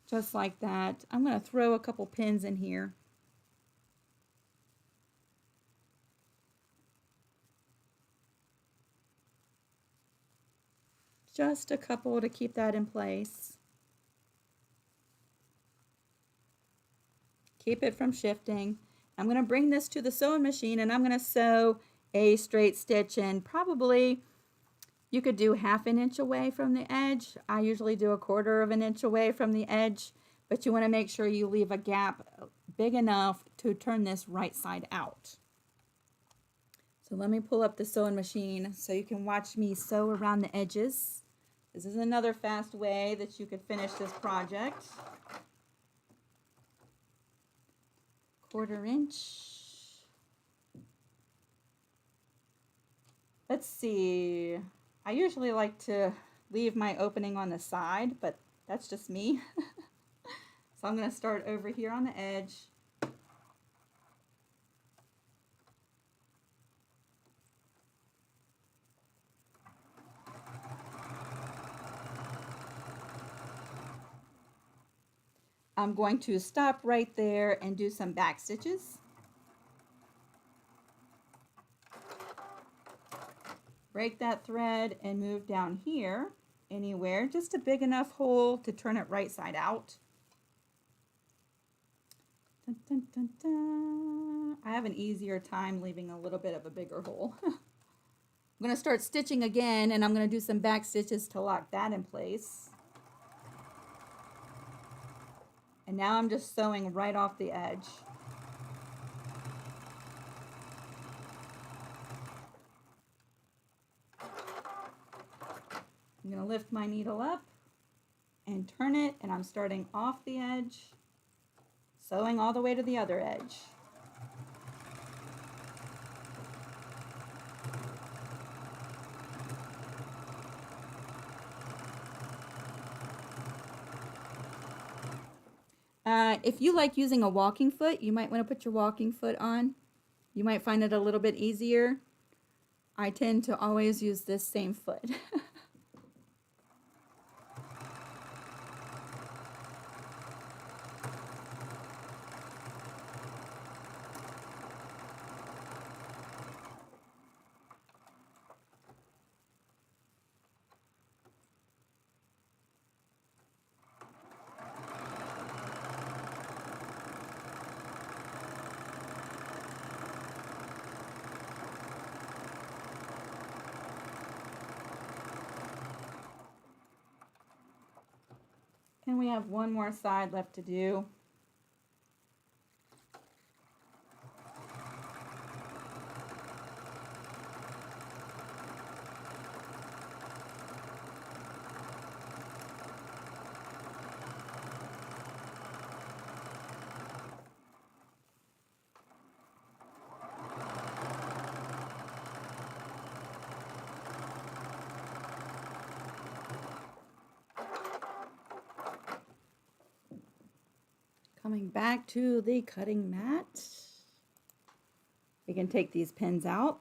Just like that. I'm going to throw a couple pins in here. Just a couple to keep that in place. Keep it from shifting. I'm going to bring this to the sewing machine and I'm going to sew a straight stitch, and probably you could do 1/2 inch away from the edge. I usually do 1/4 inch away from the edge, but you want to make sure you leave a gap big enough to turn this right side out. So let me pull up the sewing machine so you can watch me sew around the edges. This is another fast way that you could finish this project. 1/4 inch. Let's see. I usually like to leave my opening on the side, but that's just me. So I'm going to start over here on the edge. I'm going to stop right there and do some back stitches. Break that thread and move down here anywhere, just a big enough hole to turn it right side out. Dun, dun, dun, dun. I have an easier time leaving a little bit of a bigger hole. I'm going to start stitching again, and I'm going to do some back stitches to lock that in place. And now I'm just sewing right off the edge. I'm going to lift my needle up and turn it, and I'm starting off the edge, sewing all the way to the other edge. If you like using a walking foot, you might want to put your walking foot on. You might find it a little bit easier. I tend to always use this same foot. And we have one more side left to do. Coming back to the cutting mat. We can take these pins out.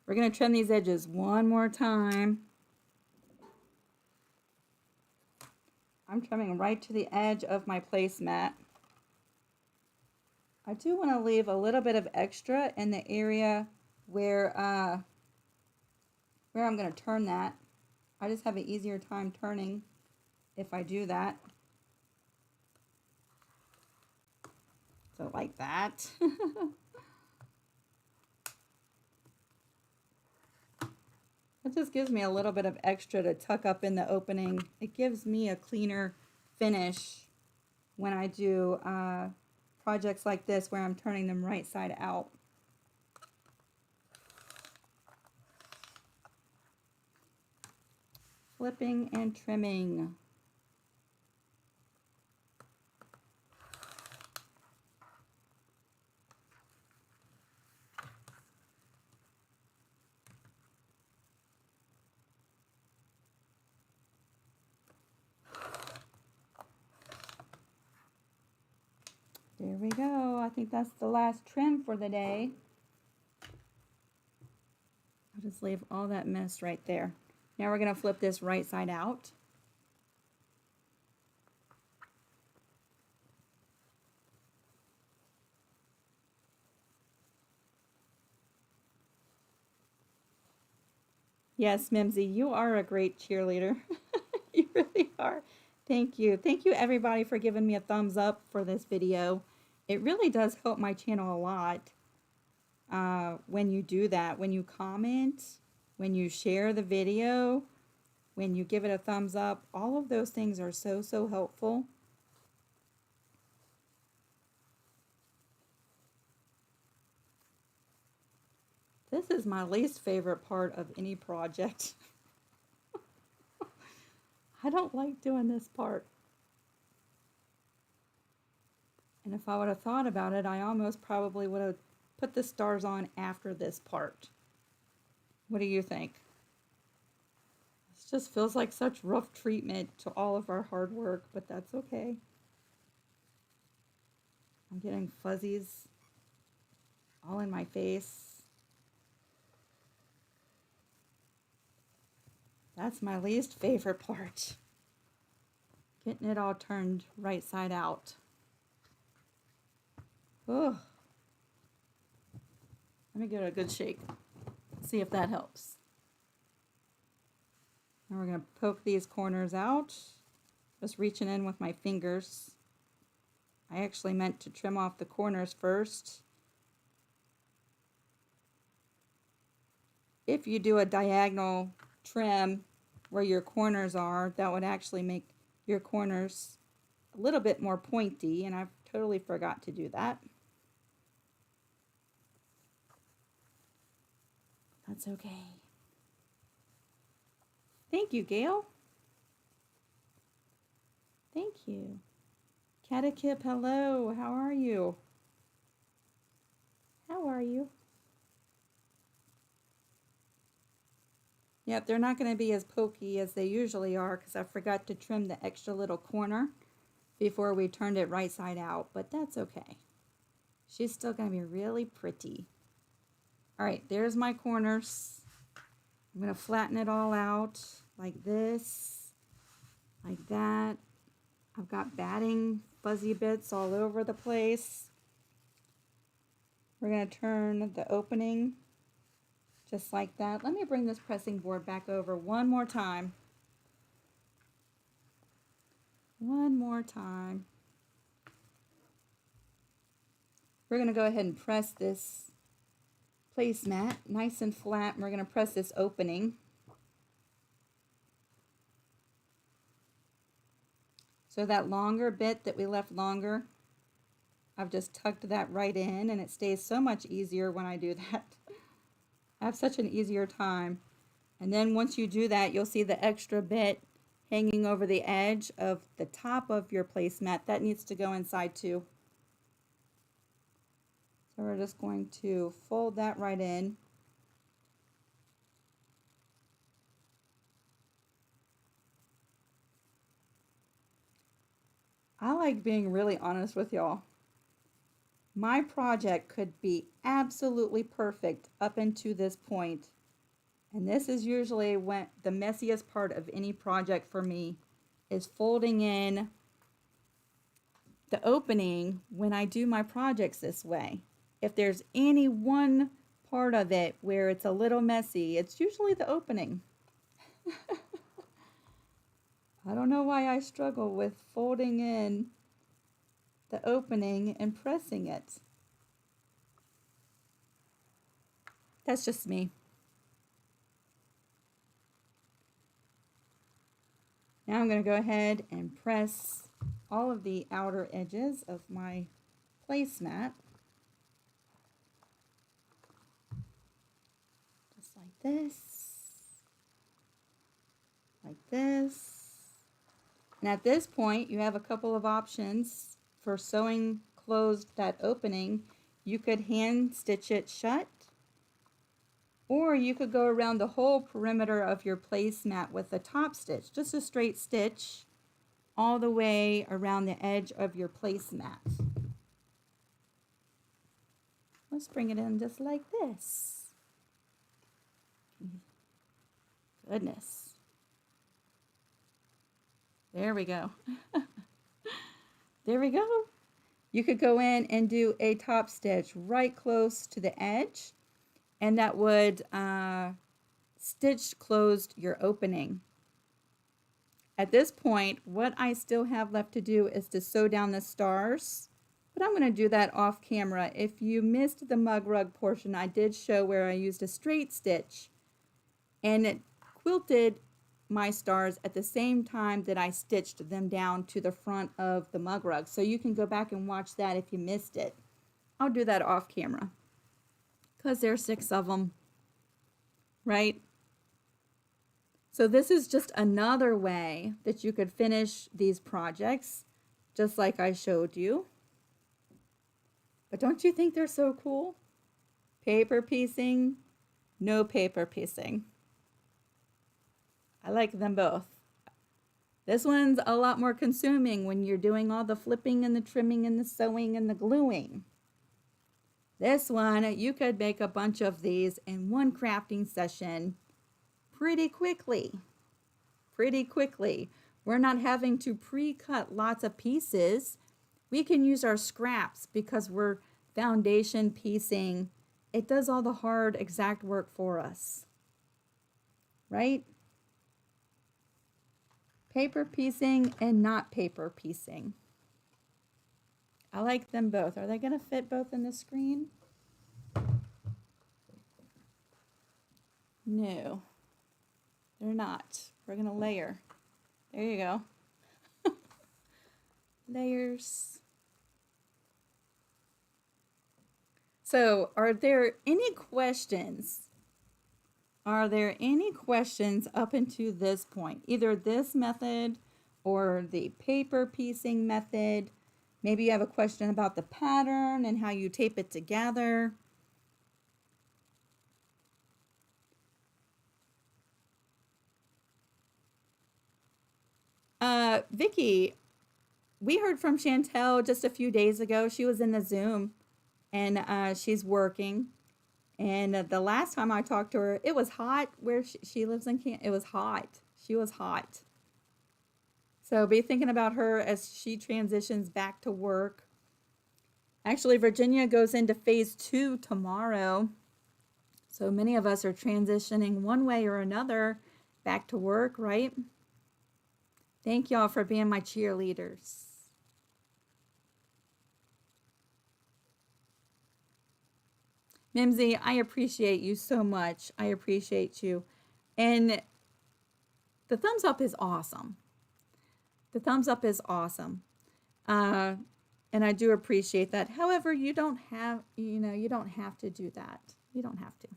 We're going to trim these edges one more time. I'm trimming right to the edge of my placemat. I do want to leave a little bit of extra in the area where I'm going to turn that. I just have an easier time turning if I do that. So like that. It just gives me a little bit of extra to tuck up in the opening. It gives me a cleaner finish when I do projects like this where I'm turning them right side out. Flipping and trimming. There we go. I think that's the last trim for the day. I'll just leave all that mess right there. Now we're going to flip this right side out. Yes, Mimsy, you are a great cheerleader. You really are. Thank you. Thank you everybody for giving me a thumbs up for this video. It really does help my channel a lot when you do that, when you comment, when you share the video. when you give it a thumbs up. All of those things are so, so helpful. This is my least favorite part of any project. I don't like doing this part. And if I would have thought about it, I almost probably would have put the stars on after this part. What do you think? This just feels like such rough treatment to all of our hard work, but that's okay. I'm getting fuzzies all in my face. That's my least favorite part. Getting it all turned right side out. Oh. Let me give it a good shake. See if that helps. Now we're going to poke these corners out. Just reaching in with my fingers. I actually meant to trim off the corners first. If you do a diagonal trim where your corners are, that would actually make your corners a little bit more pointy, and I've totally forgot to do that. That's okay. Thank you, Gail. Thank you. Catakip, hello. How are you? How are you? Yep, they're not going to be as pokey as they usually are because I forgot to trim the extra little corner before we turned it right side out, but that's okay. She's still going to be really pretty. All right, there's my corners. I'm going to flatten it all out like this, like that. I've got batting fuzzy bits all over the place. We're going to turn the opening just like that. Let me bring this pressing board back over one more time. One more time. We're going to go ahead and press this placemat nice and flat, and we're going to press this opening. So that longer bit that we left longer, I've just tucked that right in, and it stays so much easier when I do that. I have such an easier time. And then once you do that, you'll see the extra bit hanging over the edge of the top of your placemat. That needs to go inside too. So we're just going to fold that right in. I like being really honest with y'all. My project could be absolutely perfect up into this point. And this is usually when the messiest part of any project for me is folding in the opening when I do my projects this way. If there's any one part of it where it's a little messy, it's usually the opening. I don't know why I struggle with folding in the opening and pressing it. That's just me. Now I'm going to go ahead and press all of the outer edges of my placemat. Just like this. Like this. And at this point, you have a couple of options for sewing closed that opening. You could hand stitch it shut, or you could go around the whole perimeter of your placemat with a top stitch, just a straight stitch all the way around the edge of your placemat. Let's bring it in just like this. Goodness. There we go. There we go. You could go in and do a top stitch right close to the edge, and that would stitch closed your opening. At this point, what I still have left to do is to sew down the stars, but I'm going to do that off camera. If you missed the mugrug portion, I did show where I used a straight stitch, and it quilted my stars at the same time that I stitched them down to the front of the mug rug. So you can go back and watch that if you missed it. I'll do that off camera because there's 6 of them, right? So this is just another way that you could finish these projects, just like I showed you. But don't you think they're so cool? Paper piecing, no paper piecing. I like them both. This one's a lot more consuming when you're doing all the flipping and the trimming and the sewing and the gluing. This one, you could make a bunch of these in one crafting session pretty quickly. Pretty quickly. We're not having to pre-cut lots of pieces. We can use our scraps because we're foundation piecing. It does all the hard exact work for us. Right? Paper piecing and not paper piecing. I like them both. Are they going to fit both in the screen? No, they're not. We're going to layer. There you go. Layers. So, are there any questions? Are there any questions up until this point? Either this method or the paper piecing method. Maybe you have a question about the pattern and how you tape it together. Vicky, we heard from Chantel just a few days ago. She was in the Zoom and she's working. And the last time I talked to her, it was hot where she lives in Canada. It was hot. She was hot. So be thinking about her as she transitions back to work. Actually, Virginia goes into phase 2 tomorrow. So many of us are transitioning one way or another back to work, right? Thank y'all for being my cheerleaders. Mimsy, I appreciate you so much. I appreciate you. And the thumbs up is awesome. The thumbs up is awesome. And I do appreciate that. However, you don't have, you don't have to do that. You don't have to.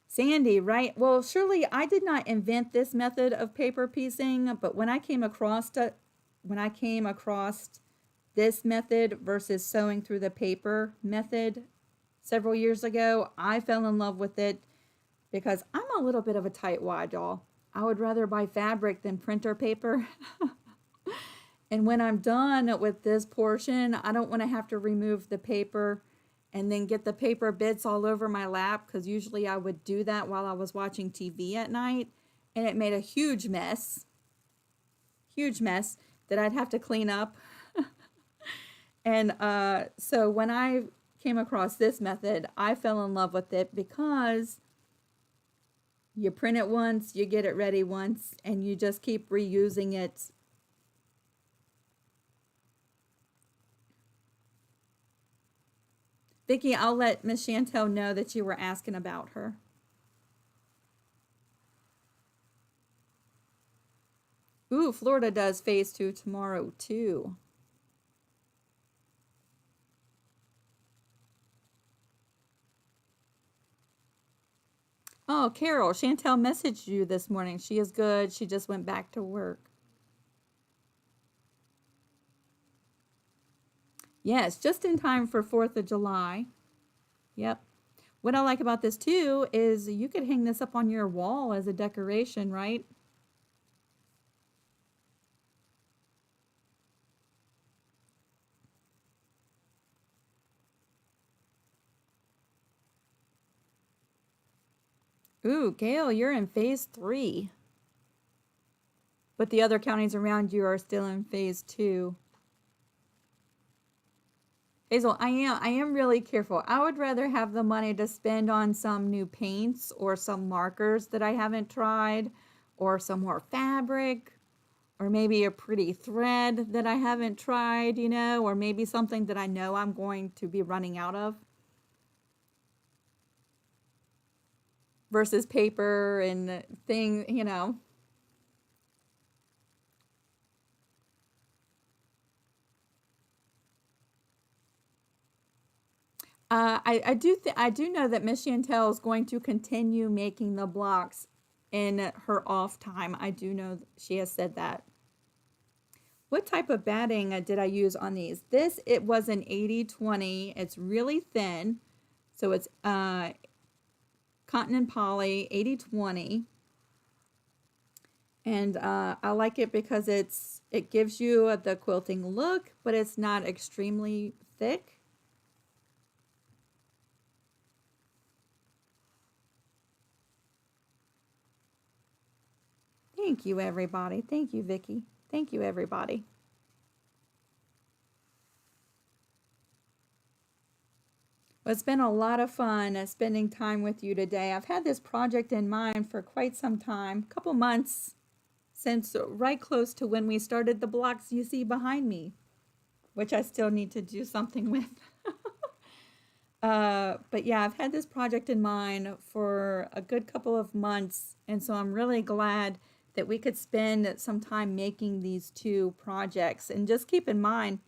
Sandy, right? Well, surely I did not invent this method of paper piecing, but when I came across this method versus sewing through the paper method several years ago, I fell in love with it because I'm a little bit of a tightwad, y'all. I would rather buy fabric than printer paper. And when I'm done with this portion, I don't want to have to remove the paper and then get the paper bits all over my lap, because usually I would do that while I was watching TV at night, and it made a huge mess that I'd have to clean up. And so when I came across this method, I fell in love with it because you print it once, you get it ready once, and you just keep reusing it. Vicki, I'll let Miss Chantel know that you were asking about her. Ooh, Florida does phase 2 tomorrow too. Oh, Carol, Chantel messaged you this morning. She is good. She just went back to work. Yes, just in time for 4th of July. Yep. What I like about this too is you could hang this up on your wall as a decoration, right? Ooh, Gail, you're in phase 3. But the other counties around you are still in phase 2. Hazel, I am really careful. I would rather have the money to spend on some new paints or some markers that I haven't tried, or some more fabric, or maybe a pretty thread that I haven't tried, or maybe something that I know I'm going to be running out of. versus paper and thing, you know. I do know that Miss Chantel is going to continue making the blocks in her off time. I do know she has said that. What type of batting did I use on these? This, it was an 80/20. It's really thin. So it's cotton and poly 80/20. And I like it because it gives you the quilting look, but it's not extremely thick. Thank you, everybody. Thank you, Vicki. Thank you, everybody. Well, it's been a lot of fun spending time with you today. I've had this project in mind for quite some time, a couple months, since right close to when we started the blocks you see behind me, which I still need to do something with. But yeah, I've had this project in mind for a good couple of months, and so I'm really glad that we could spend some time making these two projects. And just keep in mind,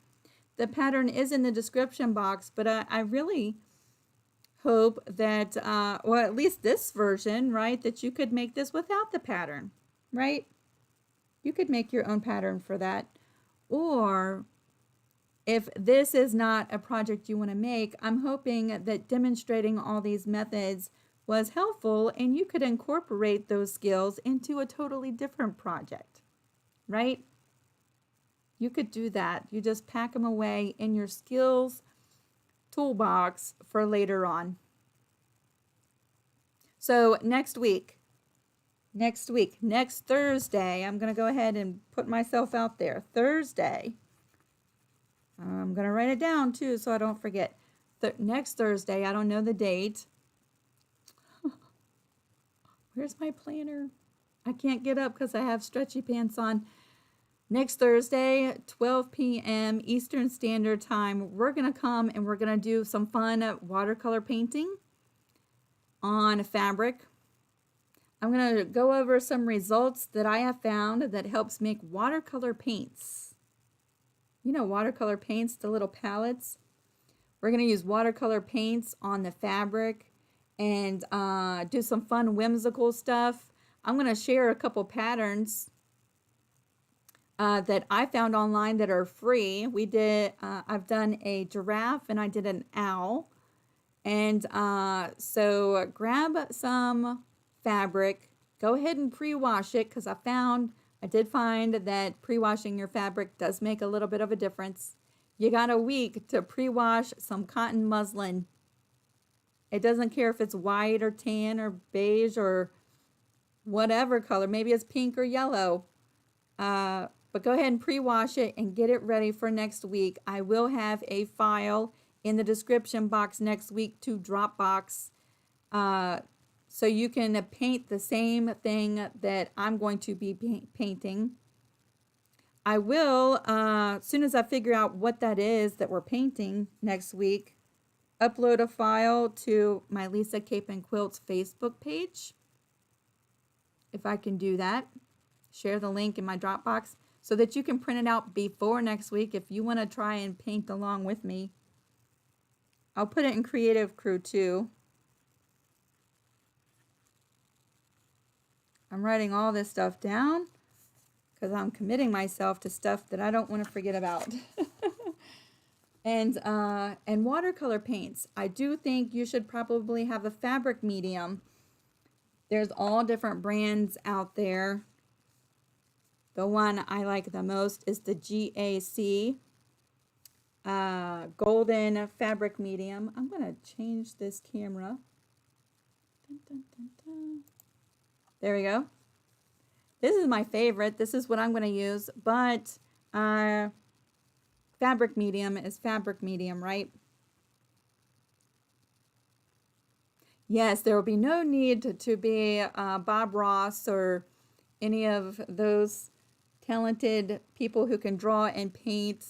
the pattern is in the description box, but I really hope that, well, at least this version, right, that you could make this without the pattern, right? You could make your own pattern for that. Or if this is not a project you want to make, I'm hoping that demonstrating all these methods was helpful and you could incorporate those skills into a totally different project, right? You could do that. You just pack them away in your skills toolbox for later on. So next Thursday, I'm going to go ahead and put myself out there. Thursday, I'm going to write it down too so I don't forget. Next Thursday, I don't know the date. Where's my planner? I can't get up because I have stretchy pants on. Next Thursday, 12 p.m. Eastern Standard Time, we're going to come and we're going to do some fun watercolor painting on fabric. I'm going to go over some results that I have found that helps make watercolor paints. You know, watercolor paints, the little palettes. We're going to use watercolor paints on the fabric and do some fun whimsical stuff. I'm going to share a couple patterns that I found online that are free. I've done a giraffe and I did an owl. And so grab some fabric, go ahead and pre-wash it because I did find that pre-washing your fabric does make a little bit of a difference. You got a week to pre-wash some cotton muslin. It doesn't care if it's white or tan or beige or whatever color. Maybe it's pink or yellow. But go ahead and pre-wash it and get it ready for next week. I will have a file in the description box next week to Dropbox. So you can paint the same thing that I'm going to be painting. I will, as soon as I figure out what that is that we're painting next week, upload a file to my Lisa Capen Quilts Facebook page. If I can do that. Share the link in my Dropbox so that you can print it out before next week if you want to try and paint along with me. I'll put it in Creative Crew too. I'm writing all this stuff down because I'm committing myself to stuff that I don't want to forget about. And watercolor paints. I do think you should probably have a fabric medium. There's all different brands out there. The one I like the most is the GAC golden fabric medium. I'm going to change this camera. Dun, dun, dun, dun. There we go. This is my favorite. This is what I'm going to use, but fabric medium is fabric medium, right? Yes, there will be no need to be Bob Ross or any of those talented people who can draw and paint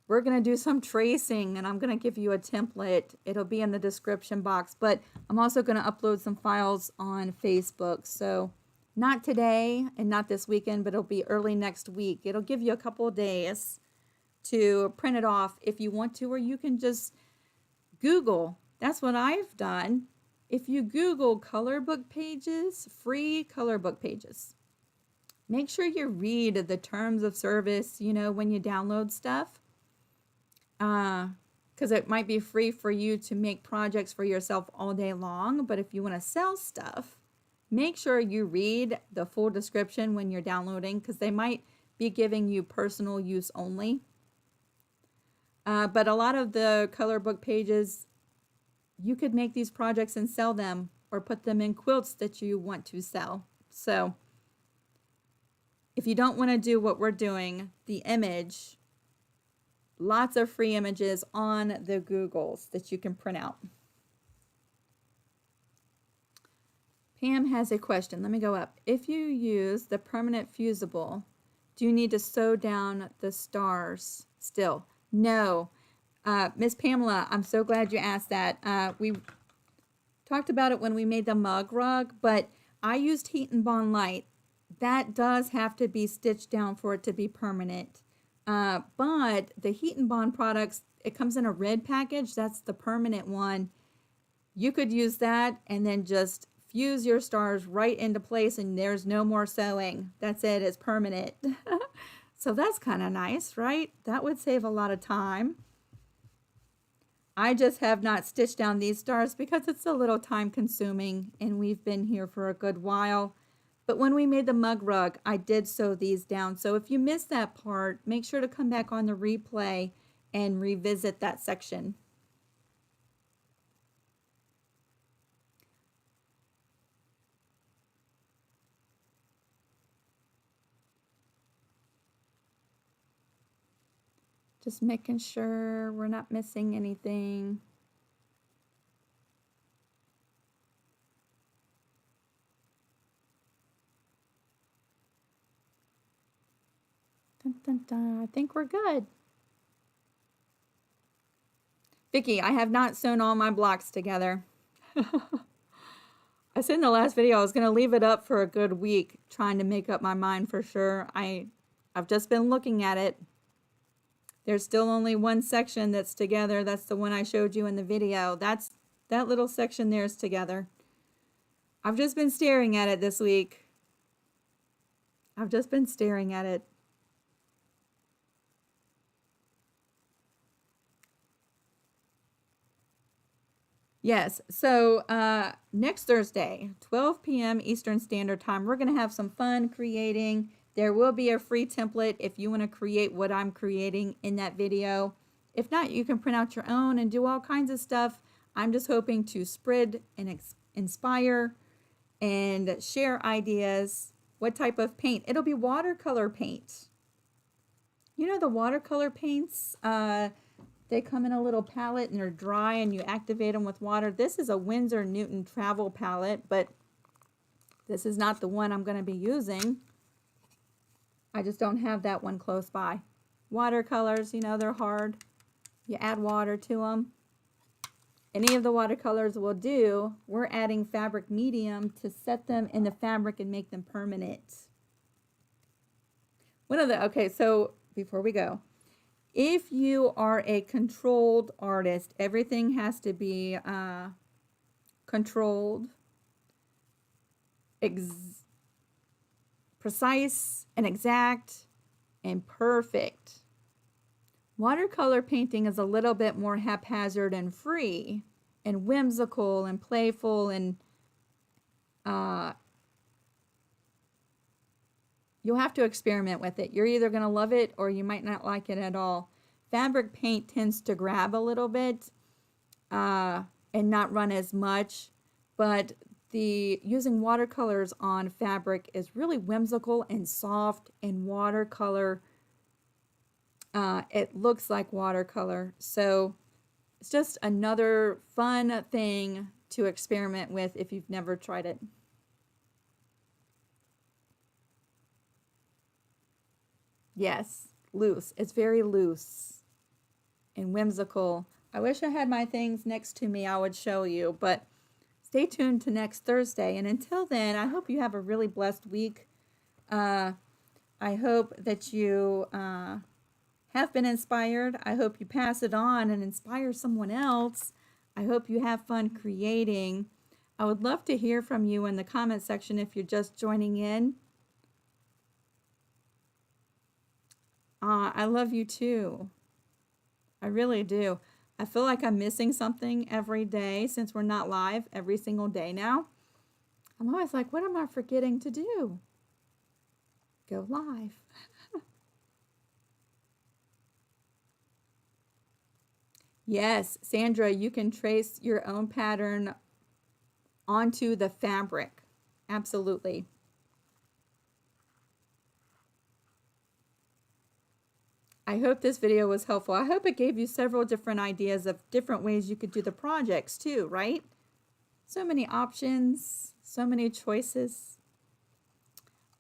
we're going to do some tracing, and I'm going to give you a template. It'll be in the description box, but I'm also going to upload some files on Facebook. So not today and not this weekend, but it'll be early next week. It'll give you a couple of days to print it off if you want to, or you can just Google. That's what I've done. If you Google color book pages, free color book pages, make sure you read the terms of service, you know, when you download stuff. Because it might be free for you to make projects for yourself all day long. But if you want to sell stuff, make sure you read the full description when you're downloading, because they might be giving you personal use only. But a lot of the color book pages, you could make these projects and sell them, or put them in quilts that you want to sell. So if you don't want to do what we're doing, the image, lots of free images on the Googles that you can print out. Pam has a question. Let me go up. If you use the permanent fusible, do you need to sew down the stars still? No. Miss Pamela, I'm so glad you asked that. We talked about it when we made the mug rug, but I used Heat and Bond Light. That does have to be stitched down for it to be permanent. But the Heat and Bond products, it comes in a red package. That's the permanent one. You could use that and then just fuse your stars right into place, and there's no more sewing. That's it. It's permanent. So that's kind of nice, right? That would save a lot of time. I just have not stitched down these stars because it's a little time consuming, and we've been here for a good while. But when we made the mug rug, I did sew these down. So if you missed that part, make sure to come back on the replay and revisit that section. Just making sure we're not missing anything. Dun, dun, dun. I think we're good. Vicki, I have not sewn all my blocks together. I said in the last video I was going to leave it up for a good week, trying to make up my mind for sure. I've just been looking at it. There's still only one section that's together. That's the one I showed you in the video. That little section there is together. I've just been staring at it this week. I've just been staring at it. Yes, so next Thursday, 12 p.m. Eastern Standard Time, we're going to have some fun creating. There will be a free template if you want to create what I'm creating in that video. If not, you can print out your own and do all kinds of stuff. I'm just hoping to spread and inspire and share ideas. What type of paint? It'll be watercolor paint. You know the watercolor paints? They come in a little palette and they're dry and you activate them with water. This is a Winsor Newton travel palette, but this is not the one I'm going to be using. I just don't have that one close by. Watercolors, you know, they're hard. You add water to them. Any of the watercolors will do. We're adding fabric medium to set them in the fabric and make them permanent. Okay, so before we go, if you are a controlled artist, everything has to be controlled, precise and exact and perfect. Watercolor painting is a little bit more haphazard and free and whimsical and playful, and you'll have to experiment with it. You're either going to love it or you might not like it at all. Fabric paint tends to grab a little bit and not run as much, but using watercolors on fabric is really whimsical and soft, and watercolor, it looks like watercolor. So it's just another fun thing to experiment with if you've never tried it. Yes, loose. It's very loose. and whimsical. I wish I had my things next to me, I would show you, but stay tuned to next Thursday. And until then, I hope you have a really blessed week. I hope that you have been inspired. I hope you pass it on and inspire someone else. I hope you have fun creating. I would love to hear from you in the comment section if you're just joining in. I love you too. I really do. I feel like I'm missing something every day since we're not live every single day now. I'm always like, what am I forgetting to do? Go live. Yes, Sandra, you can trace your own pattern onto the fabric. Absolutely. I hope this video was helpful. I hope it gave you several different ideas of different ways you could do the projects too, right? So many options, so many choices.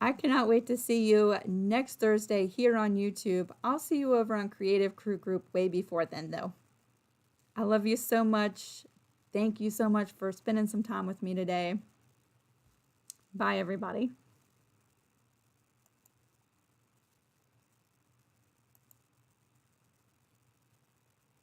I cannot wait to see you next Thursday here on YouTube. I'll see you over on Creative Crew Group way before then though. I love you so much. Thank you so much for spending some time with me today. Bye everybody.